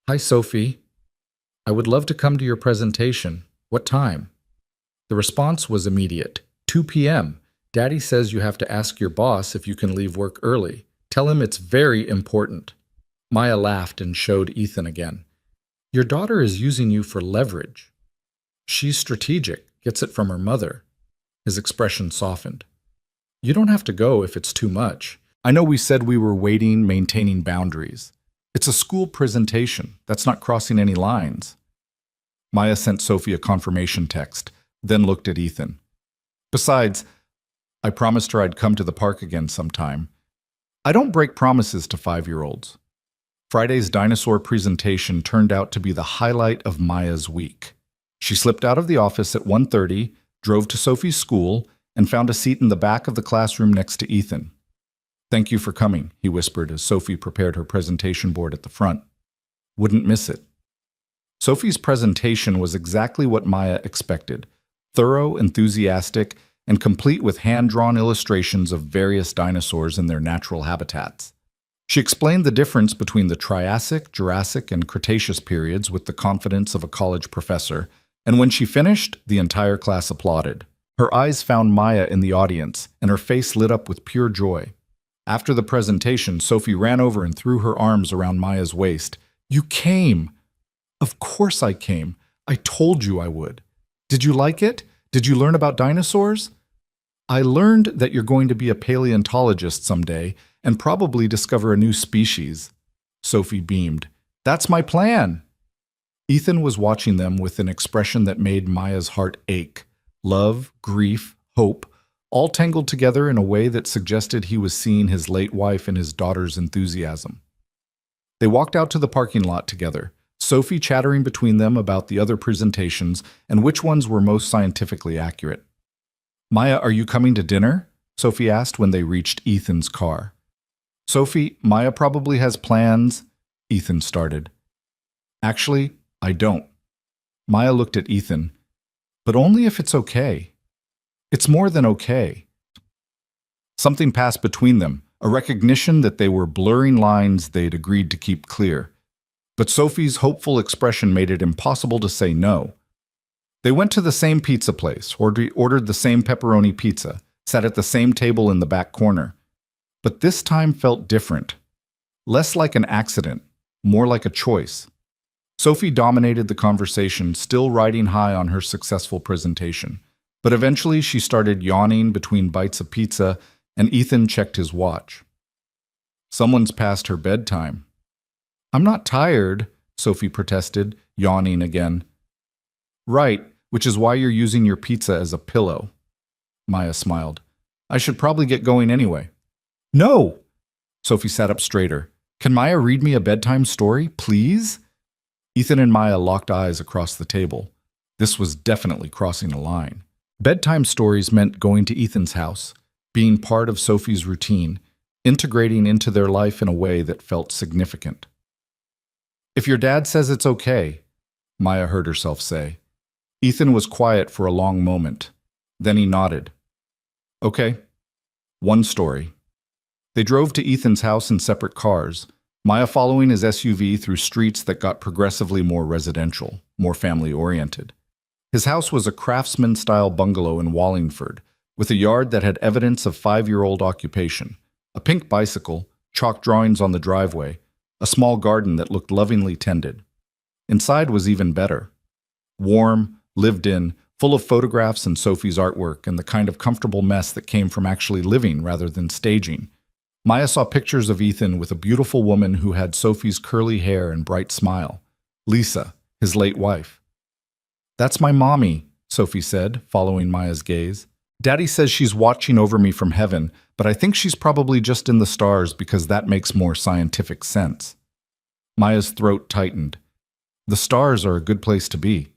"Hi, Sophie. I would love to come to your presentation. What time?" The response was immediate. 2 p.m. "Daddy says you have to ask your boss if you can leave work early. Tell him it's very important." Maya laughed and showed Ethan again. "Your daughter is using you for leverage. She's strategic, gets it from her mother." His expression softened. "You don't have to go if it's too much. I know we said we were waiting, maintaining boundaries. It's a school presentation. That's not crossing any lines." Maya sent Sophie a confirmation text, then looked at Ethan. "Besides, I promised her I'd come to the park again sometime. I don't break promises to 5-year-olds. Friday's dinosaur presentation turned out to be the highlight of Maya's week. She slipped out of the office at 1:30, drove to Sophie's school, and found a seat in the back of the classroom next to Ethan. "Thank you for coming," he whispered as Sophie prepared her presentation board at the front. "Wouldn't miss it." Sophie's presentation was exactly what Maya expected: thorough, enthusiastic, and complete with hand-drawn illustrations of various dinosaurs in their natural habitats. She explained the difference between the Triassic, Jurassic, and Cretaceous periods with the confidence of a college professor, and when she finished, the entire class applauded. Her eyes found Maya in the audience, and her face lit up with pure joy. After the presentation, Sophie ran over and threw her arms around Maya's waist. "You came!" "Of course I came. I told you I would. Did you like it? Did you learn about dinosaurs?" I learned that you're going to be a paleontologist someday and probably discover a new species. Sophie beamed. That's my plan. Ethan was watching them with an expression that made Maya's heart ache. Love, grief, hope, all tangled together in a way that suggested he was seeing his late wife and his daughter's enthusiasm. They walked out to the parking lot together, Sophie chattering between them about the other presentations and which ones were most scientifically accurate. Maya, are you coming to dinner? Sophie asked when they reached Ethan's car. Sophie, Maya probably has plans, Ethan started. Actually, I don't. Maya looked at Ethan. But only if it's okay. It's more than okay. Something passed between them, a recognition that they were blurring lines they'd agreed to keep clear. But Sophie's hopeful expression made it impossible to say no. They went to the same pizza place, ordered the same pepperoni pizza, sat at the same table in the back corner. But this time felt different. Less like an accident, more like a choice. Sophie dominated the conversation, still riding high on her successful presentation. But eventually she started yawning between bites of pizza, and Ethan checked his watch. Someone's past her bedtime. I'm not tired, Sophie protested, yawning again. Right, which is why you're using your pizza as a pillow. Maya smiled. I should probably get going anyway. No! Sophie sat up straighter. Can Maya read me a bedtime story, please? Ethan and Maya locked eyes across the table. This was definitely crossing a line. Bedtime stories meant going to Ethan's house, being part of Sophie's routine, integrating into their life in a way that felt significant. If your dad says it's okay, Maya heard herself say. Ethan was quiet for a long moment. Then he nodded. Okay. One story. They drove to Ethan's house in separate cars, Maya following his SUV through streets that got progressively more residential, more family-oriented. His house was a craftsman-style bungalow in Wallingford, with a yard that had evidence of 5-year-old occupation, a pink bicycle, chalk drawings on the driveway, a small garden that looked lovingly tended. Inside was even better. Warm, lived in, full of photographs and Sophie's artwork and the kind of comfortable mess that came from actually living rather than staging. Maya saw pictures of Ethan with a beautiful woman who had Sophie's curly hair and bright smile. Lisa, his late wife. That's my mommy, Sophie said, following Maya's gaze. Daddy says she's watching over me from heaven, but I think she's probably just in the stars because that makes more scientific sense. Maya's throat tightened. The stars are a good place to be.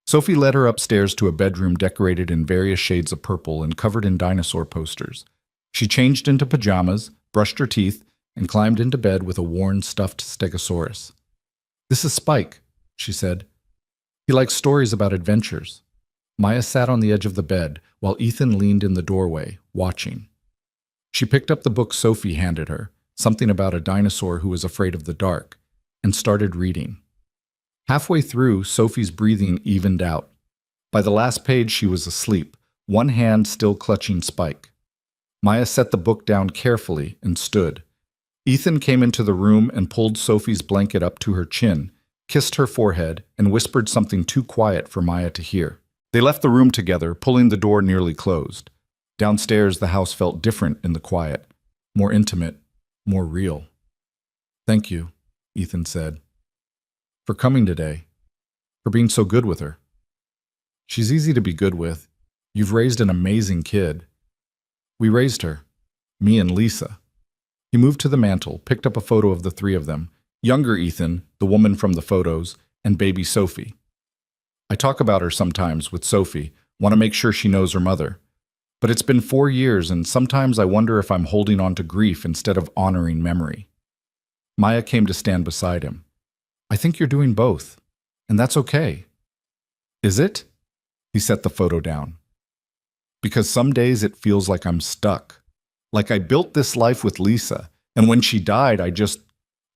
Sophie led her upstairs to a bedroom decorated in various shades of purple and covered in dinosaur posters. She changed into pajamas, brushed her teeth, and climbed into bed with a worn stuffed stegosaurus. This is Spike, she said. He likes stories about adventures. Maya sat on the edge of the bed, while Ethan leaned in the doorway, watching. She picked up the book Sophie handed her, something about a dinosaur who was afraid of the dark, and started reading. Halfway through, Sophie's breathing evened out. By the last page, she was asleep, one hand still clutching Spike. Maya set the book down carefully and stood. Ethan came into the room and pulled Sophie's blanket up to her chin, kissed her forehead, and whispered something too quiet for Maya to hear. They left the room together, pulling the door nearly closed. Downstairs, the house felt different in the quiet, more intimate, more real. Thank you, Ethan said, for coming today, for being so good with her. She's easy to be good with. You've raised an amazing kid. We raised her, me and Lisa. He moved to the mantel, picked up a photo of the three of them, younger Ethan, the woman from the photos, and baby Sophie. I talk about her sometimes with Sophie, want to make sure she knows her mother. But it's been 4 years, and sometimes I wonder if I'm holding on to grief instead of honoring memory. Maya came to stand beside him. I think you're doing both, and that's okay. Is it? He set the photo down. Because some days it feels like I'm stuck. Like I built this life with Lisa, and when she died, I just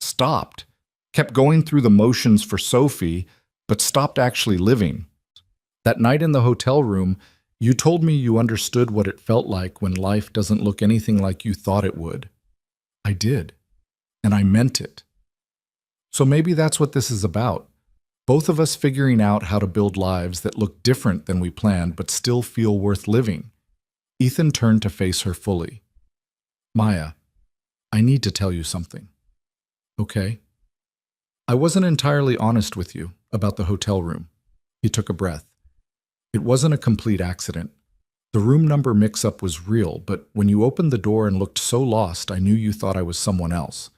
stopped. Kept going through the motions for Sophie, but stopped actually living. That night in the hotel room, you told me you understood what it felt like when life doesn't look anything like you thought it would. I did, and I meant it. So maybe that's what this is about. Both of us figuring out how to build lives that look different than we planned but still feel worth living. Ethan turned to face her fully. Maya, I need to tell you something. Okay? I wasn't entirely honest with you about the hotel room. He took a breath. It wasn't a complete accident. The room number mix-up was real, but when you opened the door and looked so lost, I knew you thought I was someone else.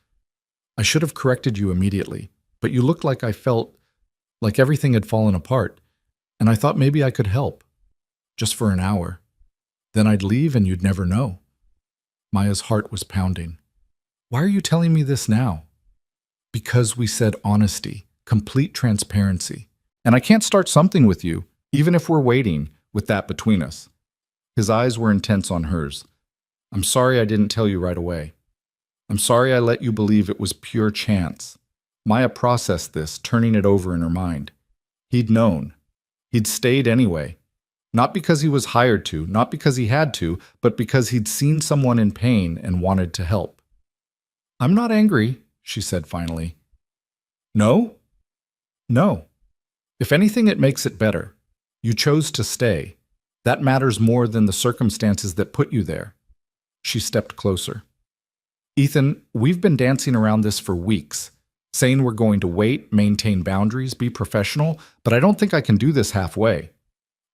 I should have corrected you immediately, but you looked like I felt like everything had fallen apart, and I thought maybe I could help. Just for an hour. Then I'd leave and you'd never know. Maya's heart was pounding. Why are you telling me this now? Because we said honesty, complete transparency. And I can't start something with you, even if we're waiting, with that between us. His eyes were intense on hers. I'm sorry I didn't tell you right away. I'm sorry I let you believe it was pure chance. Maya processed this, turning it over in her mind. He'd known. He'd stayed anyway. Not because he was hired to, not because he had to, but because he'd seen someone in pain and wanted to help. I'm not angry, she said finally. No? No. If anything, it makes it better. You chose to stay. That matters more than the circumstances that put you there. She stepped closer. Ethan, we've been dancing around this for weeks, saying we're going to wait, maintain boundaries, be professional, but I don't think I can do this halfway.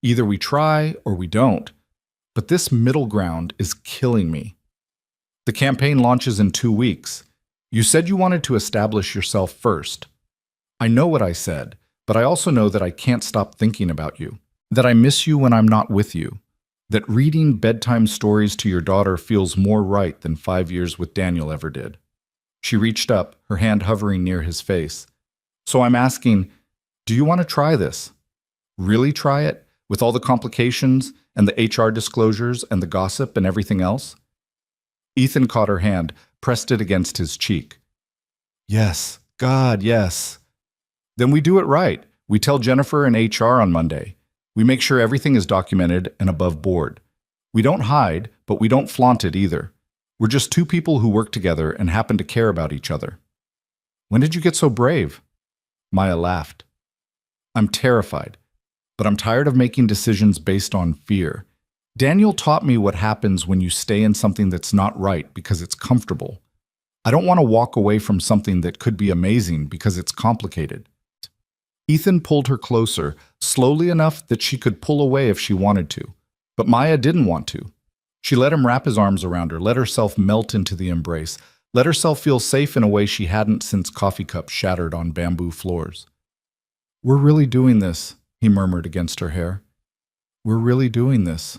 Either we try or we don't. But this middle ground is killing me. The campaign launches in 2 weeks. You said you wanted to establish yourself first. I know what I said, but I also know that I can't stop thinking about you. That I miss you when I'm not with you. That reading bedtime stories to your daughter feels more right than 5 years with Daniel ever did. She reached up, her hand hovering near his face. So I'm asking, do you want to try this? Really try it? With all the complications and the HR disclosures and the gossip and everything else? Ethan caught her hand, pressed it against his cheek. Yes, God, yes. Then we do it right. We tell Jennifer and HR on Monday. We make sure everything is documented and above board. We don't hide, but we don't flaunt it either. We're just two people who work together and happen to care about each other. When did you get so brave? Maya laughed. I'm terrified, but I'm tired of making decisions based on fear. Daniel taught me what happens when you stay in something that's not right because it's comfortable. I don't want to walk away from something that could be amazing because it's complicated. Ethan pulled her closer, slowly enough that she could pull away if she wanted to. But Maya didn't want to. She let him wrap his arms around her, let herself melt into the embrace, let herself feel safe in a way she hadn't since coffee cups shattered on bamboo floors. We're really doing this, he murmured against her hair. We're really doing this.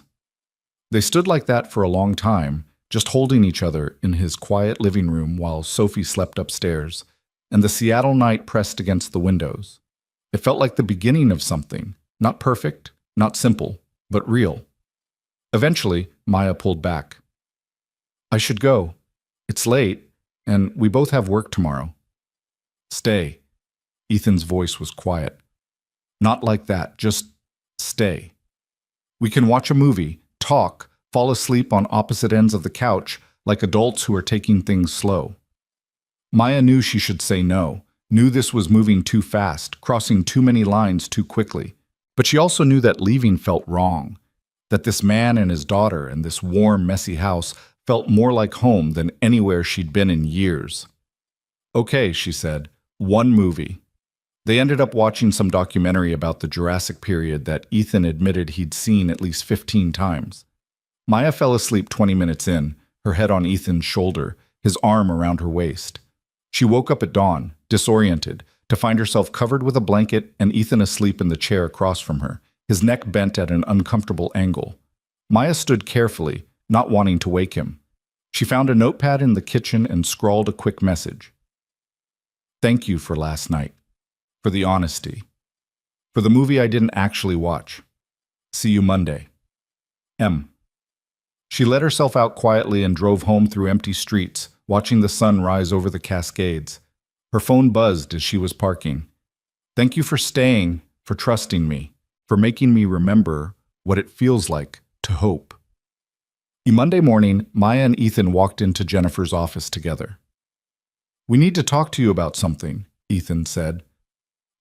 They stood like that for a long time, just holding each other in his quiet living room while Sophie slept upstairs, and the Seattle night pressed against the windows. It felt like the beginning of something, not perfect, not simple, but real. Eventually, Maya pulled back. I should go. It's late, and we both have work tomorrow. Stay. Ethan's voice was quiet. Not like that, just stay. We can watch a movie, talk, fall asleep on opposite ends of the couch like adults who are taking things slow. Maya knew she should say no, knew this was moving too fast, crossing too many lines too quickly. But she also knew that leaving felt wrong, that this man and his daughter and this warm, messy house felt more like home than anywhere she'd been in years. Okay, she said, one movie. They ended up watching some documentary about the Jurassic period that Ethan admitted he'd seen at least 15 times. Maya fell asleep 20 minutes in, her head on Ethan's shoulder, his arm around her waist. She woke up at dawn, disoriented, to find herself covered with a blanket and Ethan asleep in the chair across from her, his neck bent at an uncomfortable angle. Maya stood carefully, not wanting to wake him. She found a notepad in the kitchen and scrawled a quick message. Thank you for last night. For the honesty. For the movie I didn't actually watch. See you Monday. M. She let herself out quietly and drove home through empty streets, watching the sun rise over the Cascades. Her phone buzzed as she was parking. Thank you for staying, for trusting me, for making me remember what it feels like to hope. Monday morning, Maya and Ethan walked into Jennifer's office together. We need to talk to you about something, Ethan said.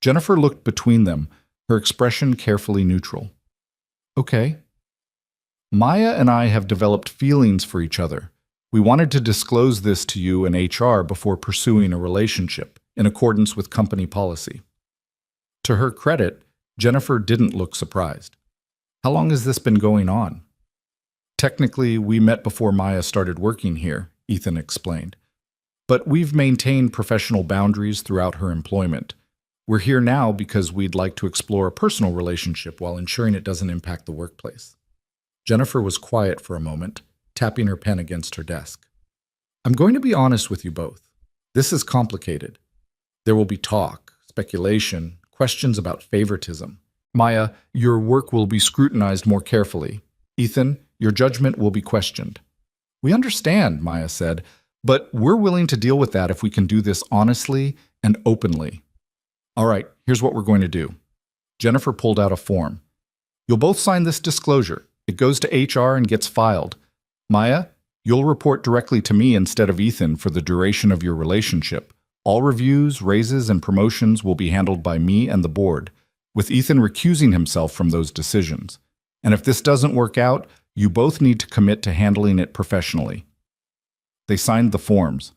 Jennifer looked between them, her expression carefully neutral. Okay. Maya and I have developed feelings for each other. We wanted to disclose this to you and HR before pursuing a relationship, in accordance with company policy. To her credit, Jennifer didn't look surprised. How long has this been going on? Technically, we met before Maya started working here, Ethan explained. But we've maintained professional boundaries throughout her employment. We're here now because we'd like to explore a personal relationship while ensuring it doesn't impact the workplace. Jennifer was quiet for a moment, tapping her pen against her desk. I'm going to be honest with you both. This is complicated. There will be talk, speculation, questions about favoritism. Maya, your work will be scrutinized more carefully. Ethan, your judgment will be questioned. We understand, Maya said, but we're willing to deal with that if we can do this honestly and openly. All right, here's what we're going to do. Jennifer pulled out a form. You'll both sign this disclosure. It goes to HR and gets filed. Maya, you'll report directly to me instead of Ethan for the duration of your relationship. All reviews, raises, and promotions will be handled by me and the board, with Ethan recusing himself from those decisions. And if this doesn't work out, you both need to commit to handling it professionally. They signed the forms.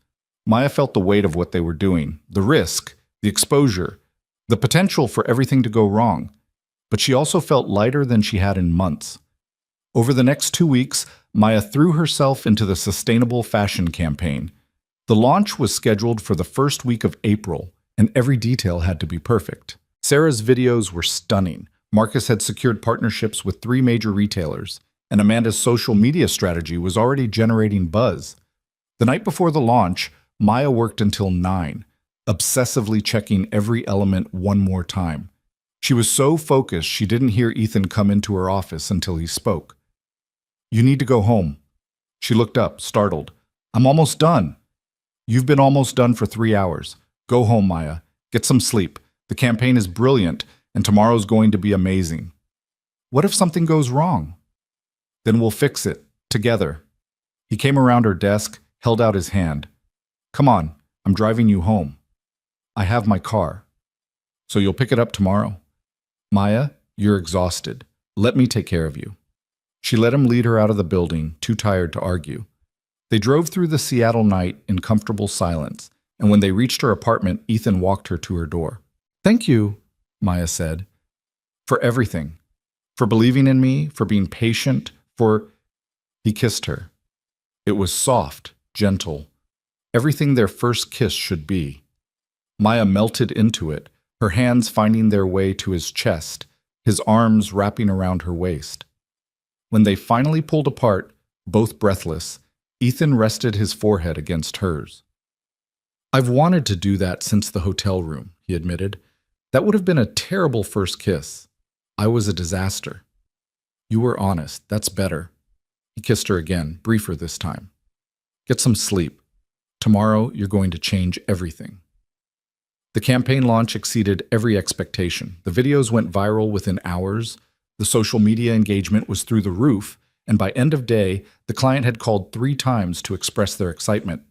Maya felt the weight of what they were doing, the risk, the exposure, the potential for everything to go wrong. But she also felt lighter than she had in months. Over the next 2 weeks, Maya threw herself into the sustainable fashion campaign. The launch was scheduled for the first week of April, and every detail had to be perfect. Sarah's videos were stunning. Marcus had secured partnerships with 3 major retailers, and Amanda's social media strategy was already generating buzz. The night before the launch, Maya worked until 9, obsessively checking every element one more time. She was so focused she didn't hear Ethan come into her office until he spoke. You need to go home. She looked up, startled. I'm almost done. You've been almost done for 3 hours. Go home, Maya. Get some sleep. The campaign is brilliant, and tomorrow's going to be amazing. What if something goes wrong? Then we'll fix it, together. He came around her desk, held out his hand. Come on, I'm driving you home. I have my car. So you'll pick it up tomorrow? Maya, you're exhausted. Let me take care of you. She let him lead her out of the building, too tired to argue. They drove through the Seattle night in comfortable silence, and when they reached her apartment, Ethan walked her to her door. Thank you, Maya said, for everything. For believing in me, for being patient, for... He kissed her. It was soft, gentle, everything their first kiss should be. Maya melted into it, her hands finding their way to his chest, his arms wrapping around her waist. When they finally pulled apart, both breathless, Ethan rested his forehead against hers. I've wanted to do that since the hotel room, he admitted. That would have been a terrible first kiss. I was a disaster. You were honest. That's better. He kissed her again, briefer this time. Get some sleep. Tomorrow, you're going to change everything. The campaign launch exceeded every expectation. The videos went viral within hours. The social media engagement was through the roof, and by end of day, the client had called 3 times to express their excitement.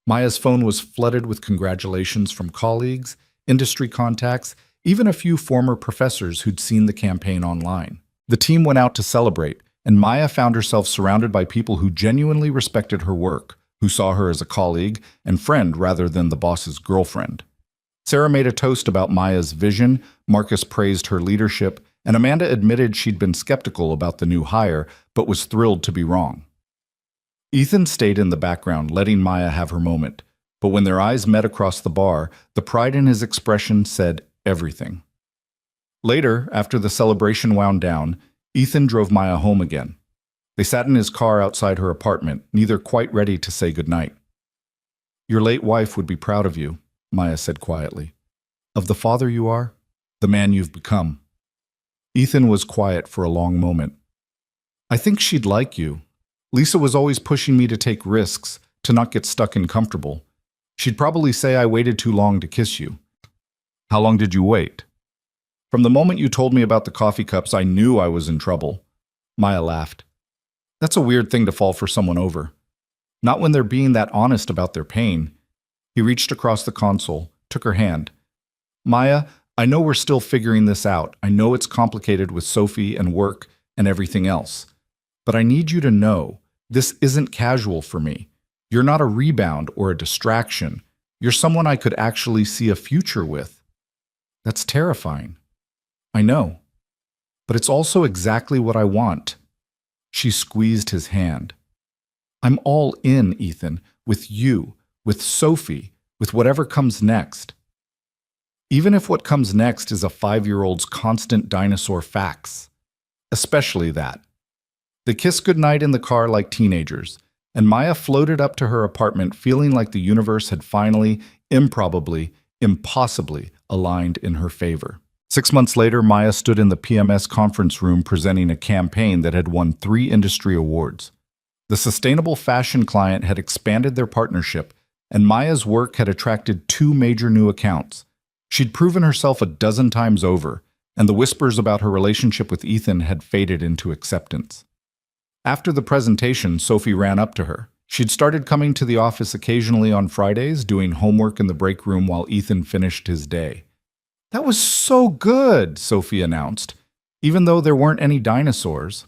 Maya's phone was flooded with congratulations from colleagues, industry contacts, even a few former professors who'd seen the campaign online. The team went out to celebrate, and Maya found herself surrounded by people who genuinely respected her work, who saw her as a colleague and friend rather than the boss's girlfriend. Sarah made a toast about Maya's vision, Marcus praised her leadership, and Amanda admitted she'd been skeptical about the new hire, but was thrilled to be wrong. Ethan stayed in the background, letting Maya have her moment, but when their eyes met across the bar, the pride in his expression said everything. Later, after the celebration wound down, Ethan drove Maya home again. They sat in his car outside her apartment, neither quite ready to say goodnight. Your late wife would be proud of you, Maya said quietly. Of the father you are, the man you've become. Ethan was quiet for a long moment. I think she'd like you. Lisa was always pushing me to take risks, to not get stuck and comfortable. She'd probably say I waited too long to kiss you. How long did you wait? From the moment you told me about the coffee cups, I knew I was in trouble. Maya laughed. That's a weird thing to fall for someone over. Not when they're being that honest about their pain. He reached across the console, took her hand. Maya, I know we're still figuring this out. I know it's complicated with Sophie and work and everything else. But I need you to know, this isn't casual for me. You're not a rebound or a distraction. You're someone I could actually see a future with. That's terrifying. I know. But it's also exactly what I want. She squeezed his hand. I'm all in, Ethan, with you, with Sophie, with whatever comes next. Even if what comes next is a 5-year-old's constant dinosaur facts. Especially that. They kissed goodnight in the car like teenagers, and Maya floated up to her apartment feeling like the universe had finally, improbably, impossibly aligned in her favor. 6 months later, Maya stood in the PMS conference room presenting a campaign that had won 3 industry awards. The sustainable fashion client had expanded their partnership, and Maya's work had attracted 2 major new accounts. She'd proven herself a dozen times over, and the whispers about her relationship with Ethan had faded into acceptance. After the presentation, Sophie ran up to her. She'd started coming to the office occasionally on Fridays, doing homework in the break room while Ethan finished his day. That was so good, Sophie announced, even though there weren't any dinosaurs.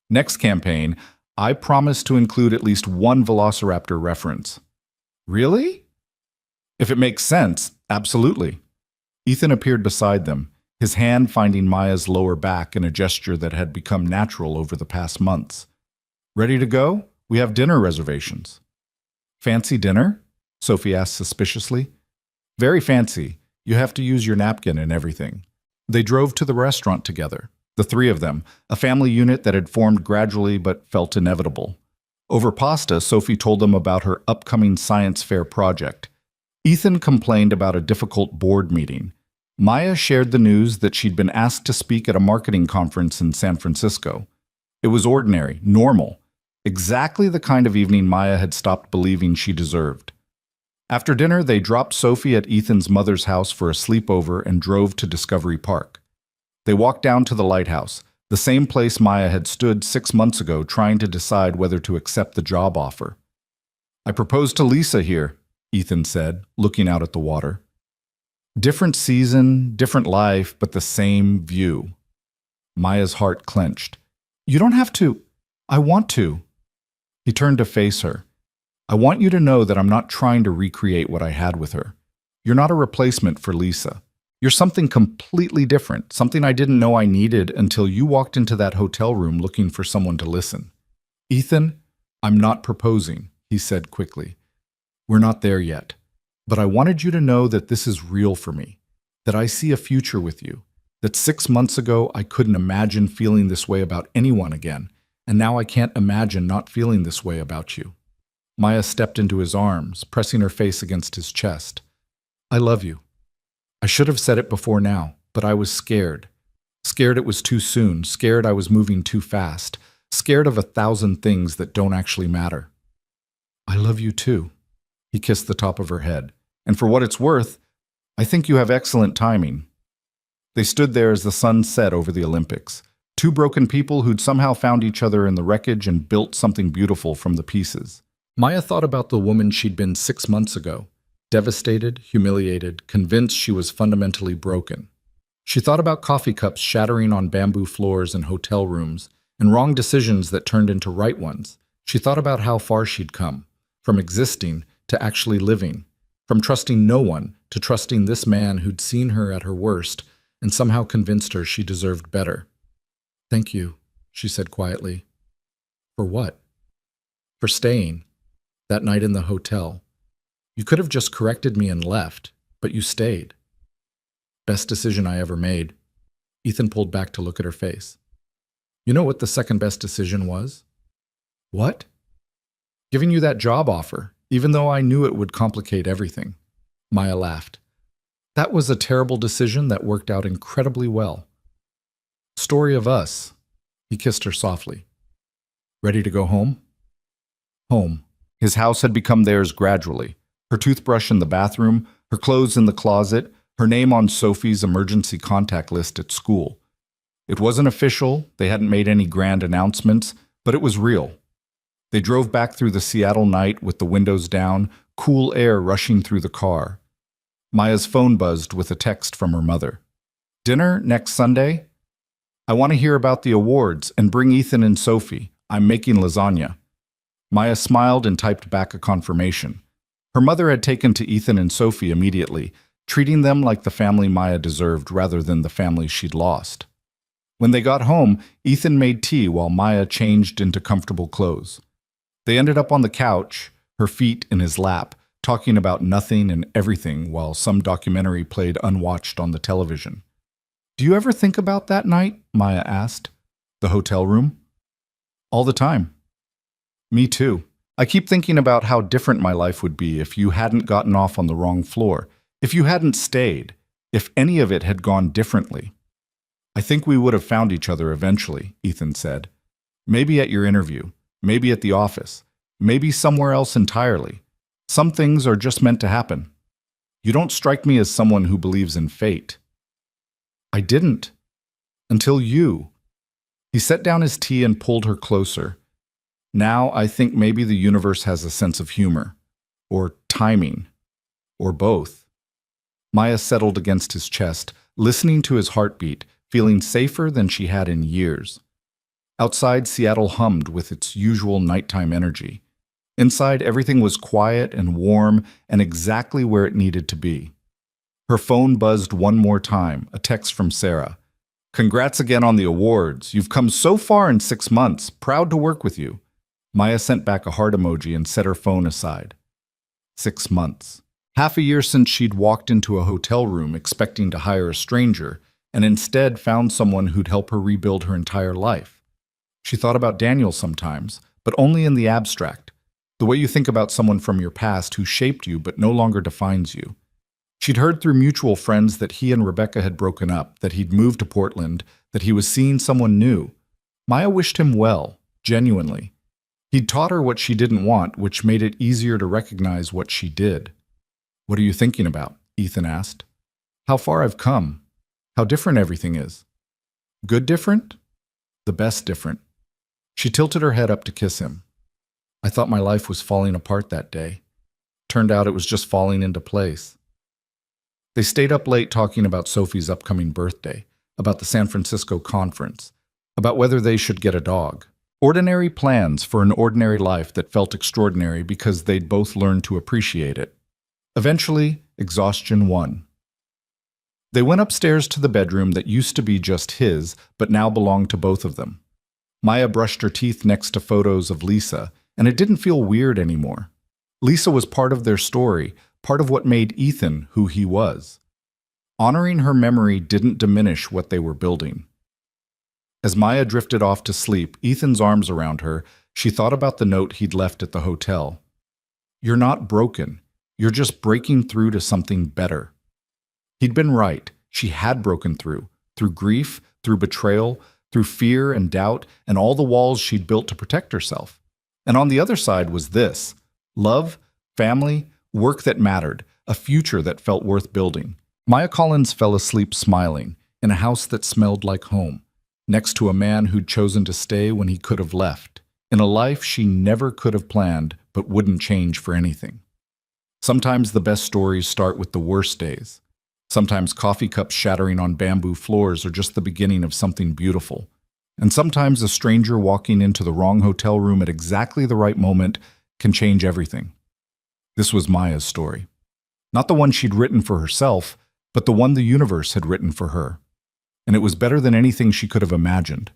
Next campaign, I promised to include at least one velociraptor reference. Really? If it makes sense, absolutely. Ethan appeared beside them, his hand finding Maya's lower back in a gesture that had become natural over the past months. Ready to go? We have dinner reservations. Fancy dinner? Sophie asked suspiciously. Very fancy. You have to use your napkin and everything. They drove to the restaurant together, the 3 of them, a family unit that had formed gradually but felt inevitable. Over pasta, Sophie told them about her upcoming science fair project. Ethan complained about a difficult board meeting. Maya shared the news that she'd been asked to speak at a marketing conference in San Francisco. It was ordinary, normal, exactly the kind of evening Maya had stopped believing she deserved. After dinner, they dropped Sophie at Ethan's mother's house for a sleepover and drove to Discovery Park. They walked down to the lighthouse, the same place Maya had stood 6 months ago trying to decide whether to accept the job offer. I proposed to Lisa here, Ethan said, looking out at the water. Different season, different life, but the same view. Maya's heart clenched. You don't have to. I want to. He turned to face her. I want you to know that I'm not trying to recreate what I had with her. You're not a replacement for Lisa. You're something completely different, something I didn't know I needed until you walked into that hotel room looking for someone to listen. Ethan, I'm not proposing, he said quickly. We're not there yet. But I wanted you to know that this is real for me, that I see a future with you, that 6 months ago I couldn't imagine feeling this way about anyone again, and now I can't imagine not feeling this way about you. Maya stepped into his arms, pressing her face against his chest. I love you. I should have said it before now, but I was scared. Scared it was too soon, scared I was moving too fast, scared of 1,000 things that don't actually matter. I love you too. He kissed the top of her head. And for what it's worth, I think you have excellent timing. They stood there as the sun set over the Olympics, 2 broken people who'd somehow found each other in the wreckage and built something beautiful from the pieces. Maya thought about the woman she'd been 6 months ago, devastated, humiliated, convinced she was fundamentally broken. She thought about coffee cups shattering on bamboo floors in hotel rooms and wrong decisions that turned into right ones. She thought about how far she'd come, from existing to actually living, from trusting no one to trusting this man who'd seen her at her worst and somehow convinced her she deserved better. Thank you, she said quietly. For what? For staying. That night in the hotel. You could have just corrected me and left, but you stayed. Best decision I ever made. Ethan pulled back to look at her face. You know what the second best decision was? What? Giving you that job offer, even though I knew it would complicate everything. Maya laughed. That was a terrible decision that worked out incredibly well. Story of us. He kissed her softly. Ready to go home? Home. His house had become theirs gradually. Her toothbrush in the bathroom, her clothes in the closet, her name on Sophie's emergency contact list at school. It wasn't official, they hadn't made any grand announcements, but it was real. They drove back through the Seattle night with the windows down, cool air rushing through the car. Maya's phone buzzed with a text from her mother. Dinner next Sunday? I want to hear about the awards and bring Ethan and Sophie. I'm making lasagna. Maya smiled and typed back a confirmation. Her mother had taken to Ethan and Sophie immediately, treating them like the family Maya deserved rather than the family she'd lost. When they got home, Ethan made tea while Maya changed into comfortable clothes. They ended up on the couch, her feet in his lap, talking about nothing and everything while some documentary played unwatched on the television. "Do you ever think about that night?" Maya asked. "The hotel room?" "All the time." "Me too. I keep thinking about how different my life would be if you hadn't gotten off on the wrong floor, if you hadn't stayed, if any of it had gone differently." "I think we would have found each other eventually," Ethan said. "Maybe at your interview, maybe at the office, maybe somewhere else entirely. Some things are just meant to happen. You don't strike me as someone who believes in fate." "I didn't. Until you." He set down his tea and pulled her closer. "Now I think maybe the universe has a sense of humor. Or timing. Or both." Maya settled against his chest, listening to his heartbeat, feeling safer than she had in years. Outside, Seattle hummed with its usual nighttime energy. Inside, everything was quiet and warm and exactly where it needed to be. Her phone buzzed one more time, a text from Sarah. "Congrats again on the awards. You've come so far in 6 months. Proud to work with you." Maya sent back a heart emoji and set her phone aside. 6 months. Half a year since she'd walked into a hotel room expecting to hire a stranger, and instead found someone who'd help her rebuild her entire life. She thought about Daniel sometimes, but only in the abstract, the way you think about someone from your past who shaped you but no longer defines you. She'd heard through mutual friends that he and Rebecca had broken up, that he'd moved to Portland, that he was seeing someone new. Maya wished him well, genuinely. He'd taught her what she didn't want, which made it easier to recognize what she did. "What are you thinking about?" Ethan asked. "How far I've come. How different everything is." "Good different?" "The best different." She tilted her head up to kiss him. "I thought my life was falling apart that day. Turned out it was just falling into place." They stayed up late talking about Sophie's upcoming birthday, about the San Francisco conference, about whether they should get a dog. Ordinary plans for an ordinary life that felt extraordinary because they'd both learned to appreciate it. Eventually, exhaustion won. They went upstairs to the bedroom that used to be just his, but now belonged to both of them. Maya brushed her teeth next to photos of Lisa, and it didn't feel weird anymore. Lisa was part of their story, part of what made Ethan who he was. Honoring her memory didn't diminish what they were building. As Maya drifted off to sleep, Ethan's arms around her, she thought about the note he'd left at the hotel. "You're not broken. You're just breaking through to something better." He'd been right. She had broken through grief, through betrayal, through fear and doubt, and all the walls she'd built to protect herself. And on the other side was this: love, family, work that mattered, a future that felt worth building. Maya Collins fell asleep smiling, in a house that smelled like home, next to a man who'd chosen to stay when he could have left, in a life she never could have planned but wouldn't change for anything. Sometimes the best stories start with the worst days. Sometimes coffee cups shattering on bamboo floors are just the beginning of something beautiful. And sometimes a stranger walking into the wrong hotel room at exactly the right moment can change everything. This was Maya's story. Not the one she'd written for herself, but the one the universe had written for her. And it was better than anything she could have imagined.